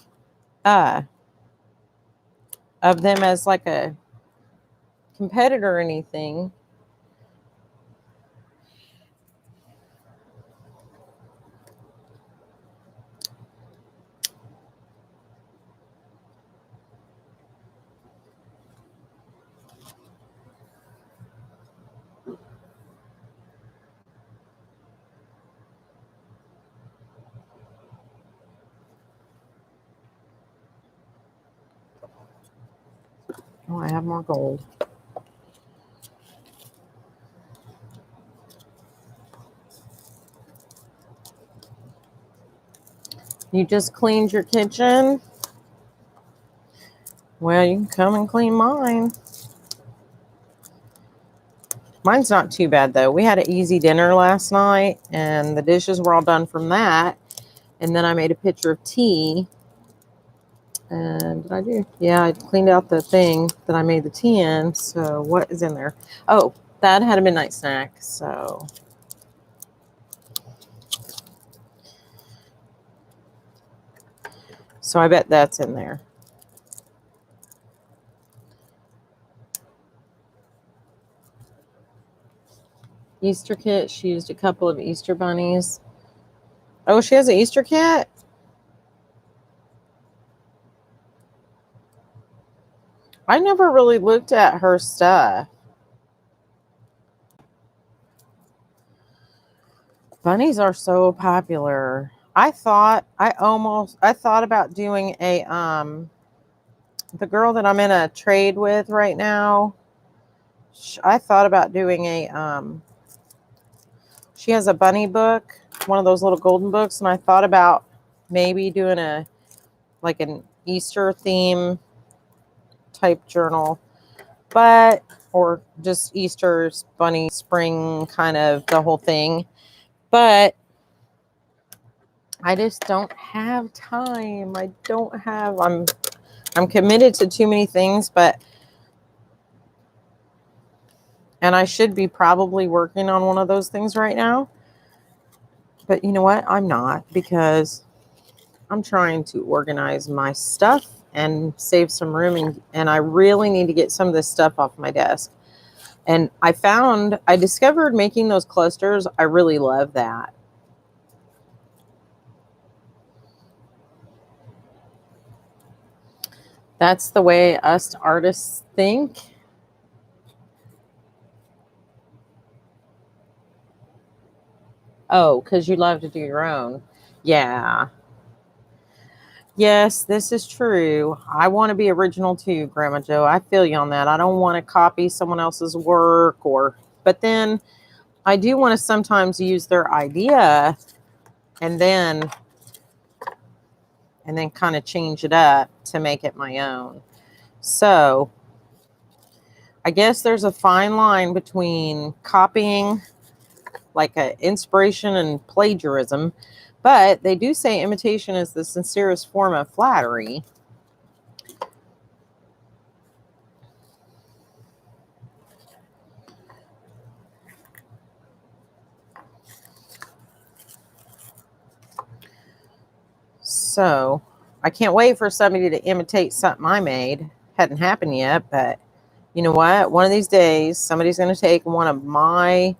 of them as like a competitor or anything. Oh, I have more gold. You just cleaned your kitchen? Well, you can come and clean mine. Mine's not too bad, though. We had an easy dinner last night, and the dishes were all done from that. And then I made a pitcher of tea. And did I do? Yeah, I cleaned out the thing that I made the tea in. So what is in there? Oh, that had a midnight snack. So I bet that's in there. Easter kit. She used a couple of Easter bunnies. Oh, she has an Easter kit? I never really looked at her stuff. Bunnies are so popular. I thought about doing a the girl that I'm in a trade with right now. I thought about doing a she has a bunny book, one of those little golden books, and I thought about maybe doing an Easter theme type journal, or just Easter's bunny spring kind of the whole thing. But I just don't have time. I'm committed to too many things, and I should be probably working on one of those things right now. But you know what? I'm not, because I'm trying to organize my stuff and save some room, and I really need to get some of this stuff off my desk. And I discovered making those clusters. I really love that. That's the way us artists think. Oh, because you love to do your own. Yeah. Yes, this is true. I want to be original too, Grandma Joe. I feel you on that. I don't want to copy someone else's work, but then I do want to sometimes use their idea and then kind of change it up to make it my own. So I guess there's a fine line between copying like an inspiration and plagiarism, but they do say imitation is the sincerest form of flattery. So I can't wait for somebody to imitate something I made. Hadn't happened yet, but you know what? One of these days, somebody's going to take one of my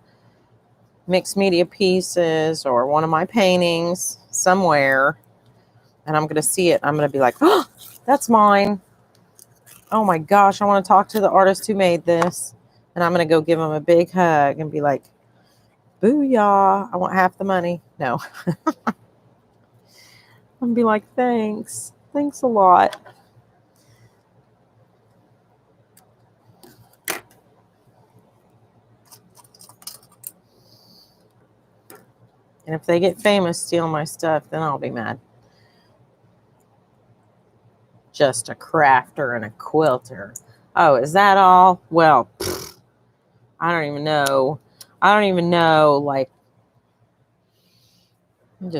mixed media pieces or one of my paintings somewhere, and I'm going to see it. I'm going to be like, oh, that's mine. Oh my gosh, I want to talk to the artist who made this. And I'm going to go give him a big hug and be like, booyah, I want half the money. No. I'm going to be like, thanks. Thanks a lot. And if they get famous stealing my stuff, then I'll be mad. Just a crafter and a quilter. Oh, is that all? Well, I don't even know. Like, I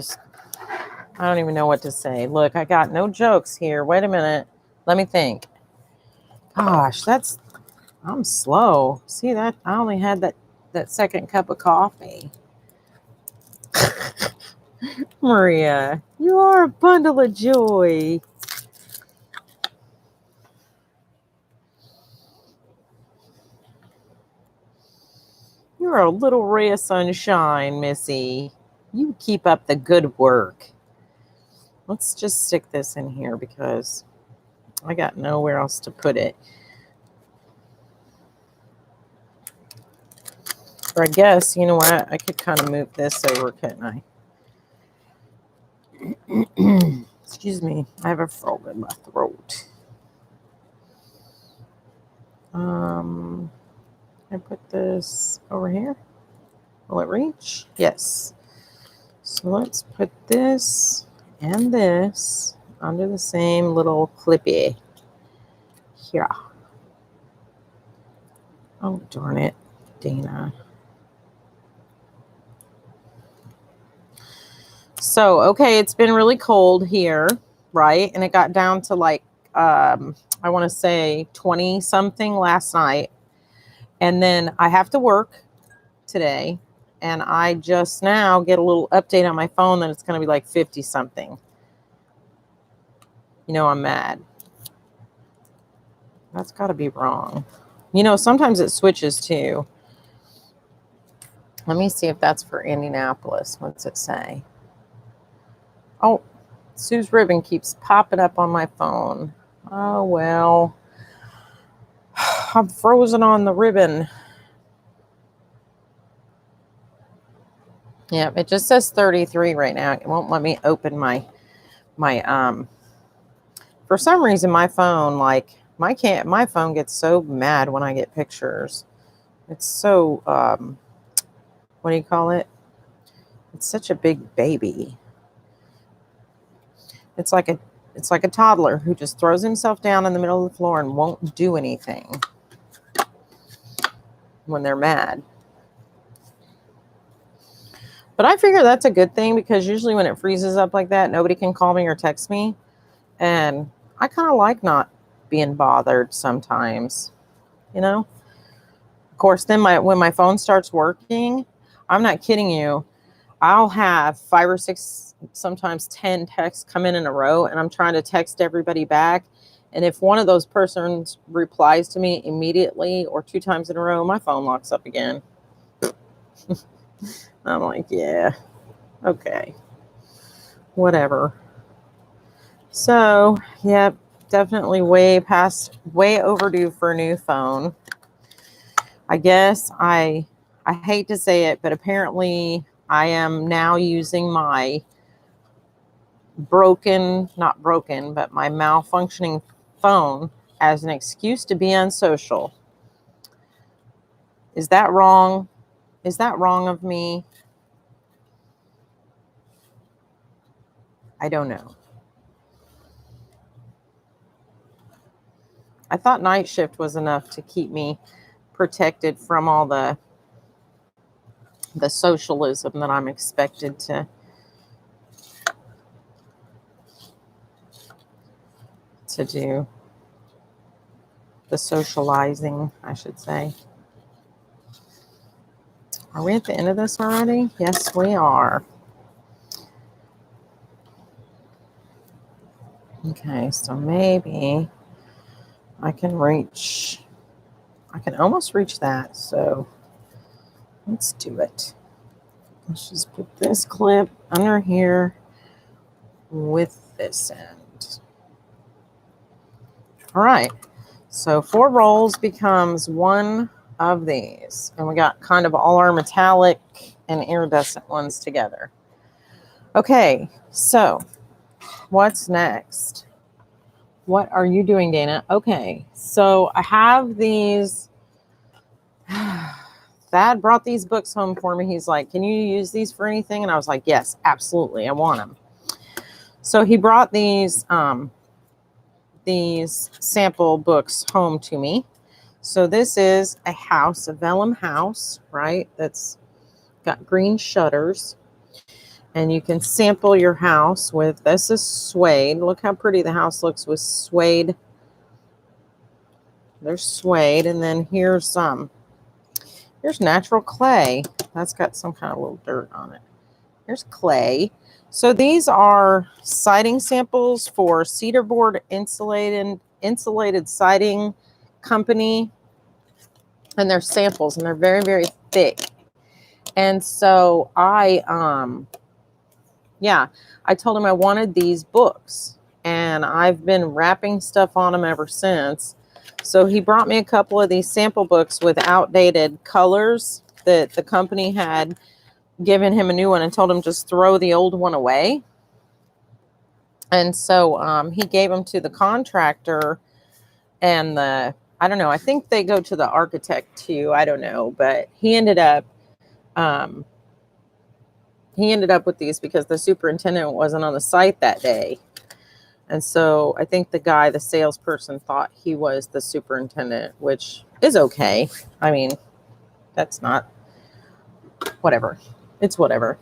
don't even know what to say. Look, I got no jokes here. Wait a minute. Let me think. Gosh, I'm slow. See that? I only had that second cup of coffee. Maria, you are a bundle of joy. You're a little ray of sunshine, Missy. You keep up the good work. Let's just stick this in here because I got nowhere else to put it. Or I guess, you know what? I could kind of move this over, couldn't I? Excuse me. I have a frog in my throat. I put this over here. Will it reach? Yes. So let's put this and this under the same little clippy. here. Oh, darn it, Dana. So, okay, it's been really cold here, right? And it got down to like, I want to say 20 something last night. And then I have to work today. And I just now get a little update on my phone that it's going to be like 50 something. You know, I'm mad. That's got to be wrong. You know, sometimes it switches too. Let me see if that's for Indianapolis. What's it say? Oh, Sue's ribbon keeps popping up on my phone. Oh, well. I'm frozen on the ribbon. Yeah, it just says 33 right now. It won't let me open my for some reason my phone, like my phone gets so mad when I get pictures. It's so what do you call it? It's such a big baby. It's like a toddler who just throws himself down in the middle of the floor and won't do anything when they're mad. But I figure that's a good thing because usually when it freezes up like that, nobody can call me or text me. And I kind of like not being bothered sometimes, you know? Of course, then when my phone starts working, I'm not kidding you, I'll have 5 or 6, sometimes 10 texts come in a row, and I'm trying to text everybody back. And if one of those persons replies to me immediately or 2 times in a row, my phone locks up again. I'm like, yeah, okay, whatever. So, yeah, definitely way overdue for a new phone. I guess I hate to say it, but apparently I am now using my not broken, but my malfunctioning phone as an excuse to be unsocial. Is that wrong? Is that wrong of me? I don't know. I thought night shift was enough to keep me protected from all the socialism that I'm expected to do. The socializing, I should say. Are we at the end of this already? Yes, we are. Okay, so maybe I can almost reach that. So let's do it. Let's just put this clip under here with this end. All right. So 4 rolls becomes 1 of these. And we got kind of all our metallic and iridescent ones together. Okay, so what's next? What are you doing, Dana? Okay, so I have these. Thad brought these books home for me. He's like, can you use these for anything? And I was like, yes, absolutely. I want them. So he brought these sample books home to me. So this is a house, a vellum house, right? That's got green shutters. And you can sample your house with, this is suede. Look how pretty the house looks with suede. There's suede. And then here's natural clay. That's got some kind of little dirt on it. Here's clay. So these are siding samples for cedar board insulated siding company. And they're samples and they're very, very thick. And so I told him I wanted these books and I've been wrapping stuff on them ever since. So he brought me a couple of these sample books with outdated colors that the company had given him a new one and told him just throw the old one away. And so he gave them to the contractor and I don't know, I think they go to the architect too. I don't know, but he ended up with these because the superintendent wasn't on the site that day. And so I think the salesperson thought he was the superintendent, which is okay. I mean, that's not whatever. It's whatever.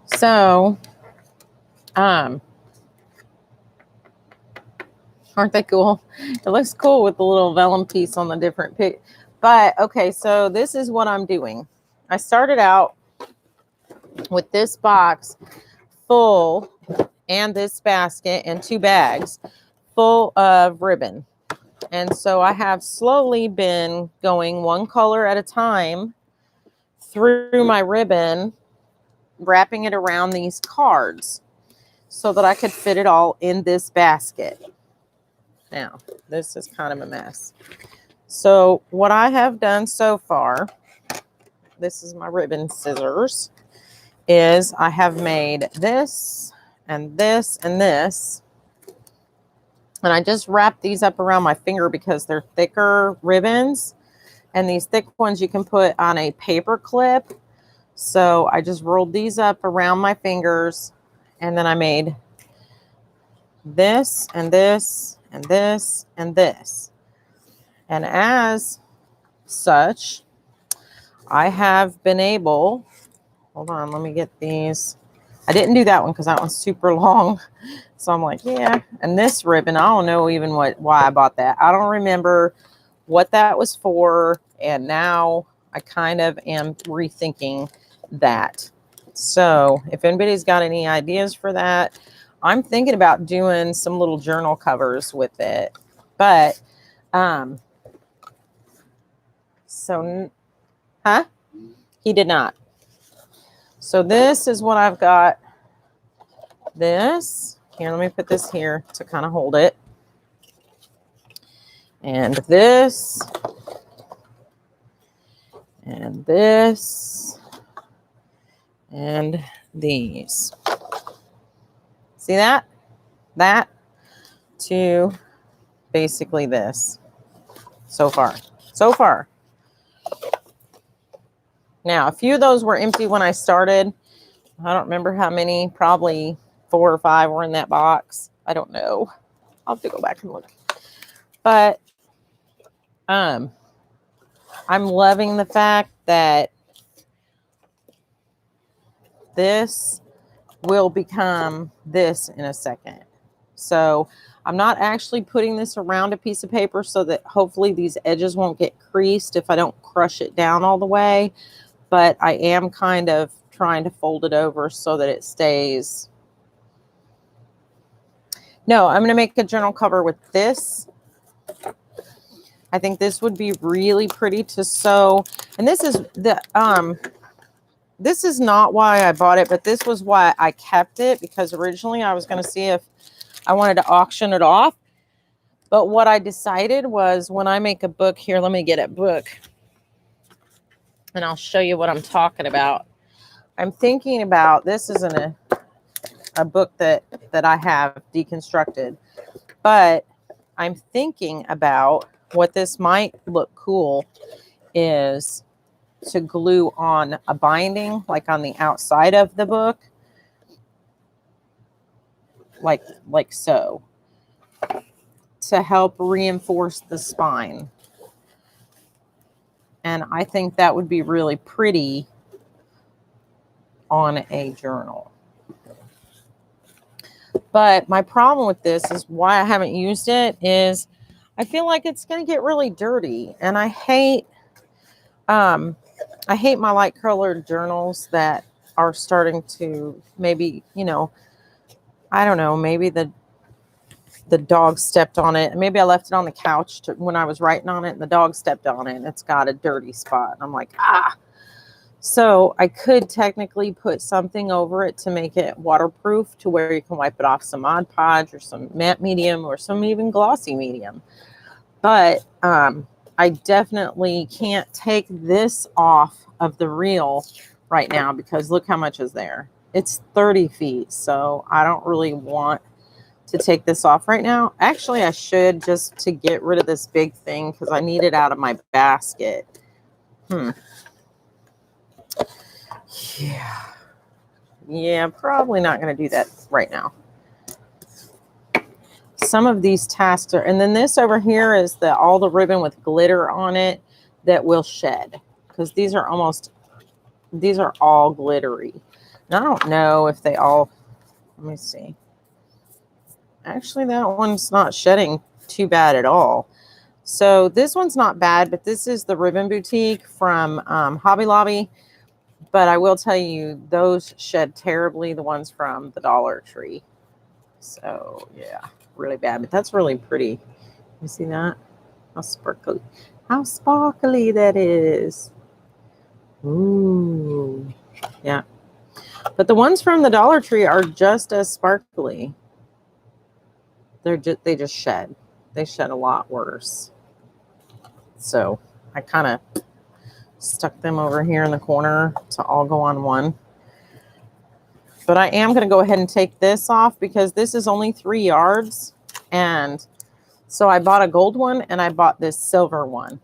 So, aren't they cool? It looks cool with the little vellum piece on the different pic. But okay, so this is what I'm doing. I started out with this box full and this basket and 2 bags full of ribbon. And so I have slowly been going one color at a time through my ribbon, wrapping it around these cards so that I could fit it all in this basket. Now, this is kind of a mess. So what I have done so far, this is my ribbon scissors, is I have made this and this and this. And I just wrap these up around my finger because they're thicker ribbons. And these thick ones you can put on a paper clip. So I just rolled these up around my fingers. And then I made this and this and this and this. And as such, I have been able, hold on, let me get these. I didn't do that one because that one's super long. So I'm like, yeah. And this ribbon, I don't know even why I bought that. I don't remember what that was for. And now I kind of am rethinking that. So if anybody's got any ideas for that, I'm thinking about doing some little journal covers with it. But, so, huh? He did not. So this is what I've got. This. Here, let me put this here to kind of hold it. And this. And this. And these. See that? That to basically this. So far. So far. Now, a few of those were empty when I started. I don't remember how many, probably 4 or 5 were in that box. I don't know. I'll have to go back and look. But I'm loving the fact that this will become this in a second. So I'm not actually putting this around a piece of paper so that hopefully these edges won't get creased if I don't crush it down all the way. But I am kind of trying to fold it over so that it stays. No, I'm going to make a journal cover with this. I think this would be really pretty to sew. And this is the this is not why I bought it, but this was why I kept it, because originally I was going to see if I wanted to auction it off. But what I decided was when I make a book here, let me get a book and I'll show you what I'm talking about. I'm thinking about, this isn't a book that I have deconstructed, but I'm thinking about what this might look cool is to glue on a binding, like on the outside of the book, like so, to help reinforce the spine. And I think that would be really pretty on a journal. But my problem with this is why I haven't used it is I feel like it's going to get really dirty. And I hate my light colored journals that are starting to maybe, you know, I don't know, maybe the dog stepped on it. Maybe I left it on the couch when I was writing on it and the dog stepped on it and it's got a dirty spot. And I'm like, ah. So I could technically put something over it to make it waterproof to where you can wipe it off, some Mod Podge or some matte medium or some even glossy medium. But I definitely can't take this off of the reel right now because look how much is there. It's 30 feet. So I don't really want to take this off right now. Actually, I should, just to get rid of this big thing because I need it out of my basket. Yeah, probably not going to do that right now. Some of these tasks are, and then this over here is all the ribbon with glitter on it that will shed, because these are all glittery. And I don't know if they all, let me see. Actually, that one's not shedding too bad at all. So this one's not bad, but this is the Ribbon Boutique from Hobby Lobby. But I will tell you, those shed terribly, the ones from the Dollar Tree. So, yeah, really bad. But that's really pretty. You see that? How sparkly. How sparkly that is. Ooh. Yeah. But the ones from the Dollar Tree are just as sparkly. They just shed. They shed a lot worse. So I kind of stuck them over here in the corner to all go on one. But I am going to go ahead and take this off because this is only 3 yards. And so I bought a gold one and I bought this silver one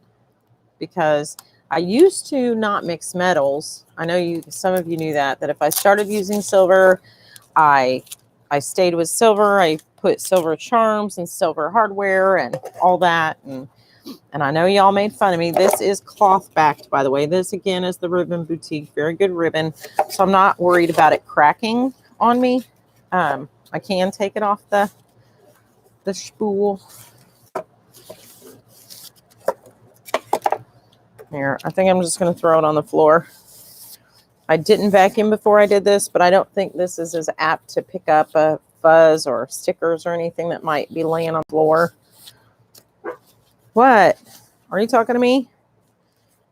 because I used to not mix metals. I know some of you knew that if I started using silver, I stayed with silver. I put silver charms and silver hardware and all that. And I know y'all made fun of me. This is cloth backed, by the way. This again is the Ribbon Boutique. Very good ribbon. So I'm not worried about it cracking on me. I can take it off the spool. Here, I think I'm just going to throw it on the floor. I didn't vacuum before I did this, but I don't think this is as apt to pick up a fuzz or stickers or anything that might be laying on the floor. What? Are you talking to me?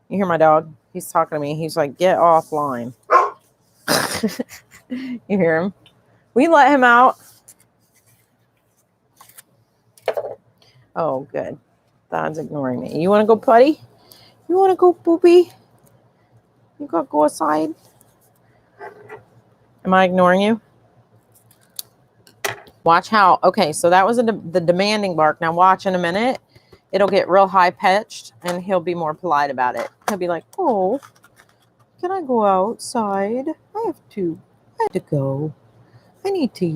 You hear my dog? He's talking to me. He's like, get offline. You hear him? We let him out. Oh, good. Don's ignoring me. You want to go putty? You want to go poopy? You got to go outside? Am I ignoring you? Watch how. Okay, so that was the demanding bark. Now watch in a minute. It'll get real high-pitched, and he'll be more polite about it. He'll be like, oh, can I go outside? I have to go. I need to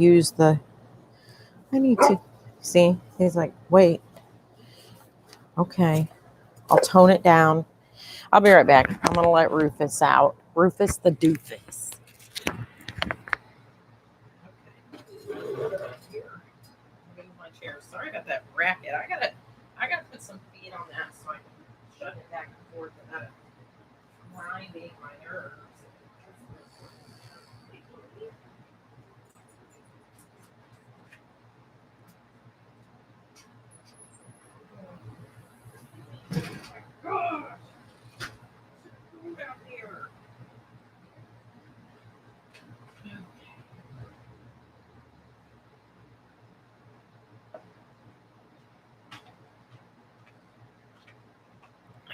see. He's like, wait. Okay. I'll tone it down. I'll be right back. I'm going to let Rufus out. Rufus the doofus. Sorry about that racket. I gotta put some feet on that so I can shut it back and forth without grinding my nerves. Gosh. Move out here.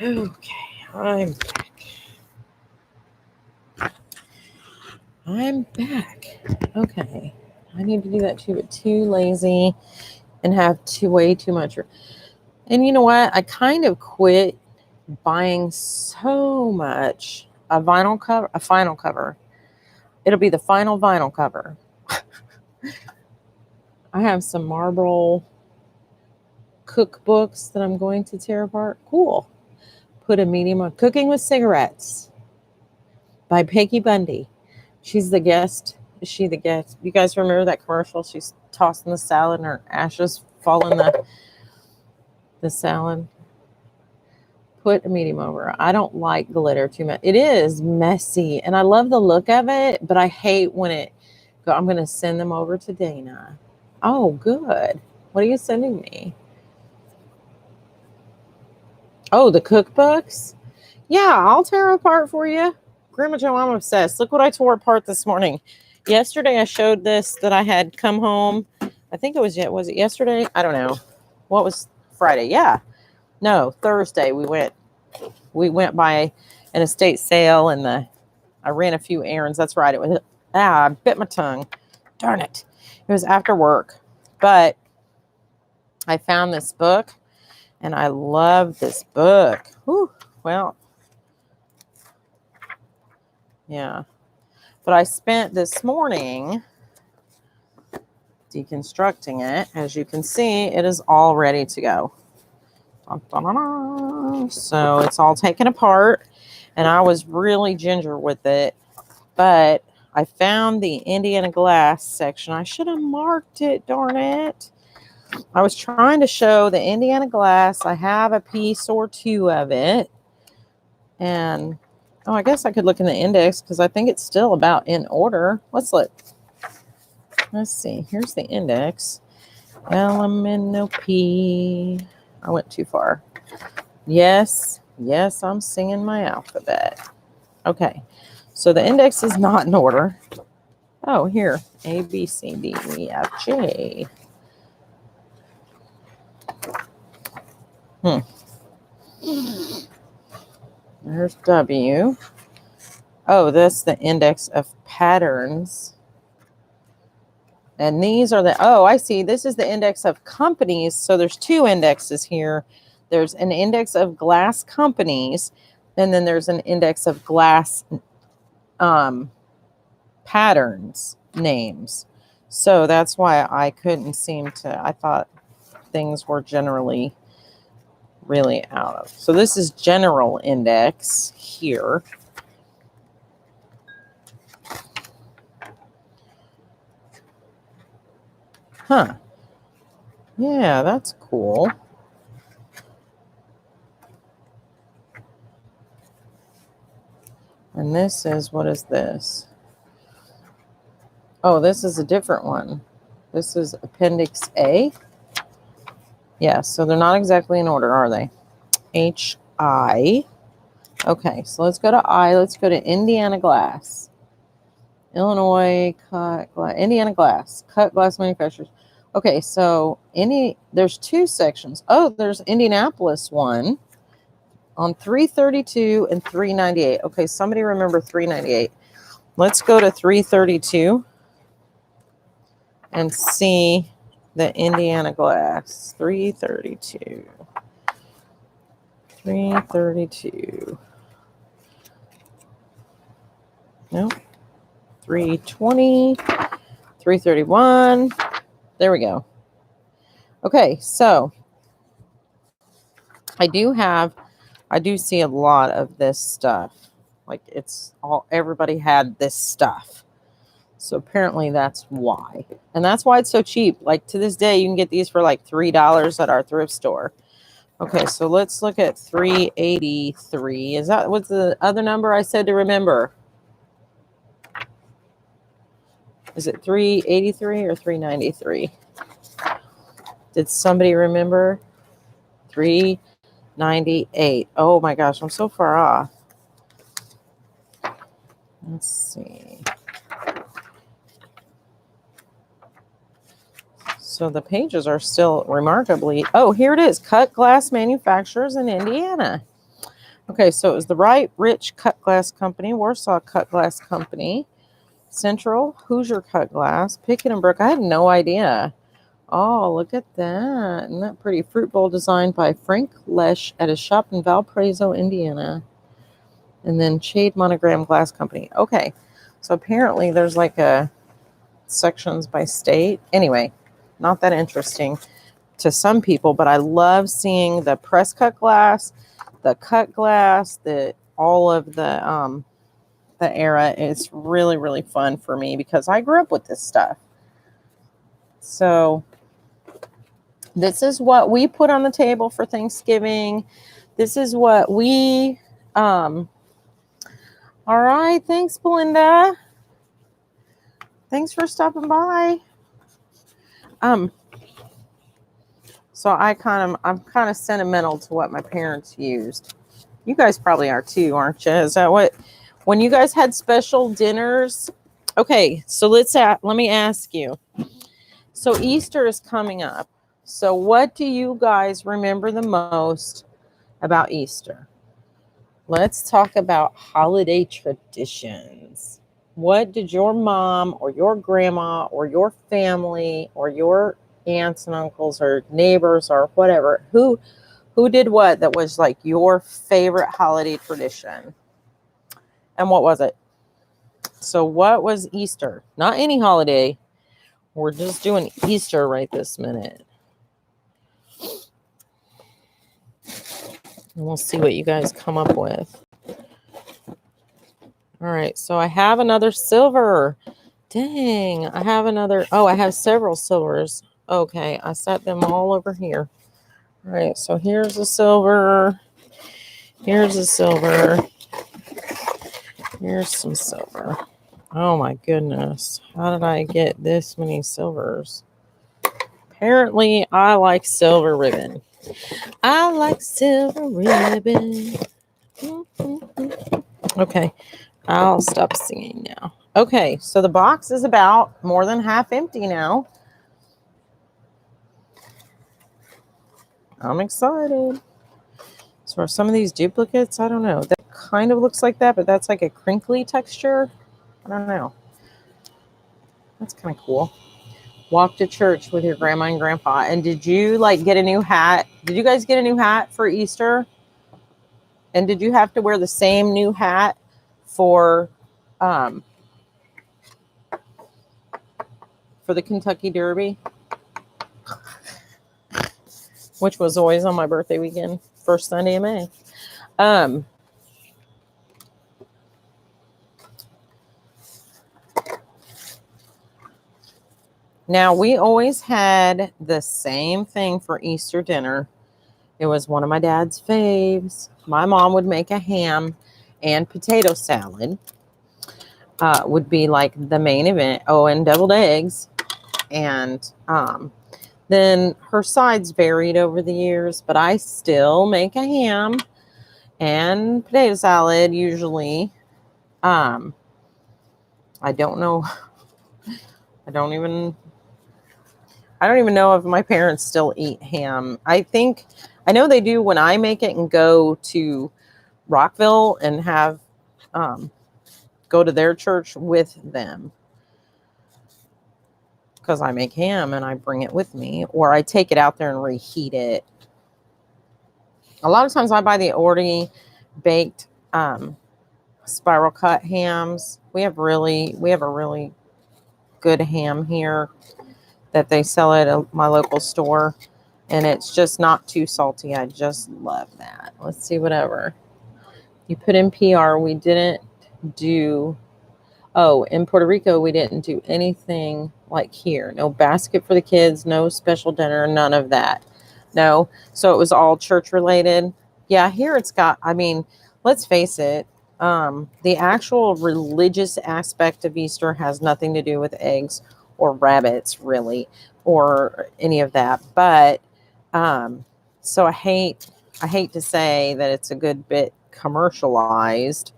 Okay, I'm back. Okay. I need to do that too, but too lazy and have way too much. And you know what? I kind of quit buying so much a final cover. It'll be the final vinyl cover. I have some marble cookbooks that I'm going to tear apart. Cool. Put a medium on Cooking with Cigarettes by Peggy Bundy. She's the guest. Is she the guest? You guys remember that commercial? She's tossing the salad and her ashes fall in the salad. Put a medium over. I don't like glitter too much. It is messy and I love the look of it, but I hate when I'm going to send them over to Dana. Oh, good. What are you sending me? Oh, the cookbooks? Yeah, I'll tear apart for you. Grandma Joe, I'm obsessed. Look what I tore apart this morning. Yesterday, I showed this that I had come home. I think was it yesterday? I don't know. What was Friday? Yeah. No, Thursday we went by an estate sale and I ran a few errands. That's right. It was, I bit my tongue. Darn it. It was after work, but I found this book and I love this book. Whew. Well, Yeah. But I spent this morning deconstructing it. As you can see, it is all ready to go. Dun, dun, dun, dun. So it's all taken apart, and I was really ginger with it, but I found the Indiana glass section. I should have marked it, darn it. I was trying to show the Indiana glass. I have a piece or two of it, and oh, I guess I could look in the index because I think it's still about in order. Let's look. Let's see. Here's the index. LMNOP. I went too far. Yes, I'm singing my alphabet. Okay, so the index is not in order. Oh, here. A, B, C, D, E, F, J. There's W. Oh, that's the index of patterns. And these are the, oh, I see. This is the index of companies. So there's two indexes here. There's an index of glass companies, and then there's an index of glass patterns names. So that's why I couldn't seem to, I thought things were generally really out of. So this is general index here. Huh. Yeah, that's cool. And this is, what is this? Oh, this is a different one. This is Appendix A. Yeah, so they're not exactly in order, are they? HI. Okay, so let's go to I. Let's go to Indiana Glass. Illinois cut glass. Indiana Glass. Cut glass manufacturers. Okay, so there's two sections. Oh, there's Indianapolis one on 332 and 398. Okay, somebody remember 398. Let's go to 332 and see the Indiana Glass. 332. 332. Nope. 320. 331. There we go. Okay, so I do see a lot of this stuff. Like it's all, everybody had this stuff. So apparently that's why. And that's why it's so cheap. Like to this day, you can get these for like $3 at our thrift store. Okay, so let's look at 383. Is that what's the other number I said to remember? Is it 383 or 393? Did somebody remember? 398. Oh my gosh, I'm so far off. Let's see. So the pages are still remarkably, oh, here it is. Cut glass manufacturers in Indiana. Okay, so it was the Wright Rich Cut Glass Company, Warsaw Cut Glass Company, Central, Hoosier Cut Glass, Pickett and Brook. I had no idea. Oh, look at that. Isn't that pretty? Fruit bowl designed by Frank Lesh at his shop in Valparaiso, Indiana. And then Shade Monogram Glass Company. Okay, so apparently there's like a sections by state. Anyway, not that interesting to some people, but I love seeing the press cut glass, the cut glass, all of the era. It's really, really fun for me because I grew up with this stuff. So this is what we put on the table for Thanksgiving. This is what we, all right. Thanks, Belinda. Thanks for stopping by. So I'm kind of sentimental to what my parents used. You guys probably are too, aren't you? Is that what, when you guys had special dinners? Okay, so let me ask you. So Easter is coming up. So what do you guys remember the most about Easter? Let's talk about holiday traditions. What did your mom or your grandma or your family or your aunts and uncles or neighbors or whatever, who did what that was like your favorite holiday tradition? And what was it? So what was Easter? Not any holiday. We're just doing Easter right this minute. And we'll see what you guys come up with. All right, so I have another silver. Dang, I have another. Oh, I have several silvers. Okay, I set them all over here. All right, so here's a silver. Here's a silver. Here's some silver. Oh my goodness. How did I get this many silvers? Apparently, I like silver ribbon. I like silver ribbon. Okay, I'll stop singing now. Okay, so the box is about more than half empty now. I'm excited. So are some of these duplicates? I don't know. That kind of looks like that, but that's like a crinkly texture. I don't know. That's kind of cool. Walk to church with your grandma and grandpa. And did you like get a new hat? Did you guys get a new hat for Easter? And did you have to wear the same new hat for the Kentucky Derby, which was always on my birthday weekend, first Sunday of May? Now, we always had the same thing for Easter dinner. It was one of my dad's faves. My mom would make a ham and potato salad. Would be like the main event. Oh, and deviled eggs. And then her sides varied over the years, but I still make a ham and potato salad usually. I don't know. I don't even know if my parents still eat ham. I know they do when I make it and go to Rockville and have go to their church with them, because I make ham and I bring it with me, or I take it out there and reheat it. A lot of times I buy the already baked spiral cut hams. We have a really good ham here that they sell at my local store, and it's just not too salty. I just love that. Let's see, whatever you put in PR. We didn't do. Oh, in Puerto Rico, we didn't do anything like here. No basket for the kids, no special dinner, none of that. No. So it was all church related. Yeah, here it's got, I mean, let's face it, the actual religious aspect of Easter has nothing to do with eggs or rabbits, really, or any of that. But so I hate to say that it's a good bit commercialized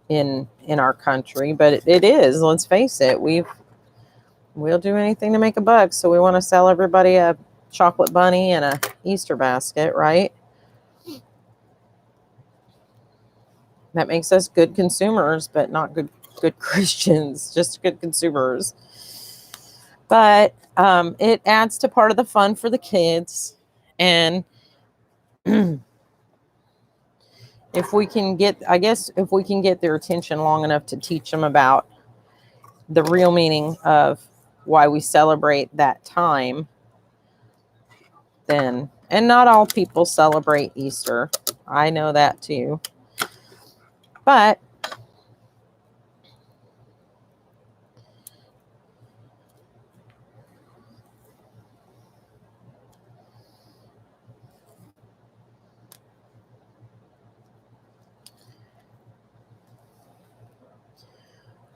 in our country, but it is. Let's face it, we'll do anything to make a buck, so we want to sell everybody a chocolate bunny and a Easter basket, right? That makes us good consumers, but not good Christians, just good consumers. But it adds to part of the fun for the kids, and if we can get their attention long enough to teach them about the real meaning of why we celebrate that time, then, and not all people celebrate Easter. I know that too. But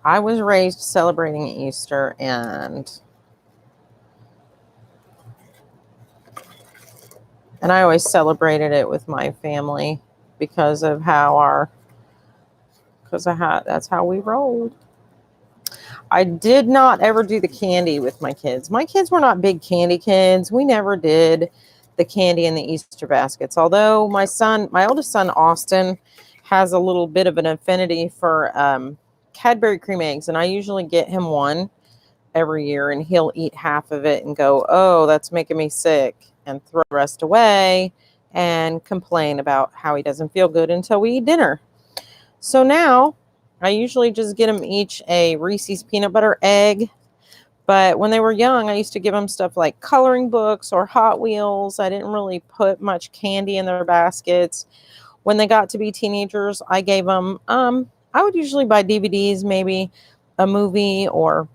I was raised celebrating Easter, and I always celebrated it with my family because of that's how we rolled. I did not ever do the candy with my kids. My kids were not big candy kids. We never did the candy in the Easter baskets. Although my oldest son, Austin, has a little bit of an affinity for Cadbury cream eggs. And I usually get him one every year, and he'll eat half of it and go, "Oh, that's making me sick," and throw the rest away and complain about how he doesn't feel good until we eat dinner. So now I usually just get them each a Reese's peanut butter egg. But when they were young, I used to give them stuff like coloring books or Hot Wheels. I didn't really put much candy in their baskets. When they got to be teenagers, I gave them, I would usually buy DVDs, maybe a movie or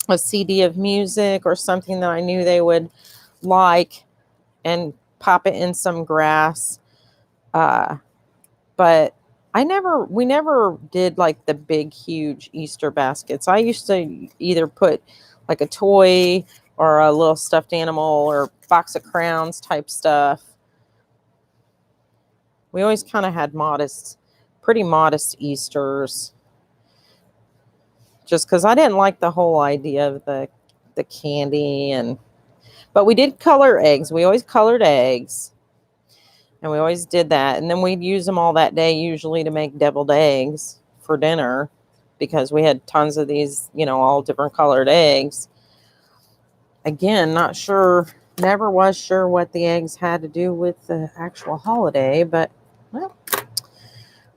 a CD of music or something that I knew they would like, and pop it in some grass. But we never did like the big, huge Easter baskets. I used to either put like a toy or a little stuffed animal or box of crowns type stuff. We always kind of had pretty modest Easters, just because I didn't like the whole idea of the candy. But we did color eggs. We always colored eggs. And we always did that. And then we'd use them all that day, usually to make deviled eggs for dinner, because we had tons of these, all different colored eggs. Again, never was sure what the eggs had to do with the actual holiday, but, well,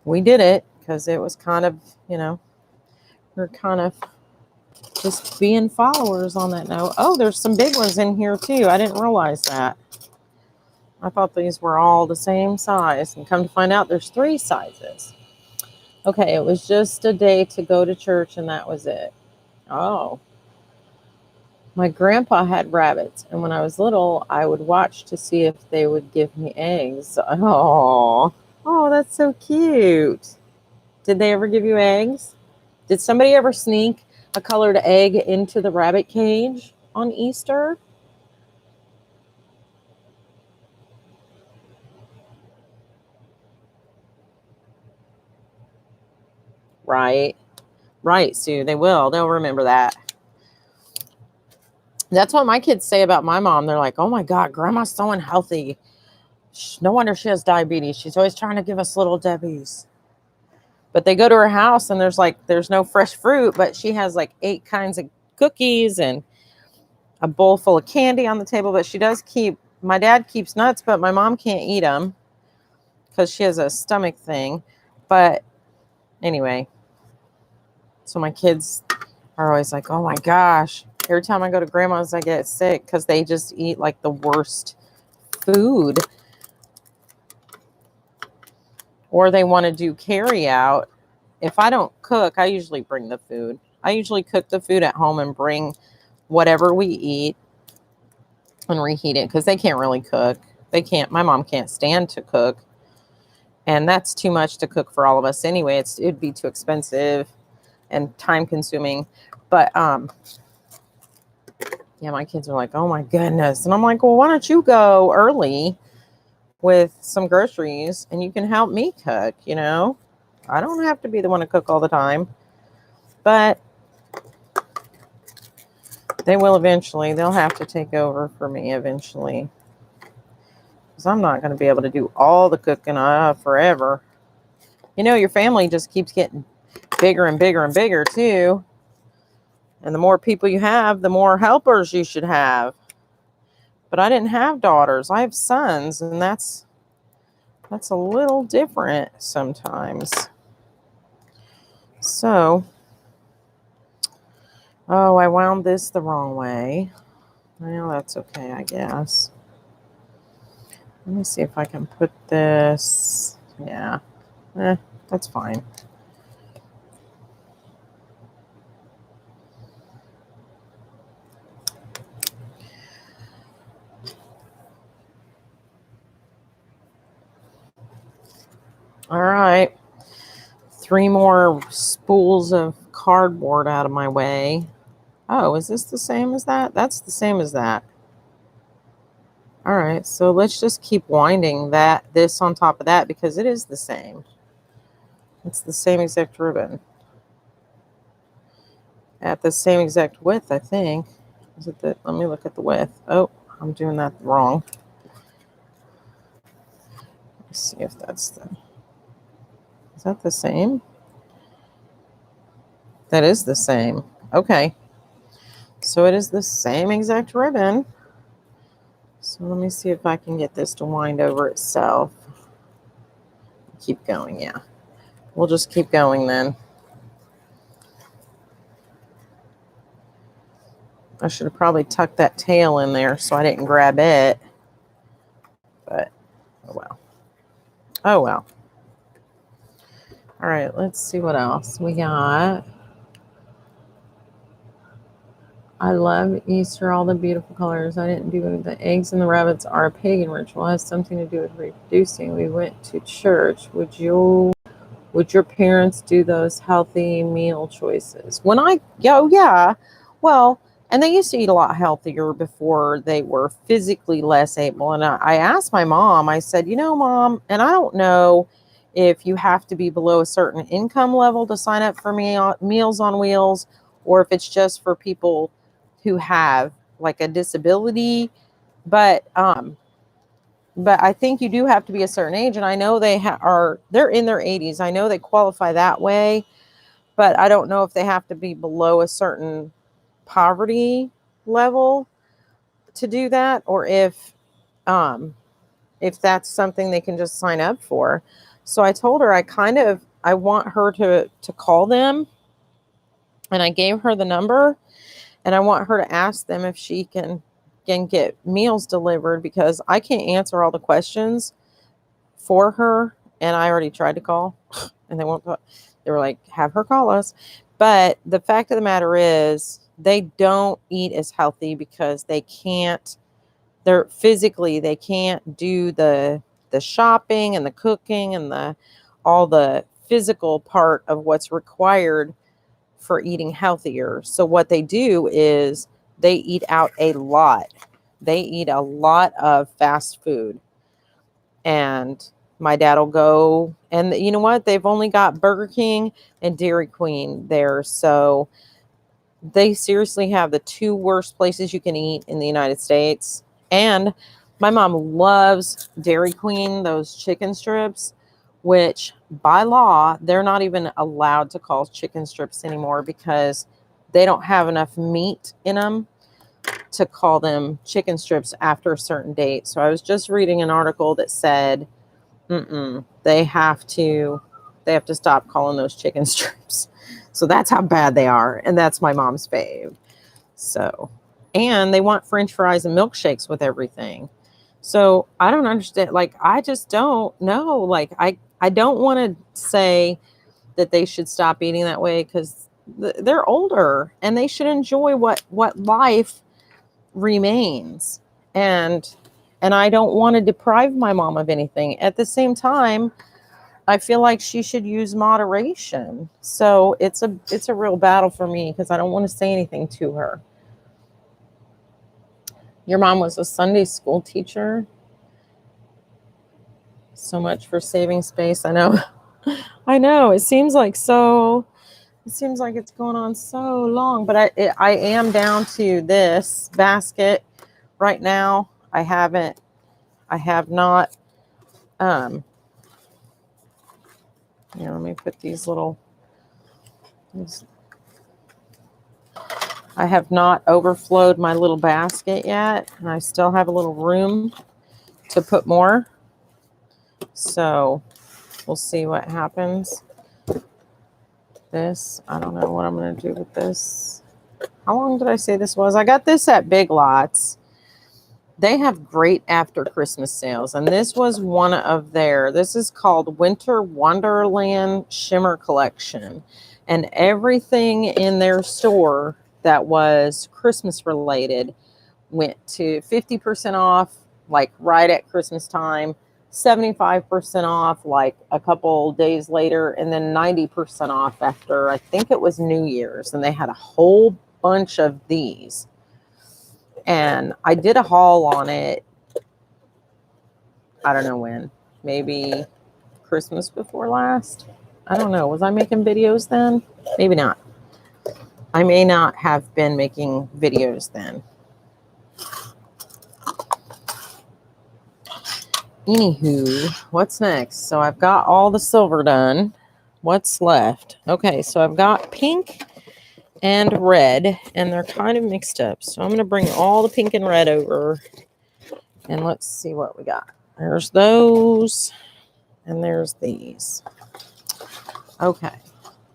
we did it because it was kind of, we're kind of just being followers on that note. Oh, there's some big ones in here too. I didn't realize that. I thought these were all the same size, and come to find out there's 3 sizes. Okay, it was just a day to go to church, and that was it. Oh. My grandpa had rabbits, and when I was little, I would watch to see if they would give me eggs. Oh, that's so cute. Did they ever give you eggs? Did somebody ever sneak a colored egg into the rabbit cage on Easter? Right. Right, Sue. They'll remember that. That's what my kids say about my mom. They're like, oh my God, grandma's so unhealthy. No wonder she has diabetes. She's always trying to give us little Debbies. But they go to her house and there's no fresh fruit, but she has like 8 kinds of cookies and a bowl full of candy on the table. But my dad keeps nuts, but my mom can't eat them because she has a stomach thing. But anyway, so my kids are always like, oh my gosh. Every time I go to grandma's, I get sick because they just eat like the worst food. Or they want to do carry out. If I don't cook, I usually bring the food. I usually cook the food at home and bring whatever we eat and reheat it, because they can't really cook. My mom can't stand to cook. And that's too much to cook for all of us anyway. It'd be too expensive and time consuming. But yeah, my kids are like, oh my goodness. And I'm like, well, why don't you go early with some groceries and you can help me cook, I don't have to be the one to cook all the time. But they will eventually. They'll have to take over for me eventually, because I'm not going to be able to do all the cooking forever. Your family just keeps getting bigger and bigger and bigger too. And the more people you have, the more helpers you should have. But I didn't have daughters. I have sons, and that's a little different sometimes. So, I wound this the wrong way. Well, that's okay, I guess. Let me see if I can put this. Yeah, that's fine. All right. 3 more spools of cardboard out of my way. Oh, is this the same as that? That's the same as that. All right, so let's just keep winding this on top of that, because it is the same. It's the same exact ribbon. At the same exact width, I think. Let me look at the width. Oh, I'm doing that wrong. Let's see if is that the same? That is the same. Okay. So it is the same exact ribbon. So let me see if I can get this to wind over itself. Keep going, yeah. we'll just keep going then. I should have probably tucked that tail in there so I didn't grab it. But, oh well. Oh well. All right, let's see what else we got. I love Easter, all the beautiful colors. I didn't do it. The eggs and the rabbits are a pagan ritual. It has something to do with reproducing. We went to church. Would your parents do those healthy meal choices? Yeah. Well, and they used to eat a lot healthier before they were physically less able. And I asked my mom, I said, Mom, and I don't know if you have to be below a certain income level to sign up for Meals on Wheels, or if it's just for people who have like a disability. But I think you do have to be a certain age, and I know they're in their 80s. I know they qualify that way, but I don't know if they have to be below a certain poverty level to do that, or if that's something they can just sign up for. So I told her I want her to call them, and I gave her the number, and I want her to ask them if she can get meals delivered, because I can't answer all the questions for her. And I already tried to call and they were like, have her call us. But the fact of the matter is they don't eat as healthy because they can't do the shopping and the cooking and all the physical part of what's required for eating healthier. So what they do is they eat out a lot. They eat a lot of fast food. And my dad will go, and you know what? They've only got Burger King and Dairy Queen there. So they seriously have the two worst places you can eat in the United States. And my mom loves Dairy Queen, those chicken strips, which by law, they're not even allowed to call chicken strips anymore because they don't have enough meat in them to call them chicken strips after a certain date. So I was just reading an article that said, they have to stop calling those chicken strips. So that's how bad they are. And that's my mom's fave. So, and they want French fries and milkshakes with everything. So I don't understand. Like, I just don't know. Like, I don't want to say that they should stop eating that way, because they're older and they should enjoy what life remains. And I don't want to deprive my mom of anything. At the same time, I feel like she should use moderation. So it's a real battle for me, because I don't want to say anything to her. Your mom was a Sunday school teacher. So much for saving space. I know. I know. It seems like it's going on so long, but I am down to this basket right now. I have not, let me put I have not overflowed my little basket yet, and I still have a little room to put more. So we'll see what happens. I don't know what I'm going to do with this. How long did I say this was? I got this at Big Lots. They have great after Christmas sales, and this was one of this is called Winter Wonderland Shimmer Collection, and everything in their store that was Christmas related went to 50% off, like right at Christmas time, 75% off like a couple days later, and then 90% off after, I think it was New Year's, and they had a whole bunch of these. And I did a haul on it. I don't know when. Maybe Christmas before last. I don't know. Was I making videos then? Maybe not. I may not have been making videos then. Anywho, what's next? So I've got all the silver done. What's left? Okay, so I've got pink and red, and they're kind of mixed up. So I'm going to bring all the pink and red over, and let's see what we got. There's those, and there's these. Okay,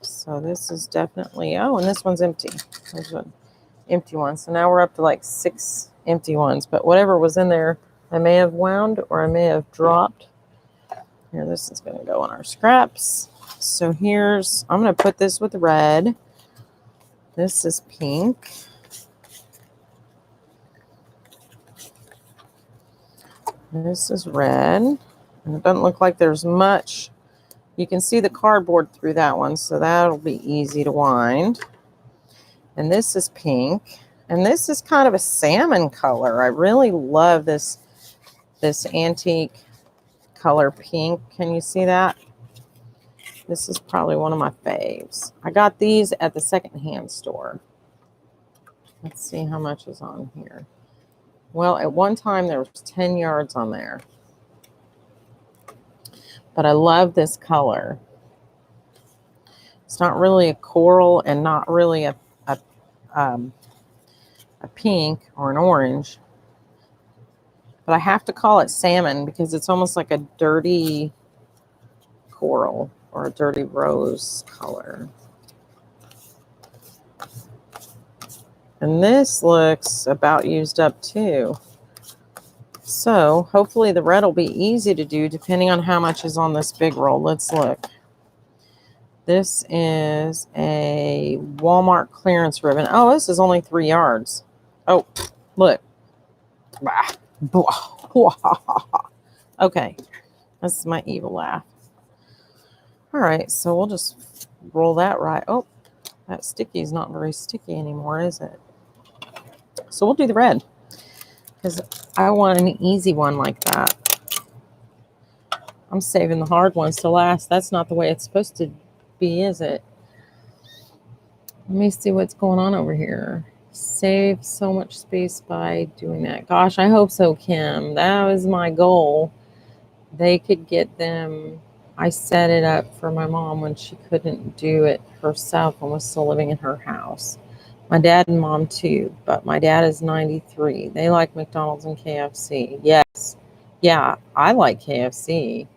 so this is definitely, oh, and this one's empty. There's an empty one. So now we're up to like 6 empty ones, but whatever was in there, I may have wound or I may have dropped. Here, this is going to go on our scraps. So here's, I'm going to put this with red. This is pink. This is red. And it doesn't look like there's much. You can see the cardboard through that one, so that'll be easy to wind. And this is pink. And this is kind of a salmon color. I really love this antique color pink. Can you see that? This is probably one of my faves. I got these at the secondhand store. Let's see how much is on here. Well, at one time there was 10 yards on there. But I love this color. It's not really a coral and not really a pink or an orange. But I have to call it salmon because it's almost like a dirty coral or a dirty rose color. And this looks about used up too. So hopefully the red will be easy to do depending on how much is on this big roll. Let's look. This is a Walmart clearance ribbon. Oh, this is only 3 yards. Oh, look. Okay, this is my evil laugh. All right, so we'll just roll that right. Oh, that sticky is not very sticky anymore, is it? So we'll do the red because I want an easy one like that. I'm saving the hard ones to last. That's not the way it's supposed to be, is it? Let me see what's going on over here. Save so much space by doing that. Gosh, I hope so, Kim. That was my goal. They could get them. I set it up for my mom when she couldn't do it herself and was still living in her house. My dad and mom too, but my dad is 93. They like McDonald's and KFC. Yes. Yeah, I like KFC.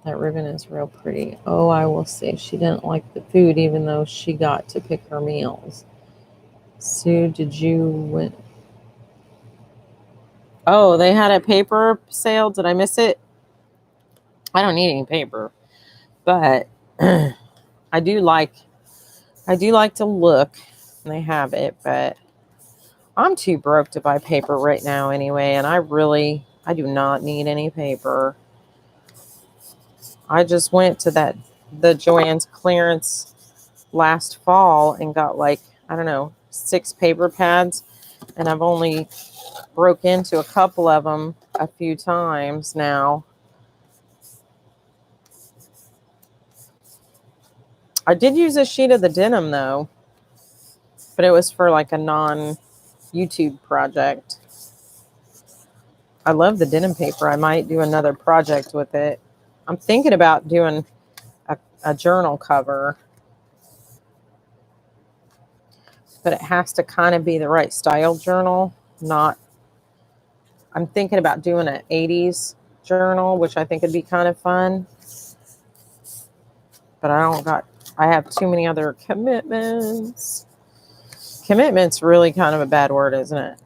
That ribbon is real pretty. Oh, I will say she didn't like the food even though she got to pick her meals. Sue, did you win? Oh, they had a paper sale. Did I miss it? I don't need any paper, but I do like to look. They have it, but I'm too broke to buy paper right now anyway, and I do not need any paper. I just went to the Joann's clearance last fall and got like, I don't know, 6 paper pads, and I've only broke into a couple of them a few times now. I did use a sheet of the denim though, but it was for like a non-YouTube project. I love the denim paper. I might do another project with it. I'm thinking about doing a journal cover, but it has to kind of be the right style journal. I'm thinking about doing an 80s journal, which I think would be kind of fun. But I have too many other commitments. Commitment's really kind of a bad word, isn't it?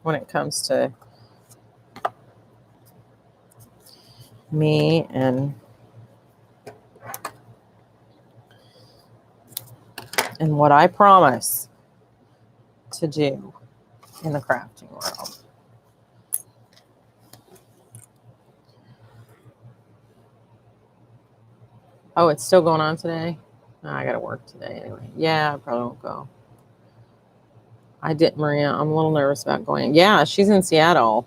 When it comes to me and what I promise to do in the crafting world. Oh, it's still going on today? Oh, I got to work today anyway. Yeah, I probably won't go. I did, Maria. I'm a little nervous about going. Yeah, she's in Seattle,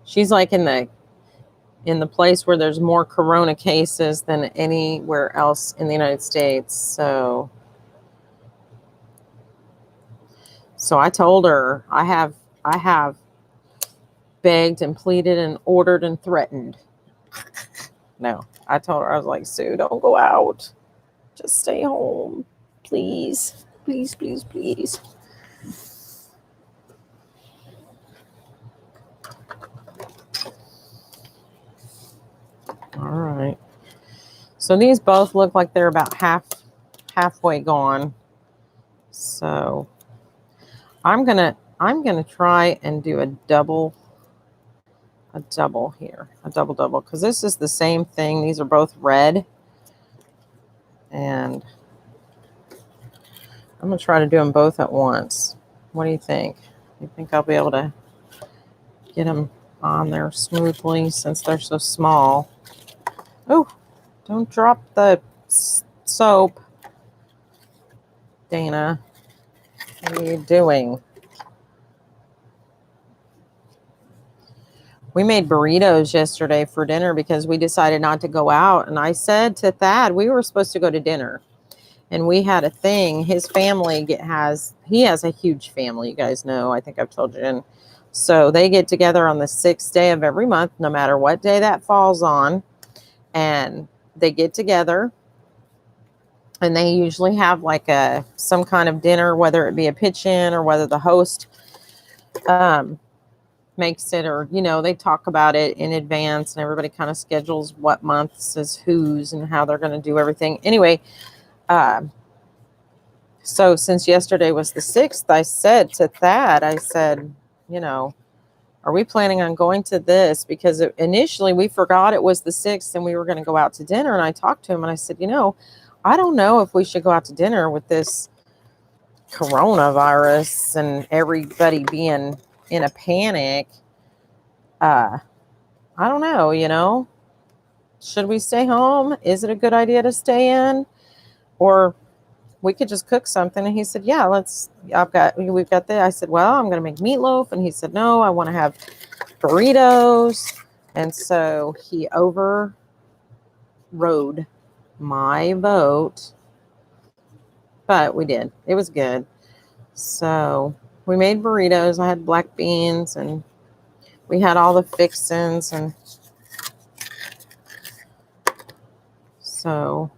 she's like in the place where there's more corona cases than anywhere else in the United States. So I told her I have begged and pleaded and ordered and threatened. No, I told her, I was like, Sue, don't go out. Just stay home. Please, please, please, please. All right. So these both look like they're about halfway gone. So I'm gonna try and do a double here, a double, because this is the same thing. These are both red, and I'm gonna try to do them both at once. What do you think? You think I'll be able to get them on there smoothly since they're so small? Oh, don't drop the soap, Dana. What are you doing? We made burritos yesterday for dinner because we decided not to go out. And I said to Thad, we were supposed to go to dinner. And we had a thing. His family has a huge family, you guys know. I think I've told you. And so they get together on the 6th day of every month, no matter what day that falls on. And they get together. And they usually have like some kind of dinner, whether it be a pitch-in or whether the host makes it, or they talk about it in advance, and everybody kind of schedules what months is whose and how they're going to do everything. Anyway, so since yesterday was the 6th, I said to Thad, I said, are we planning on going to this? Because initially we forgot it was the 6th and we were going to go out to dinner. And I talked to him and I said, I don't know if we should go out to dinner with this coronavirus and everybody being in a panic. I don't know, should we stay home? Is it a good idea to stay in? Or we could just cook something. And he said, yeah, we've got that. I said, well, I'm going to make meatloaf. And he said, no, I want to have burritos. And so he overrode my vote, but we did. It was good. So we made burritos. I had black beans and we had all the fixings. And so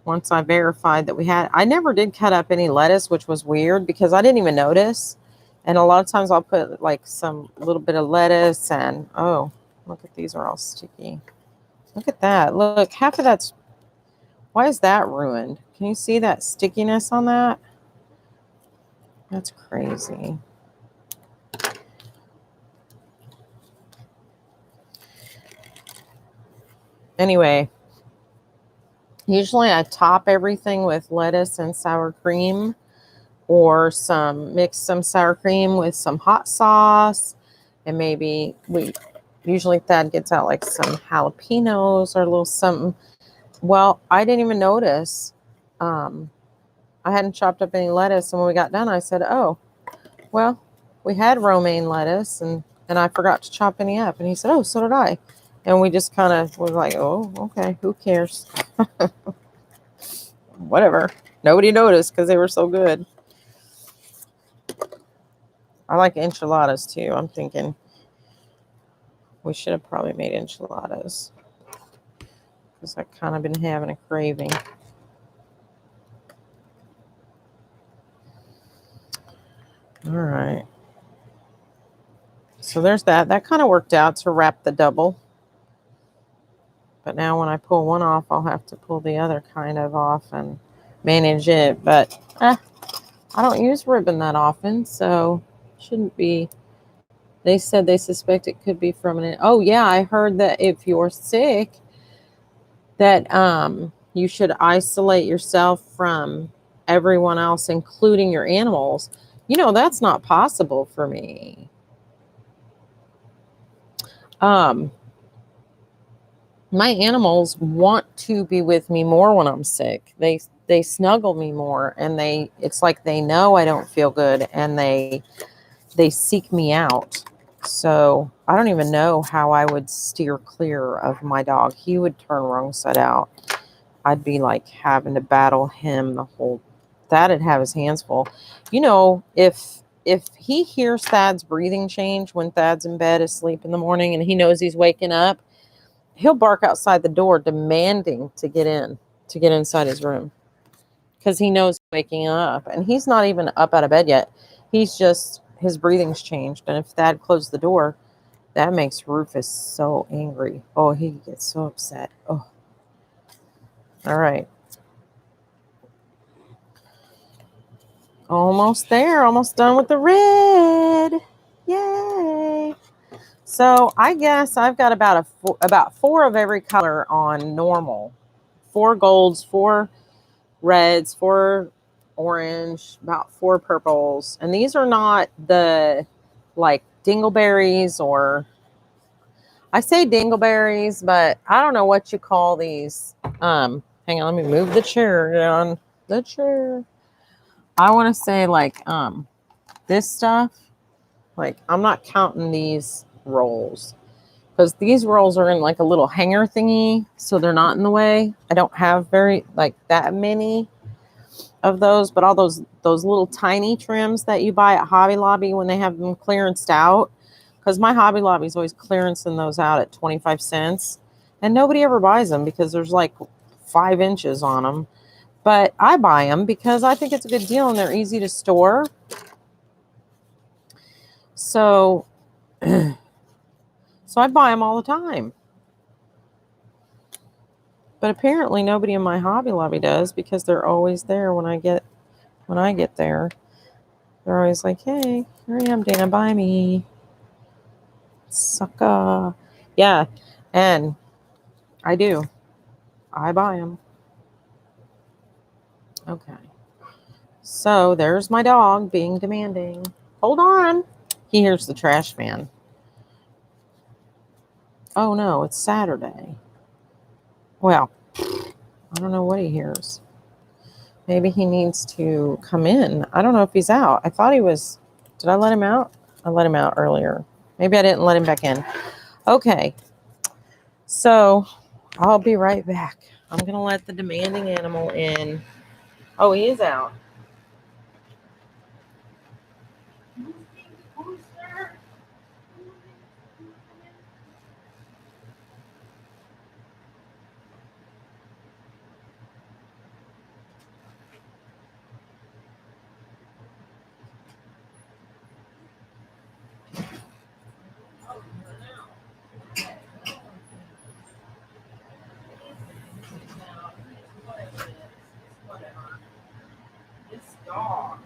once I verified that I never did cut up any lettuce, which was weird because I didn't even notice. And a lot of times I'll put like some little bit of lettuce and, oh, look at these are all sticky. Look at that. Look, half of that's, why is that ruined? Can you see that stickiness on that? That's crazy. Anyway, usually I top everything with lettuce and sour cream, or mix some sour cream with some hot sauce, and maybe usually Thad gets out like some jalapenos or a little something. Well, I didn't even notice. I hadn't chopped up any lettuce, and when we got done, I said, oh, well, we had romaine lettuce, and I forgot to chop any up. And he said, oh, so did I. And we just kind of was like, oh, okay, who cares? Whatever. Nobody noticed because they were so good. I like enchiladas too. I'm thinking we should have probably made enchiladas because I've kind of been having a craving. All right. So there's that. That kind of worked out to wrap the double. But now when I pull one off, I'll have to pull the other kind of off and manage it. But I don't use ribbon that often, so shouldn't be. They said they suspect it could be from oh yeah, I heard that if you're sick, that you should isolate yourself from everyone else, including your animals. That's not possible for me. My animals want to be with me more when I'm sick. They snuggle me more, and it's like they know I don't feel good, and they seek me out. So I don't even know how I would steer clear of my dog. He would turn wrong side out. I'd be like having to battle him that'd have his hands full. If he hears Thad's breathing change when Thad's in bed asleep in the morning and he knows he's waking up, he'll bark outside the door demanding to get inside his room because he knows he's waking up, and he's not even up out of bed yet. He's just, his breathing's changed. And if Thad closed the door, that makes Rufus so angry. Oh, he gets so upset. Oh, All right. Almost there. Almost done with the red. Yay. So I guess I've got about four of every color on normal. 4 golds, 4 reds, 4 orange, about 4 purples. And these are not the like dingleberries, or I say dingleberries, but I don't know what you call these. Hang on, let me move the chair down. The chair. I want to say like this stuff. Like I'm not counting these rolls, because these rolls are in like a little hanger thingy, so they're not in the way. I don't have very like that many of those, but all those little tiny trims that you buy at Hobby Lobby when they have them clearanced out, because my Hobby Lobby is always clearancing those out at 25 cents, and nobody ever buys them because there's like 5 inches on them. But I buy them because I think it's a good deal and they're easy to store. So I buy them all the time. But apparently nobody in my Hobby Lobby does, because they're always there when I get there. They're always like, "Hey, here I am, Dana, buy me." Sucker. Yeah, and I do. I buy them. Okay. So there's my dog being demanding. Hold on. He hears the trash man. Oh no, it's Saturday. Well, I don't know what he hears. Maybe he needs to come in. I don't know if he's out. I thought he was. Did I let him out? I let him out earlier. Maybe I didn't let him back in. Okay. So I'll be right back. I'm going to let the demanding animal in. Oh, he is out. This dog.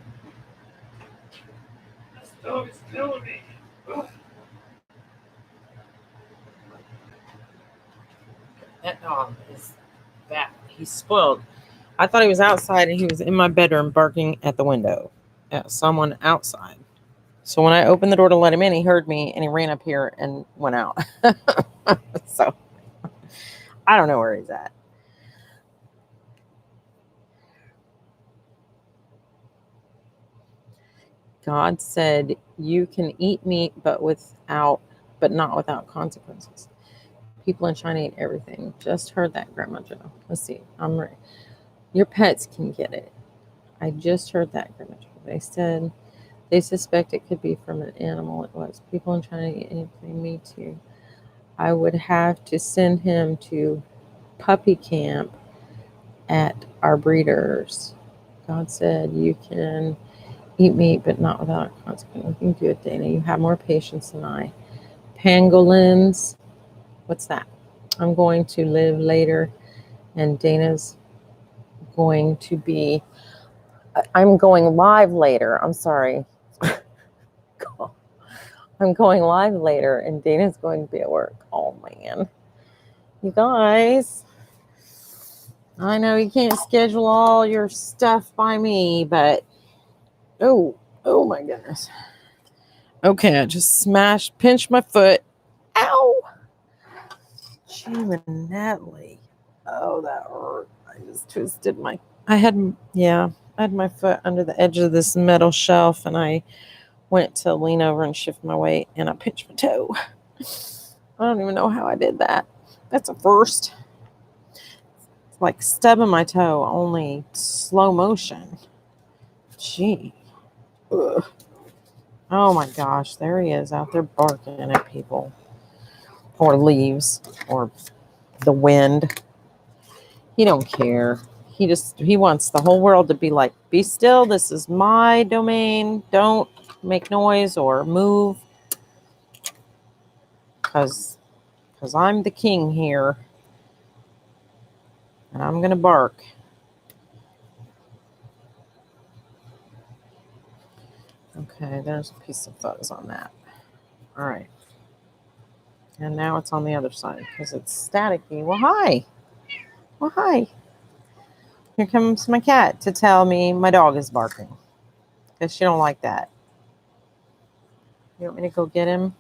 This dog is killing me. Ugh. That dog is bad. He's spoiled. I thought he was outside and he was in my bedroom barking at the window at someone outside. So when I opened the door to let him in, he heard me and he ran up here and went out. So I don't know where he's at. God said, "You can eat meat, but not without consequences." People in China eat everything. Just heard that, Grandma Joe. Let's see. I'm right. Your pets can get it. I just heard that, Grandma Joe. They said they suspect it could be from an animal. It was. People in China eat anything. Me too. I would have to send him to puppy camp at our breeders. God said, "You can eat meat, but not without consequence." You can do it, Dana. You have more patience than I. Pangolins. What's that? I'm going to live later, and Dana's going to be. I'm going live later. I'm sorry. I'm going live later, and Dana's going to be at work. Oh, man. You guys, I know you can't schedule all your stuff by me, but oh my goodness. Okay, I just pinched my foot. Ow! Natalie. Oh, that hurt. I just twisted I had my foot under the edge of this metal shelf, and I went to lean over and shift my weight, and I pinched my toe. I don't even know how I did that. That's a first. It's like stubbing my toe, only slow motion. Gee. Ugh. Oh my gosh, there he is out there barking at people. Or leaves. Or the wind. He don't care. He wants the whole world to be like, "Be still, this is my domain. Don't make noise or move. Because I'm the king here." And I'm going to bark. Okay, there's a piece of fuzz on that. All right. And now it's on the other side because it's staticky. Well, hi. Well, hi. Here comes my cat to tell me my dog is barking because she don't like that. You want me to go get him?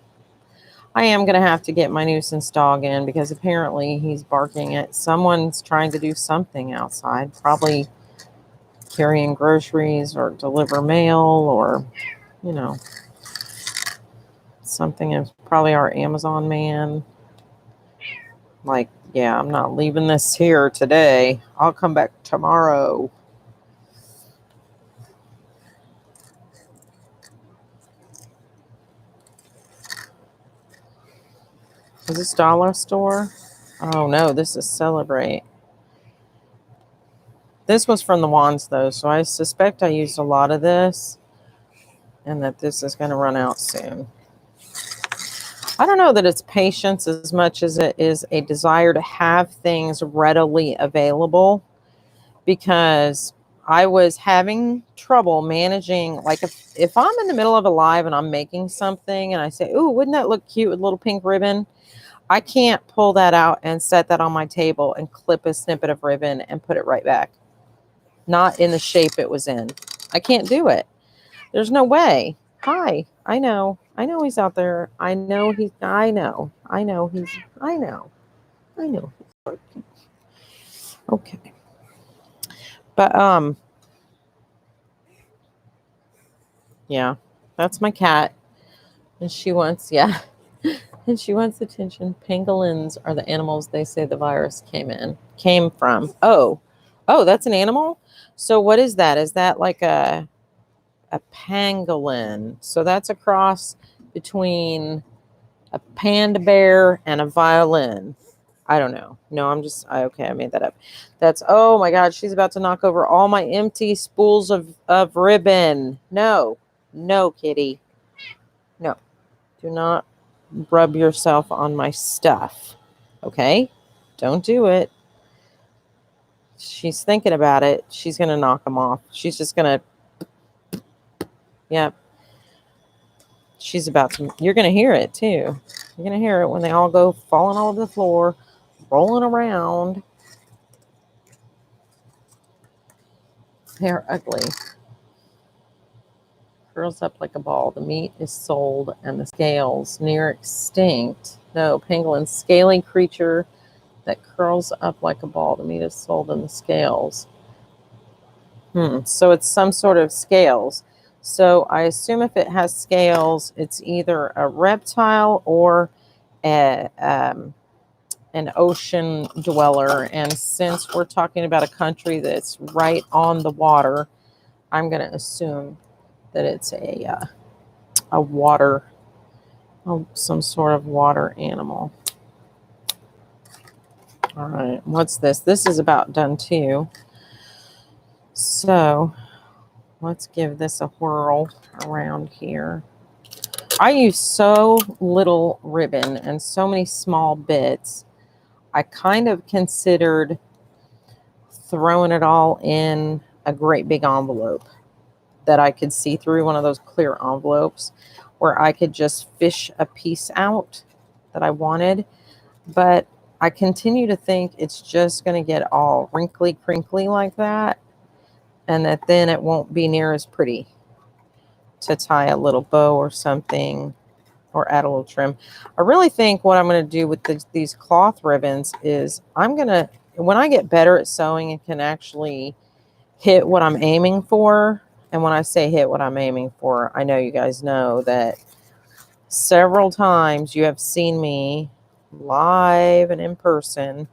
I am going to have to get my nuisance dog in because apparently he's barking at someone's trying to do something outside, probably carrying groceries or deliver mail or, you know, something. Is probably our Amazon man. Like, yeah, I'm not leaving this here today. I'll come back tomorrow. Is this dollar store? Oh no, this is Celebrate. This was from the wands though, so I suspect I used a lot of this and that this is going to run out soon. I don't know that it's patience as much as it is a desire to have things readily available, because I was having trouble managing, like if I'm in the middle of a live and I'm making something and I say, ooh, wouldn't that look cute with a little pink ribbon? I can't pull that out and set that on my table and clip a snippet of ribbon and put it right back. Not in the shape it was in. I can't do it. There's no way. Hi. I know he's out there. I know he's working. Okay. But, yeah, that's my cat. And she wants, and she wants attention. Pangolins are the animals they say the virus came from. Oh, that's an animal? So what is that? Is that like a pangolin? So that's a cross between a panda bear and a violin. I don't know. No, okay, I made that up. That's, oh my God, she's about to knock over all my empty spools of ribbon. No, kitty. No, do not rub yourself on my stuff. Okay? Don't do it. She's thinking about it. She's going to knock them off. She's just going to, yeah. She's about to, you're going to hear it too. You're going to hear it when they all go falling all over the floor, rolling around. They're ugly. Curls up like a ball. The meat is sold and the scales near extinct. No, pangolin, scaly creature that curls up like a ball. The meat is sold in the scales. So it's some sort of scales. So I assume if it has scales, it's either a reptile or an ocean dweller. And since we're talking about a country that's right on the water, I'm going to assume that it's a water, some sort of water animal. All right, what's this? This is about done too. So let's give this a whirl around here. I use so little ribbon and so many small bits. I kind of considered throwing it all in a great big envelope that I could see through, one of those clear envelopes where I could just fish a piece out that I wanted. But I continue to think it's just going to get all wrinkly, crinkly like that, and that then it won't be near as pretty to tie a little bow or something or add a little trim. I really think what I'm going to do with these cloth ribbons is when I get better at sewing and can actually hit what I'm aiming for, and when I say hit what I'm aiming for, I know you guys know that several times you have seen me live and in person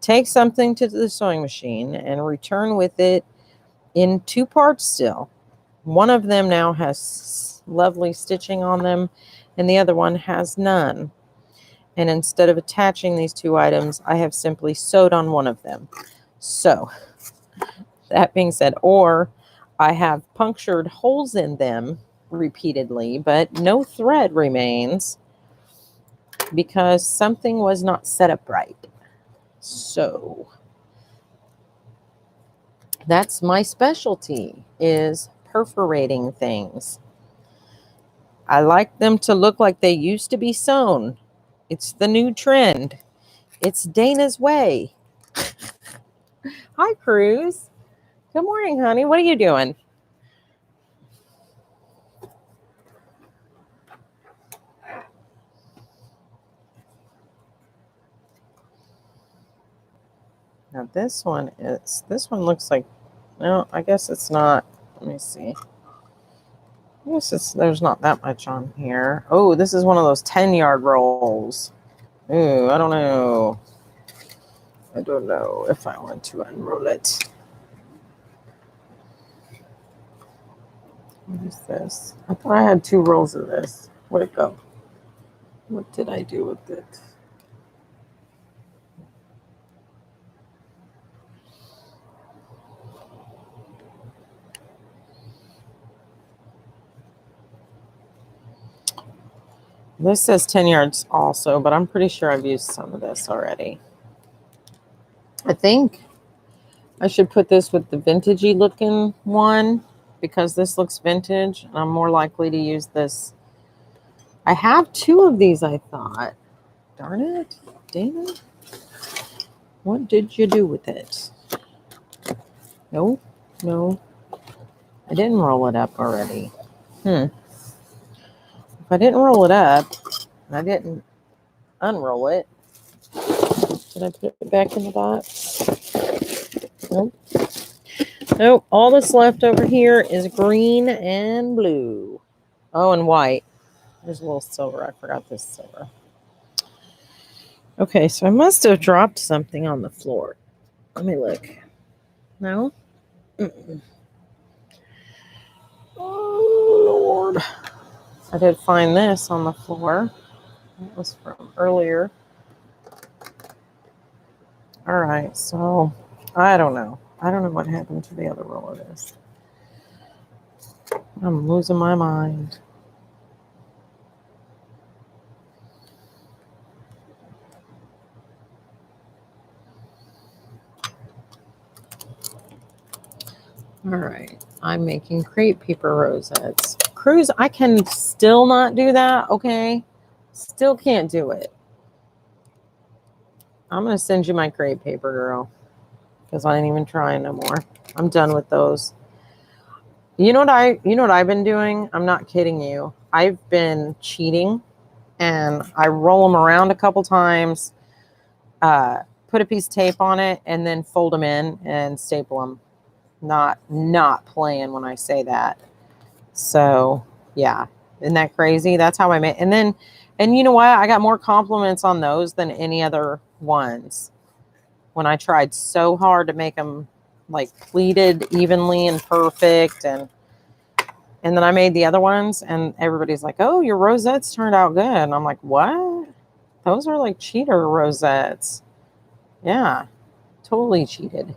take something to the sewing machine and return with it in 2 parts still. One of them now has lovely stitching on them and the other one has none. And instead of attaching these 2 items, I have simply sewed on one of them. So that being said, or I have punctured holes in them repeatedly, but no thread remains because something was not set up right. So That's my specialty, is perforating things. I like them to look like they used to be sewn. It's the new trend. It's Dana's way. Hi, Cruz. Good morning, honey. What are you doing? Now this one looks like, no, I guess it's not. Let me see. I guess there's not that much on here. Oh, this is one of those 10-yard rolls. Ooh, I don't know. I don't know if I want to unroll it. What is this? I thought I had 2 rolls of this. Where'd it go? What did I do with it? This says 10 yards also, but I'm pretty sure I've used some of this already. I think I should put this with the vintagey looking one because this looks vintage and I'm more likely to use this. I have 2 of these, I thought. Darn it, Dana. What did you do with it? No. I didn't roll it up already. If I didn't roll it up, and I didn't unroll it, did I put it back in the box? Nope. All that's left over here is green and blue. Oh, and white. There's a little silver. I forgot this silver. Okay, so I must have dropped something on the floor. Let me look. No? Oh, Lord. I did find this on the floor. It was from earlier. All right, so I don't know. I don't know what happened to the other roll of this. I'm losing my mind. All right, I'm making crepe paper rosettes. Cruz, I can still not do that, okay? Still can't do it. I'm going to send you my crepe paper, girl, because I ain't even trying no more. I'm done with those. You know what I've been doing? I'm not kidding you. I've been cheating, and I roll them around a couple times, put a piece of tape on it, and then fold them in and staple them. Not playing when I say that. So yeah, isn't that crazy? That's how I made. And you know what? I got more compliments on those than any other ones. When I tried so hard to make them like pleated evenly and perfect, and then I made the other ones, and everybody's like, "Oh, your rosettes turned out good." And I'm like, "What? Those are like cheater rosettes." Yeah, totally cheated.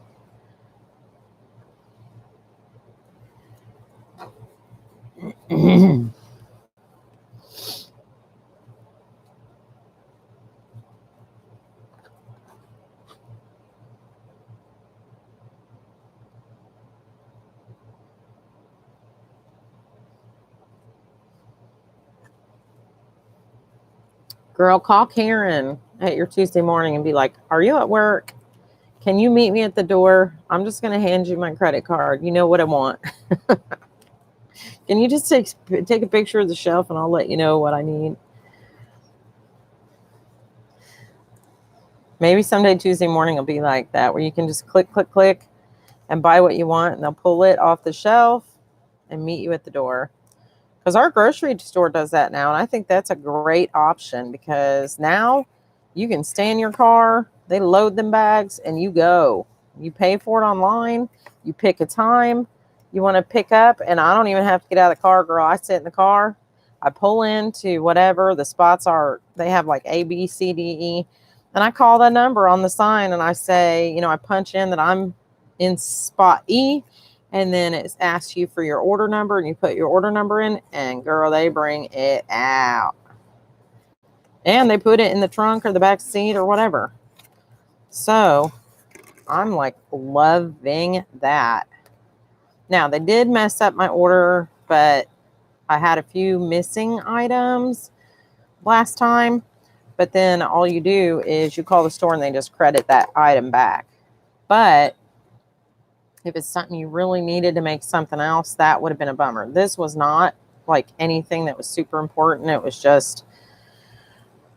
Girl, call Karen at your Tuesday morning and be like, "Are you at work? Can you meet me at the door? I'm just going to hand you my credit card. You know what I want. Can you just take a picture of the shelf and I'll let you know what I need?" Maybe someday Tuesday morning will be like that, where you can just click, click, click and buy what you want, and they'll pull it off the shelf and meet you at the door. Because our grocery store does that now, and I think that's a great option because now you can stay in your car, they load them bags, and you go. You pay for it online, you pick a time you want to pick up, and I don't even have to get out of the car, girl. I sit in the car, I pull into whatever the spots are. They have like A, B, C, D, E, and I call the number on the sign, and I say, I punch in that I'm in spot E, and then it asks you for your order number, and you put your order number in, and girl, they bring it out. And they put it in the trunk or the back seat or whatever. So I'm like loving that. Now, they did mess up my order, but I had a few missing items last time. But then all you do is you call the store and they just credit that item back. But if it's something you really needed to make something else, that would have been a bummer. This was not like anything that was super important. It was just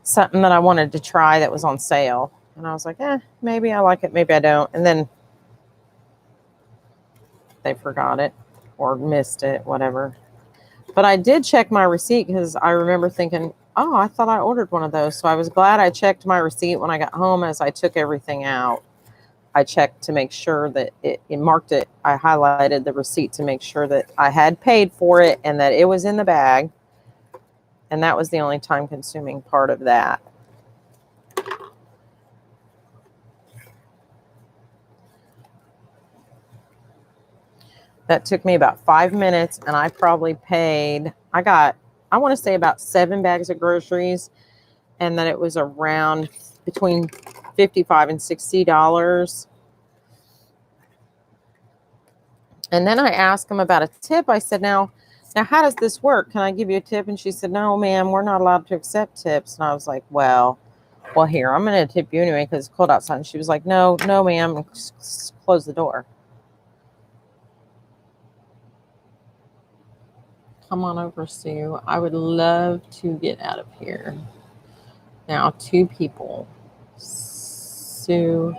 something that I wanted to try that was on sale. And I was like, maybe I like it, maybe I don't. And then they forgot it or missed it, whatever. But I did check my receipt because I remember thinking, oh, I thought I ordered one of those. So I was glad I checked my receipt when I got home as I took everything out. I checked to make sure that it marked it. I highlighted the receipt to make sure that I had paid for it and that it was in the bag. And that was the only time-consuming part of that. That took me about 5 minutes, and I probably paid, I want to say about 7 bags of groceries, and then it was around between $55 and $60. And then I asked him about a tip. I said, now, how does this work? Can I give you a tip? And she said, no, ma'am, we're not allowed to accept tips. And I was like, well, here, I'm going to tip you anyway because it's cold outside. And she was like, no, ma'am, and close the door. Come on over, Sue. I would love to get out of here. Now, 2 people. Sue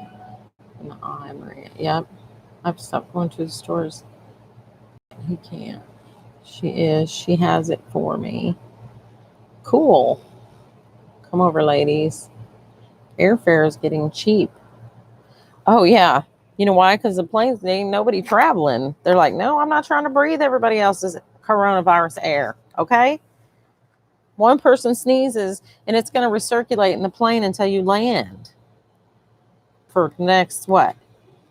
and I, Maria. Yep. I've stopped going to the stores. He can't. She has it for me. Cool. Come over, ladies. Airfare is getting cheap. Oh, yeah. You know why? Because the planes, there ain't nobody traveling. They're like, no, I'm not trying to breathe everybody else's coronavirus air. Okay? One person sneezes and it's going to recirculate in the plane until you land for the next,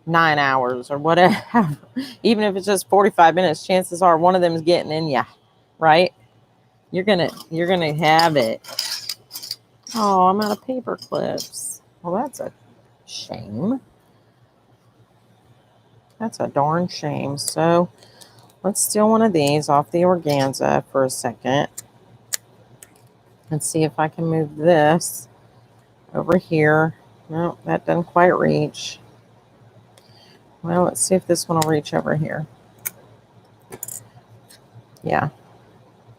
9 hours or whatever. Even if it's just 45 minutes, chances are one of them is getting in you, right? You're gonna have it. Oh, I'm out of paper clips. Well, that's a shame. That's a darn shame. So let's steal one of these off the organza for a second and see if I can move this over here. No, that doesn't quite reach. Well, let's see if this one will reach over here. Yeah.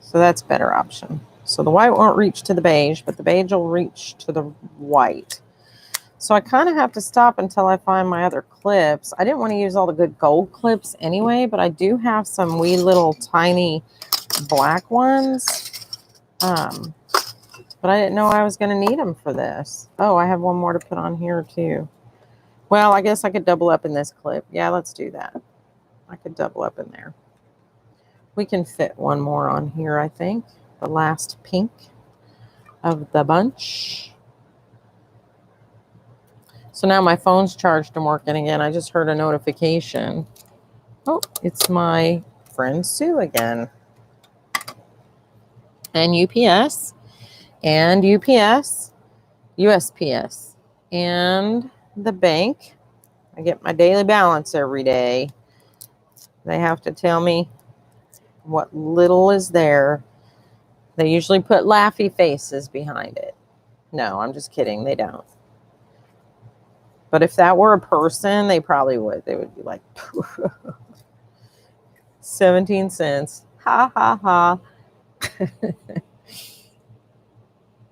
So that's a better option. So the white won't reach to the beige, but the beige will reach to the white. So I kind of have to stop until I find my other clips. I didn't want to use all the good gold clips anyway, but I do have some wee little tiny black ones. But I didn't know I was going to need them for this. Oh, I have one more to put on here too. Well, I guess I could double up in this clip. Yeah, let's do that. I could double up in there. We can fit one more on here, I think. The last pink of the bunch. So now my phone's charged and working again. I just heard a notification. Oh, it's my friend Sue again. And UPS. And UPS. USPS. And the bank. I get my daily balance every day. They have to tell me what little is there. They usually put laughy faces behind it. No, I'm just kidding. They don't. But if that were a person, they probably would. They would be like, 17 cents. Ha, ha, ha.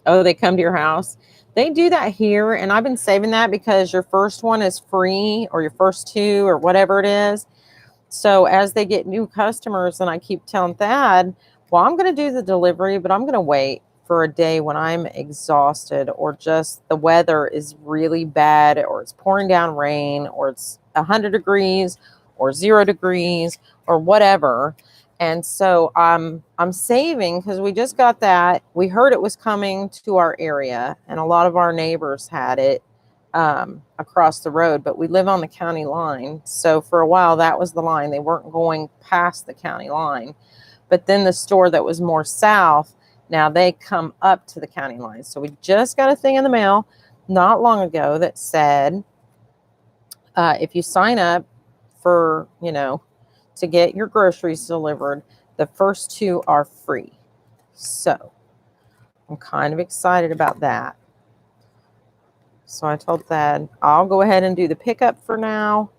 Oh, they come to your house. They do that here. And I've been saving that because your first one is free, or your first 2 or whatever it is. So as they get new customers, and I keep telling Thad, well, I'm going to do the delivery, but I'm going to wait for a day when I'm exhausted, or just the weather is really bad, or it's pouring down rain, or it's 100 degrees or 0 degrees or whatever. And so I'm saving because we just got that. We heard it was coming to our area, and a lot of our neighbors had it across the road, but we live on the county line. So for a while, that was the line. They weren't going past the county line. But then the store that was more south, now they come up to the county line. So we just got a thing in the mail not long ago that said if you sign up for, to get your groceries delivered, the first 2 are free. So I'm kind of excited about that. So I told Thad, I'll go ahead and do the pickup for now,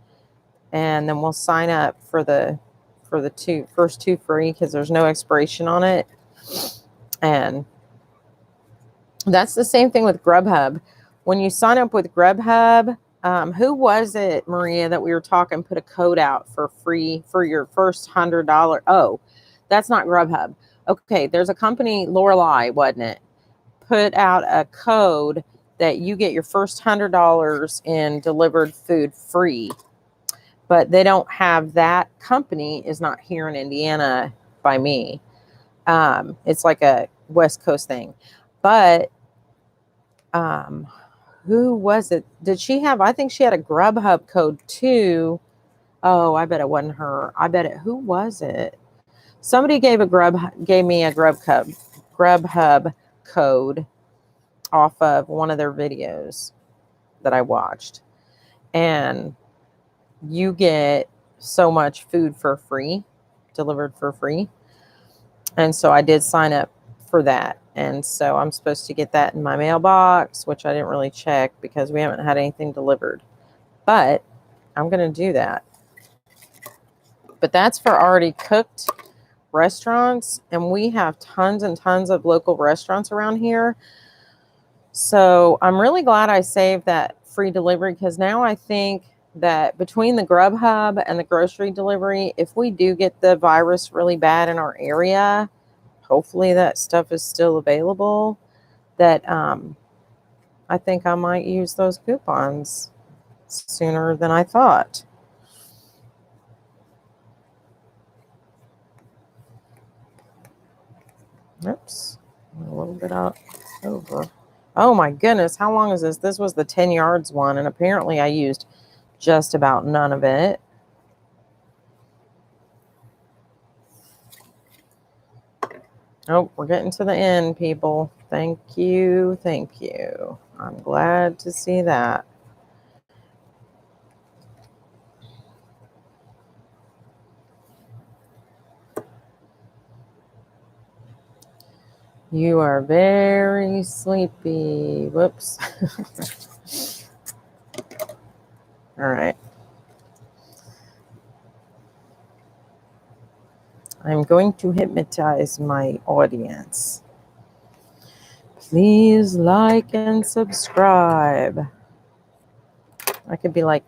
and then we'll sign up for the first 2 free, because there's no expiration on it. And that's the same thing with Grubhub. When you sign up with Grubhub, who was it, Maria, that we were talking, put a code out for free for your first $100? Oh, that's not Grubhub. Okay, there's a company, Lorelei, wasn't it? Put out a code that you get your first $100 in delivered food free. But they don't have, that company is not here in Indiana by me. It's like a West Coast thing. But who was it? Did she have, I think she had a Grubhub code too. Oh, I bet it wasn't her. I bet it, who was it? Somebody gave me a Grubhub code off of one of their videos that I watched. And you get so much food for free, delivered for free. And so I did sign up for that. And so I'm supposed to get that in my mailbox, which I didn't really check because we haven't had anything delivered. But I'm going to do that. But that's for already cooked restaurants. And we have tons and tons of local restaurants around here. So I'm really glad I saved that free delivery, because now I think that between the Grubhub and the grocery delivery, if we do get the virus really bad in our area, hopefully that stuff is still available, that I think I might use those coupons sooner than I thought. Oops, a little bit out over. Oh my goodness, how long is this? This was the 10 yards one, and apparently I used just about none of it. Oh, we're getting to the end, people. Thank you. Thank you. I'm glad to see that. You are very sleepy. Whoops. All right. I'm going to hypnotize my audience. Please like and subscribe. I could be like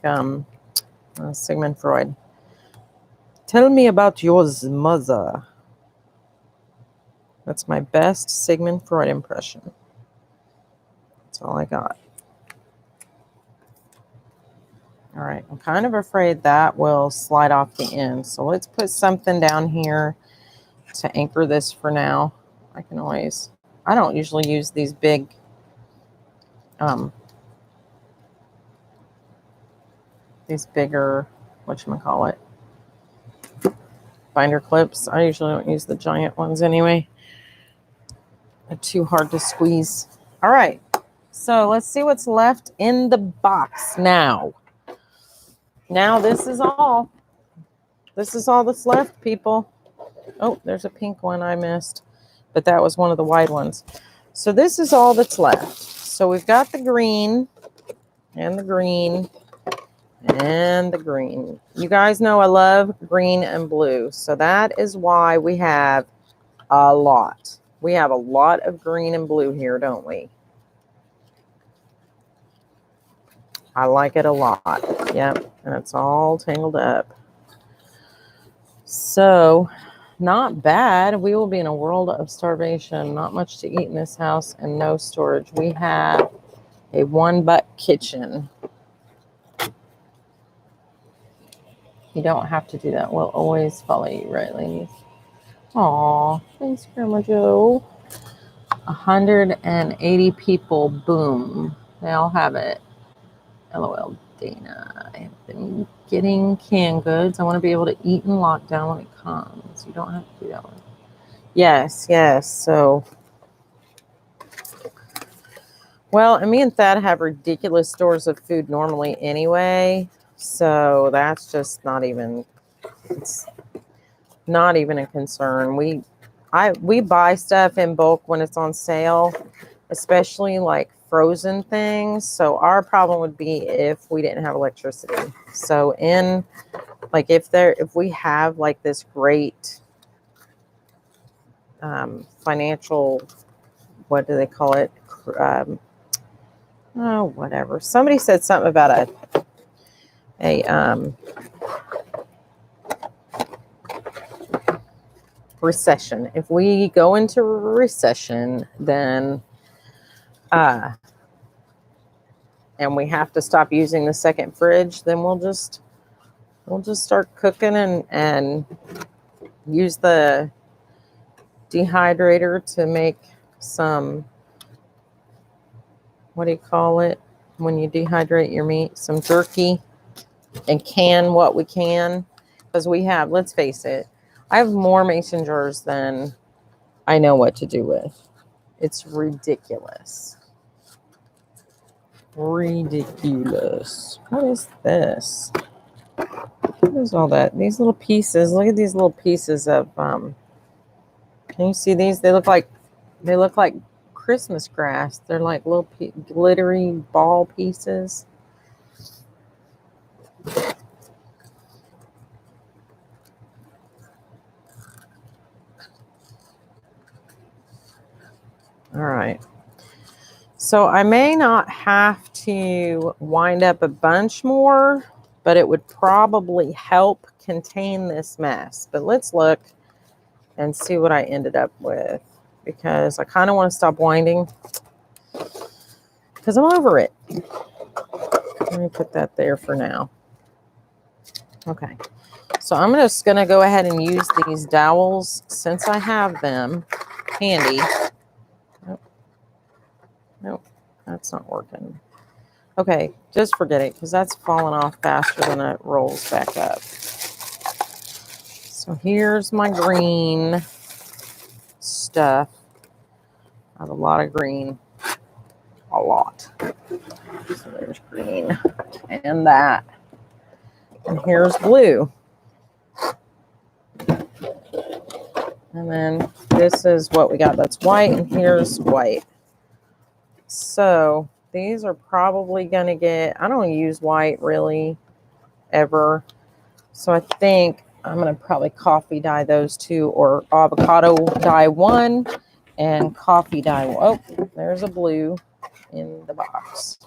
Sigmund Freud. Tell me about your mother. That's my best Sigmund Freud impression. That's all I got. All right, I'm kind of afraid that will slide off the end. So let's put something down here to anchor this for now. I don't usually use these big these bigger, whatchamacallit, binder clips. I usually don't use the giant ones anyway. They're too hard to squeeze. All right, so let's see what's left in the box now. Now this is all. This is all that's left, people. Oh, there's a pink one I missed, but that was one of the white ones. So this is all that's left. So we've got the green and the green and the green. You guys know I love green and blue. So that is why we have a lot. We have a lot of green and blue here, don't we? I like it a lot. Yep, and it's all tangled up. So, not bad. We will be in a world of starvation. Not much to eat in this house and no storage. We have a one-butt kitchen. You don't have to do that. We'll always follow you, right, ladies? Aw, thanks, Grandma Joe. 180 people. Boom. They all have it. LOL, Dana. I have been getting canned goods. I want to be able to eat in lockdown when it comes. You don't have to do that one. Yes. So, well, and me and Thad have ridiculous stores of food normally anyway. So that's just not even, it's not even a concern. We buy stuff in bulk when it's on sale, especially like frozen things. So our problem would be if we didn't have electricity. So in like if we have like this great financial, what do they call it? Oh, whatever. Somebody said something about a recession. If we go into a recession, then and we have to stop using the second fridge, then we'll just start cooking and use the dehydrator to make some, what do you call it when you dehydrate your meat? Some jerky, and can what we can, because we have, let's face it, I have more mason jars than I know what to do with. It's ridiculous. Ridiculous. What is this? What is all that? These little pieces. Look at these little pieces of can you see these? They look like Christmas grass. They're like little glittery ball pieces. All right. So I may not have to wind up a bunch more, but it would probably help contain this mess. But let's look and see what I ended up with, because I kind of want to stop winding because I'm over it. Let me put that there for now. Okay. So I'm just going to go ahead and use these dowels since I have them handy. Nope, that's not working. Okay, just forget it because that's falling off faster than it rolls back up. So here's my green stuff. I have a lot of green. A lot. So there's green and that. And here's blue. And then this is what we got that's white, and here's white. So these are probably going to get, I don't use white really ever. So I think I'm going to probably coffee dye those two, or avocado dye one and coffee dye. Oh, there's a blue in the box.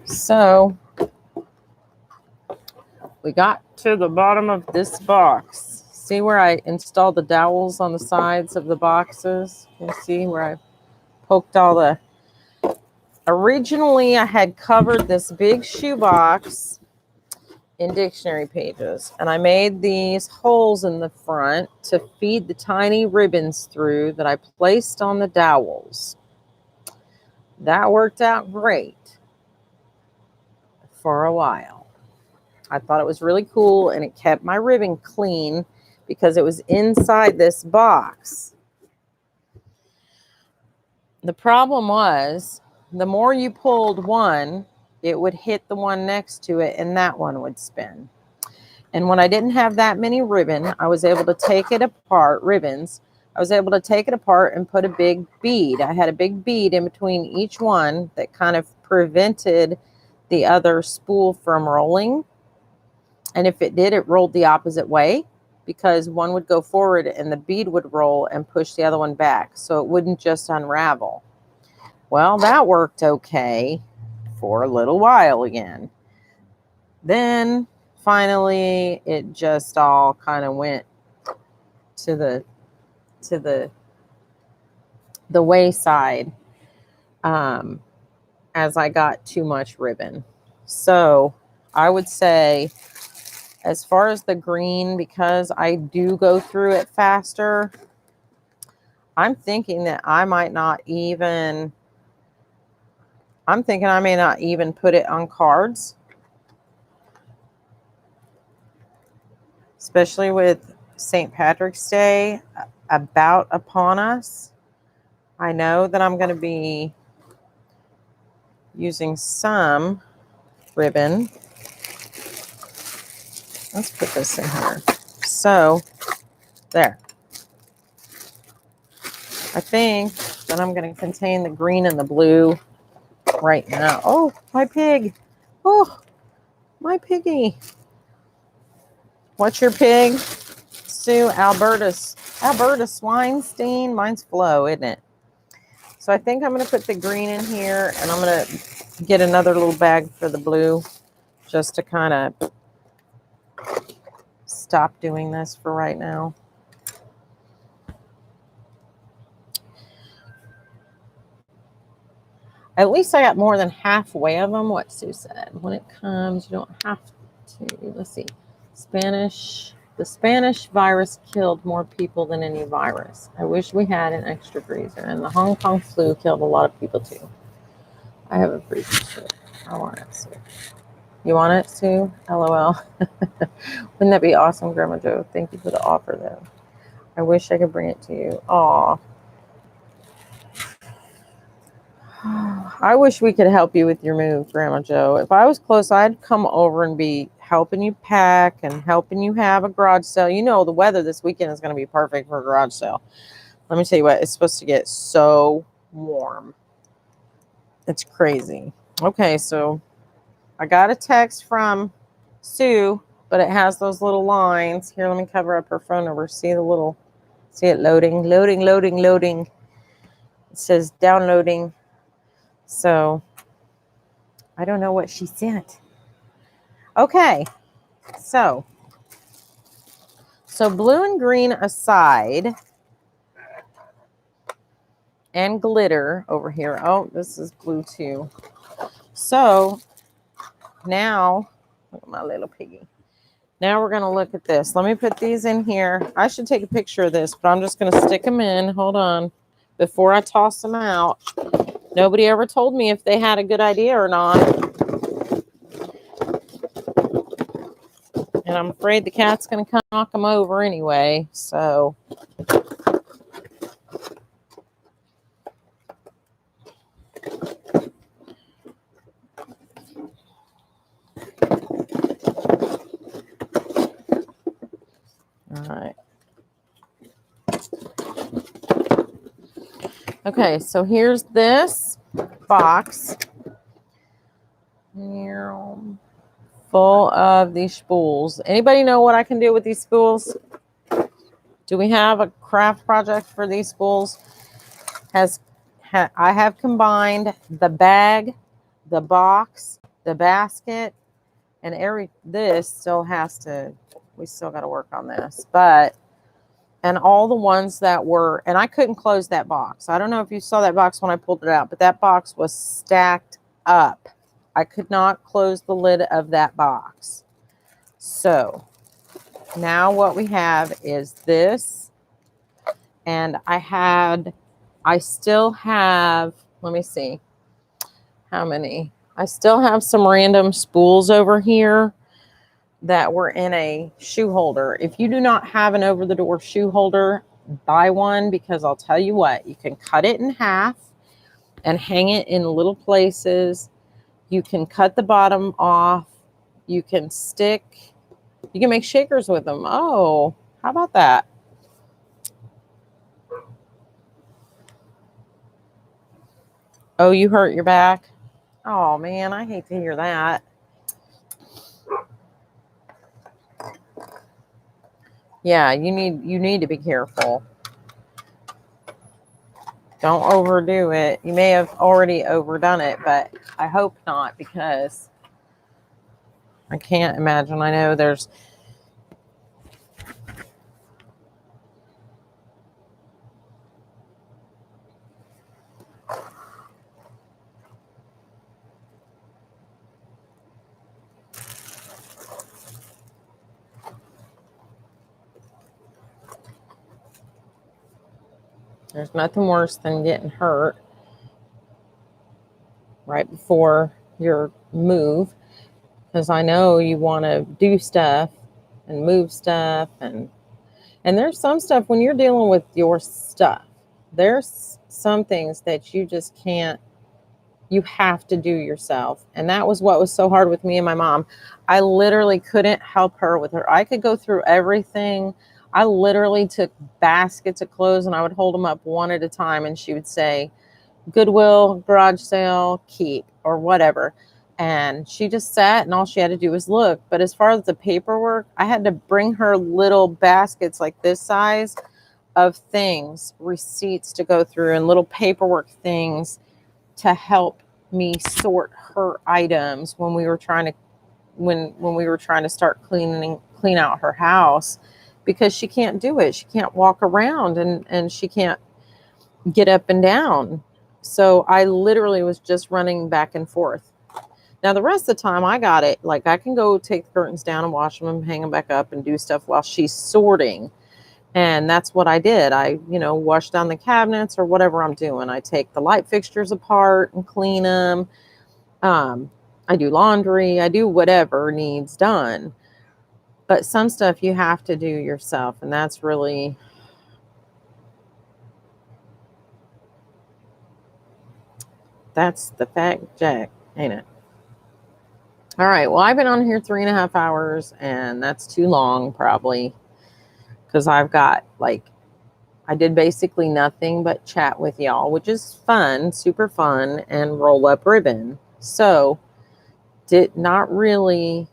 So we got to the bottom of this box. See where I installed the dowels on the sides of the boxes? You see where I poked all the... Originally, I had covered this big shoebox in dictionary pages, and I made these holes in the front to feed the tiny ribbons through that I placed on the dowels. That worked out great for a while. I thought it was really cool, and it kept my ribbon clean because it was inside this box. The problem was, the more you pulled one, it would hit the one next to it, and that one would spin. And when I didn't have that many ribbon, I was able to take it apart, ribbons. I was able to take it apart and put a big bead. I had a big bead in between each one that kind of prevented the other spool from rolling. And if it did, it rolled the opposite way, because one would go forward and the bead would roll and push the other one back, so it wouldn't just unravel. Well, that worked okay for a little while again. Then finally it just all kind of went to the wayside as I got too much ribbon. So I would say, as far as the green, because I do go through it faster, I'm thinking I may not even put it on cards, especially with St. Patrick's Day about upon us. I know that I'm going to be using some ribbon. Let's put this in here. So, there. I think that I'm going to contain the green and the blue right now. Oh, my pig. Oh, my piggy. What's your pig? Sue, Alberta Weinstein. Mine's Flo, isn't it? So I think I'm going to put the green in here, and I'm going to get another little bag for the blue just to kind of stop doing this for right now. At least I got more than halfway of them, what Sue said. When it comes, you don't have to. Let's see. The Spanish virus killed more people than any virus. I wish we had an extra freezer. And the Hong Kong flu killed a lot of people too. I have a freezer too. I want it, Sue. You want it, Sue? LOL. Wouldn't that be awesome, Grandma Jo? Thank you for the offer, though. I wish I could bring it to you. Aw. I wish we could help you with your move, Grandma Jo. If I was close, I'd come over and be helping you pack and helping you have a garage sale. You know, the weather this weekend is going to be perfect for a garage sale. Let me tell you what, it's supposed to get so warm. It's crazy. Okay, so I got a text from Sue, but it has those little lines. Here, let me cover up her phone number. See it loading. It says downloading. So I don't know what she sent. Okay, so blue and green aside, and glitter over here. Oh, this is blue too. So now, look at my little piggy. Now we're going to look at this. Let me put these in here. I should take a picture of this, but I'm just going to stick them in. Hold on. Before I toss them out. Nobody ever told me if they had a good idea or not. And I'm afraid the cat's going to come knock them over anyway. So. All right. Okay, so here's this box. Full of these spools. Anybody know what I can do with these spools? Do we have a craft project for these spools? I have combined the bag, the box, the basket, and this still has to, we still got to work on this, and all the ones that were, and I couldn't close that box. I don't know if you saw that box when I pulled it out, but that box was stacked up. I could not close the lid of that box. So now what we have is this, and I still have, let me see how many. I still have some random spools over here that were in a shoe holder. If you do not have an over-the-door shoe holder, buy one, because I'll tell you what, you can cut it in half and hang it in little places. You can cut the bottom off. You can make shakers with them. Oh, how about that? Oh, you hurt your back? Oh man, I hate to hear that. Yeah, you need to be careful. Don't overdo it. You may have already overdone it, but I hope not, because I can't imagine. I know there's nothing worse than getting hurt right before your move, because I know you want to do stuff and move stuff, and there's some stuff when you're dealing with your stuff, there's some things that you just can't You have to do yourself. And that was what was so hard with me and my mom. I literally couldn't help her with her. I could go through everything. I literally took baskets of clothes and I would hold them up one at a time. And she would say, Goodwill, garage sale, keep, or whatever. And she just sat and all she had to do was look. But as far as the paperwork, I had to bring her little baskets like this size of things, receipts to go through and little paperwork things to help me sort her items when we were trying to start clean out her house, because she can't do it. She can't walk around and she can't get up and down. So I literally was just running back and forth. Now the rest of the time I got it. Like I can go take the curtains down and wash them and hang them back up and do stuff while she's sorting. And that's what I did. I, wash down the cabinets or whatever I'm doing. I take the light fixtures apart and clean them. I do laundry. I do whatever needs done. But some stuff you have to do yourself. And that's the fact, Jack, ain't it? All right. Well, I've been on here 3.5 hours, and that's too long, probably, because I did basically nothing but chat with y'all, which is fun, super fun, and roll up ribbon. So, did not really,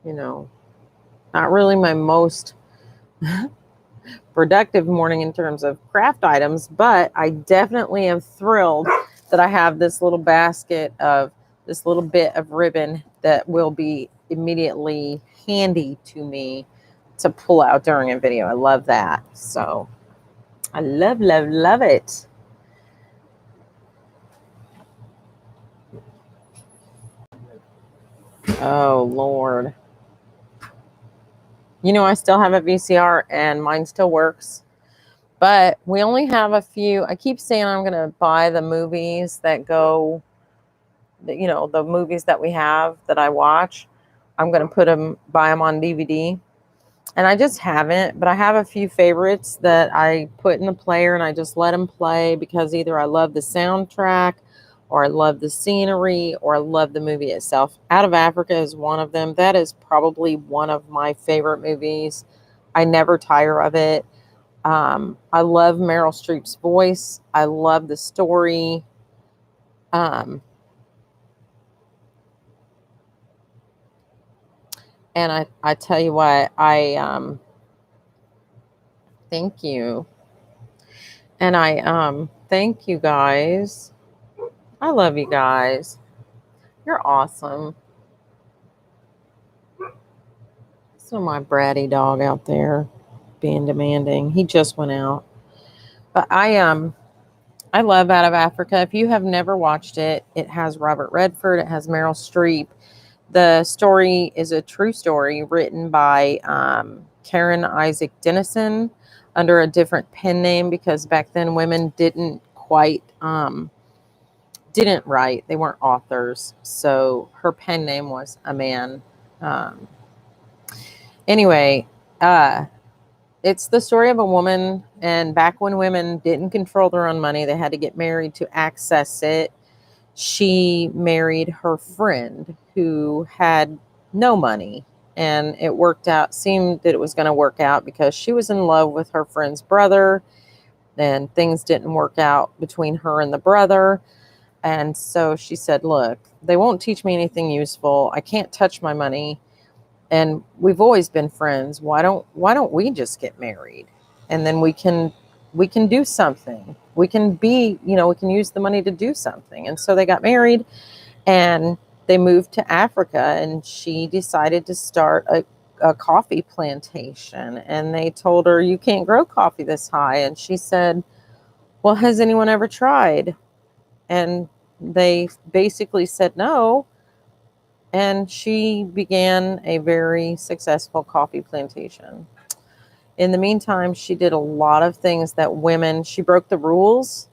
not really my most productive morning in terms of craft items, but I definitely am thrilled that I have this little basket of this little bit of ribbon that will be immediately handy to me to pull out during a video. I love that. So I love, love, love it. Oh, Lord. I still have a VCR and mine still works. But we only have a few. I keep saying I'm going to buy the movies that go, the movies that we have that I watch. I'm going to buy them on DVD. And I just haven't, but I have a few favorites that I put in the player and I just let them play because either I love the soundtrack or I love the scenery or I love the movie itself. Out of Africa is one of them. That is probably one of my favorite movies. I never tire of it. I love Meryl Streep's voice. I love the story. And I tell you what, thank you. And I thank you guys. I love you guys. You're awesome. So my bratty dog out there being demanding. He just went out. But I love Out of Africa. If you have never watched it, it has Robert Redford, it has Meryl Streep. The story is a true story written by Karen Isaac Dennison under a different pen name because back then women didn't quite didn't write. They weren't authors. So her pen name was a man. Anyway, it's the story of a woman, and back when women didn't control their own money, they had to get married to access it. She married her friend who had no money, and it worked out, seemed that it was going to work out because she was in love with her friend's brother, and things didn't work out between her and the brother. And so she said, look, they won't teach me anything useful. I can't touch my money. And we've always been friends. Why don't we just get married? And then we can do something. We can we can use the money to do something. And so they got married and they moved to Africa, and she decided to start a coffee plantation. And they told her, you can't grow coffee this high. And she said, well, has anyone ever tried? And they basically said no. And she began a very successful coffee plantation. In the meantime, she did a lot of things that she broke the rules.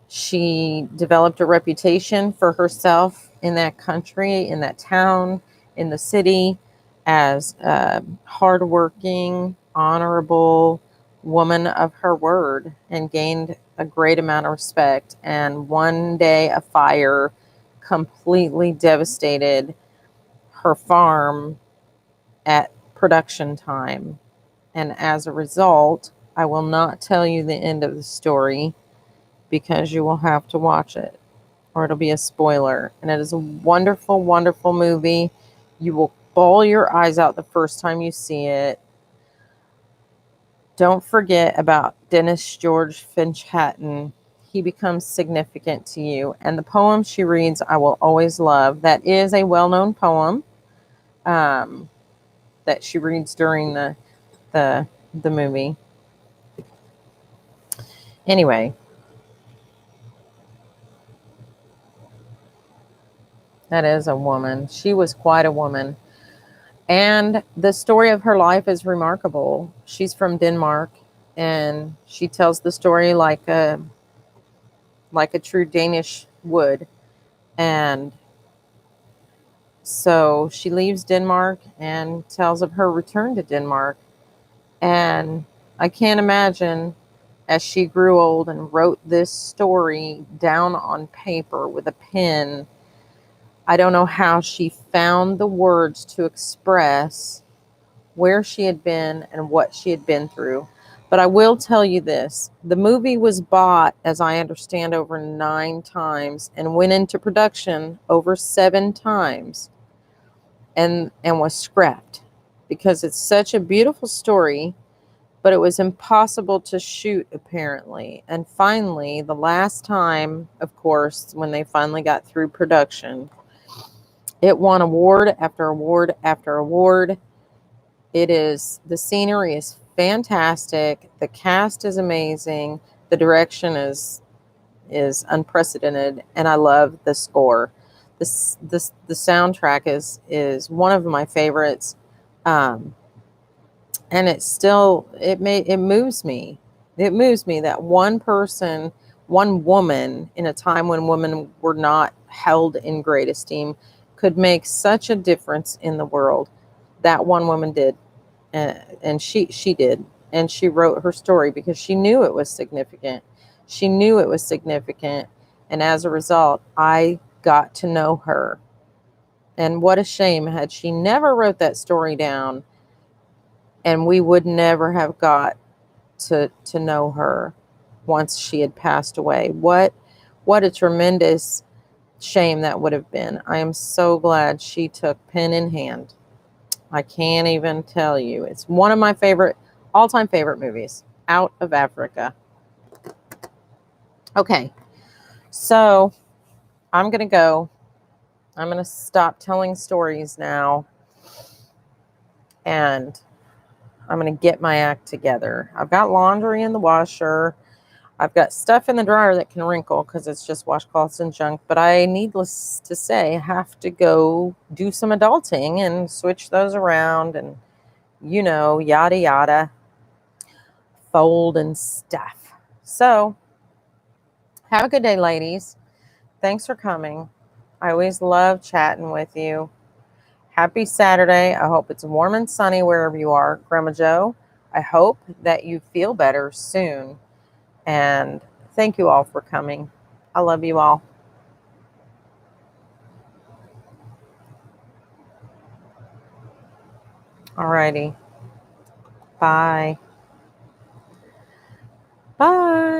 She developed a reputation for herself in that country, in that town, in the city, as hardworking, honorable, woman of her word and gained a great amount of respect. And one day, a fire completely devastated her farm at production time. And as a result, I will not tell you the end of the story because you will have to watch it or it'll be a spoiler. And it is a wonderful, wonderful movie. You will bawl your eyes out the first time you see it. Don't forget about Dennis George Finch Hatton. He becomes significant to you. And the poem she reads, I will always love. That is a well-known poem that she reads during the movie. Anyway, that is a woman. She was quite a woman. And the story of her life is remarkable. She's from Denmark and she tells the story like a true Danish would. And so she leaves Denmark and tells of her return to Denmark. And I can't imagine as she grew old and wrote this story down on paper with a pen. I don't know how she found the words to express where she had been and what she had been through. But I will tell you this. The movie was bought, as I understand, over 9 times and went into production over 7 times and was scrapped because it's such a beautiful story, but it was impossible to shoot apparently. And finally, the last time, of course, when they finally got through production, it won award after award after award. The scenery is fantastic. The cast is amazing. The direction is unprecedented, and I love the score. The soundtrack is one of my favorites, um, and it moves me. It moves me that one person, one woman, in a time when women were not held in great esteem, could make such a difference in the world. That one woman did, and she did, and she wrote her story because she knew it was significant. She knew it was significant, and as a result, I got to know her. And what a shame had she never wrote that story down, and we would never have got to know her once she had passed away. What a tremendous shame that would have been. I am so glad she took pen in hand. I can't even tell you. It's one of my all-time favorite movies, Out of Africa. Okay, so I'm going to go. I'm going to stop telling stories now, and I'm going to get my act together. I've got laundry in the washer. I've got stuff in the dryer that can wrinkle because it's just washcloths and junk. But I, needless to say, have to go do some adulting and switch those around and, yada, yada, fold and stuff. So have a good day, ladies. Thanks for coming. I always love chatting with you. Happy Saturday. I hope it's warm and sunny wherever you are. Grandma Joe, I hope that you feel better soon. And thank you all for coming. I love you all. Alrighty. Bye. Bye.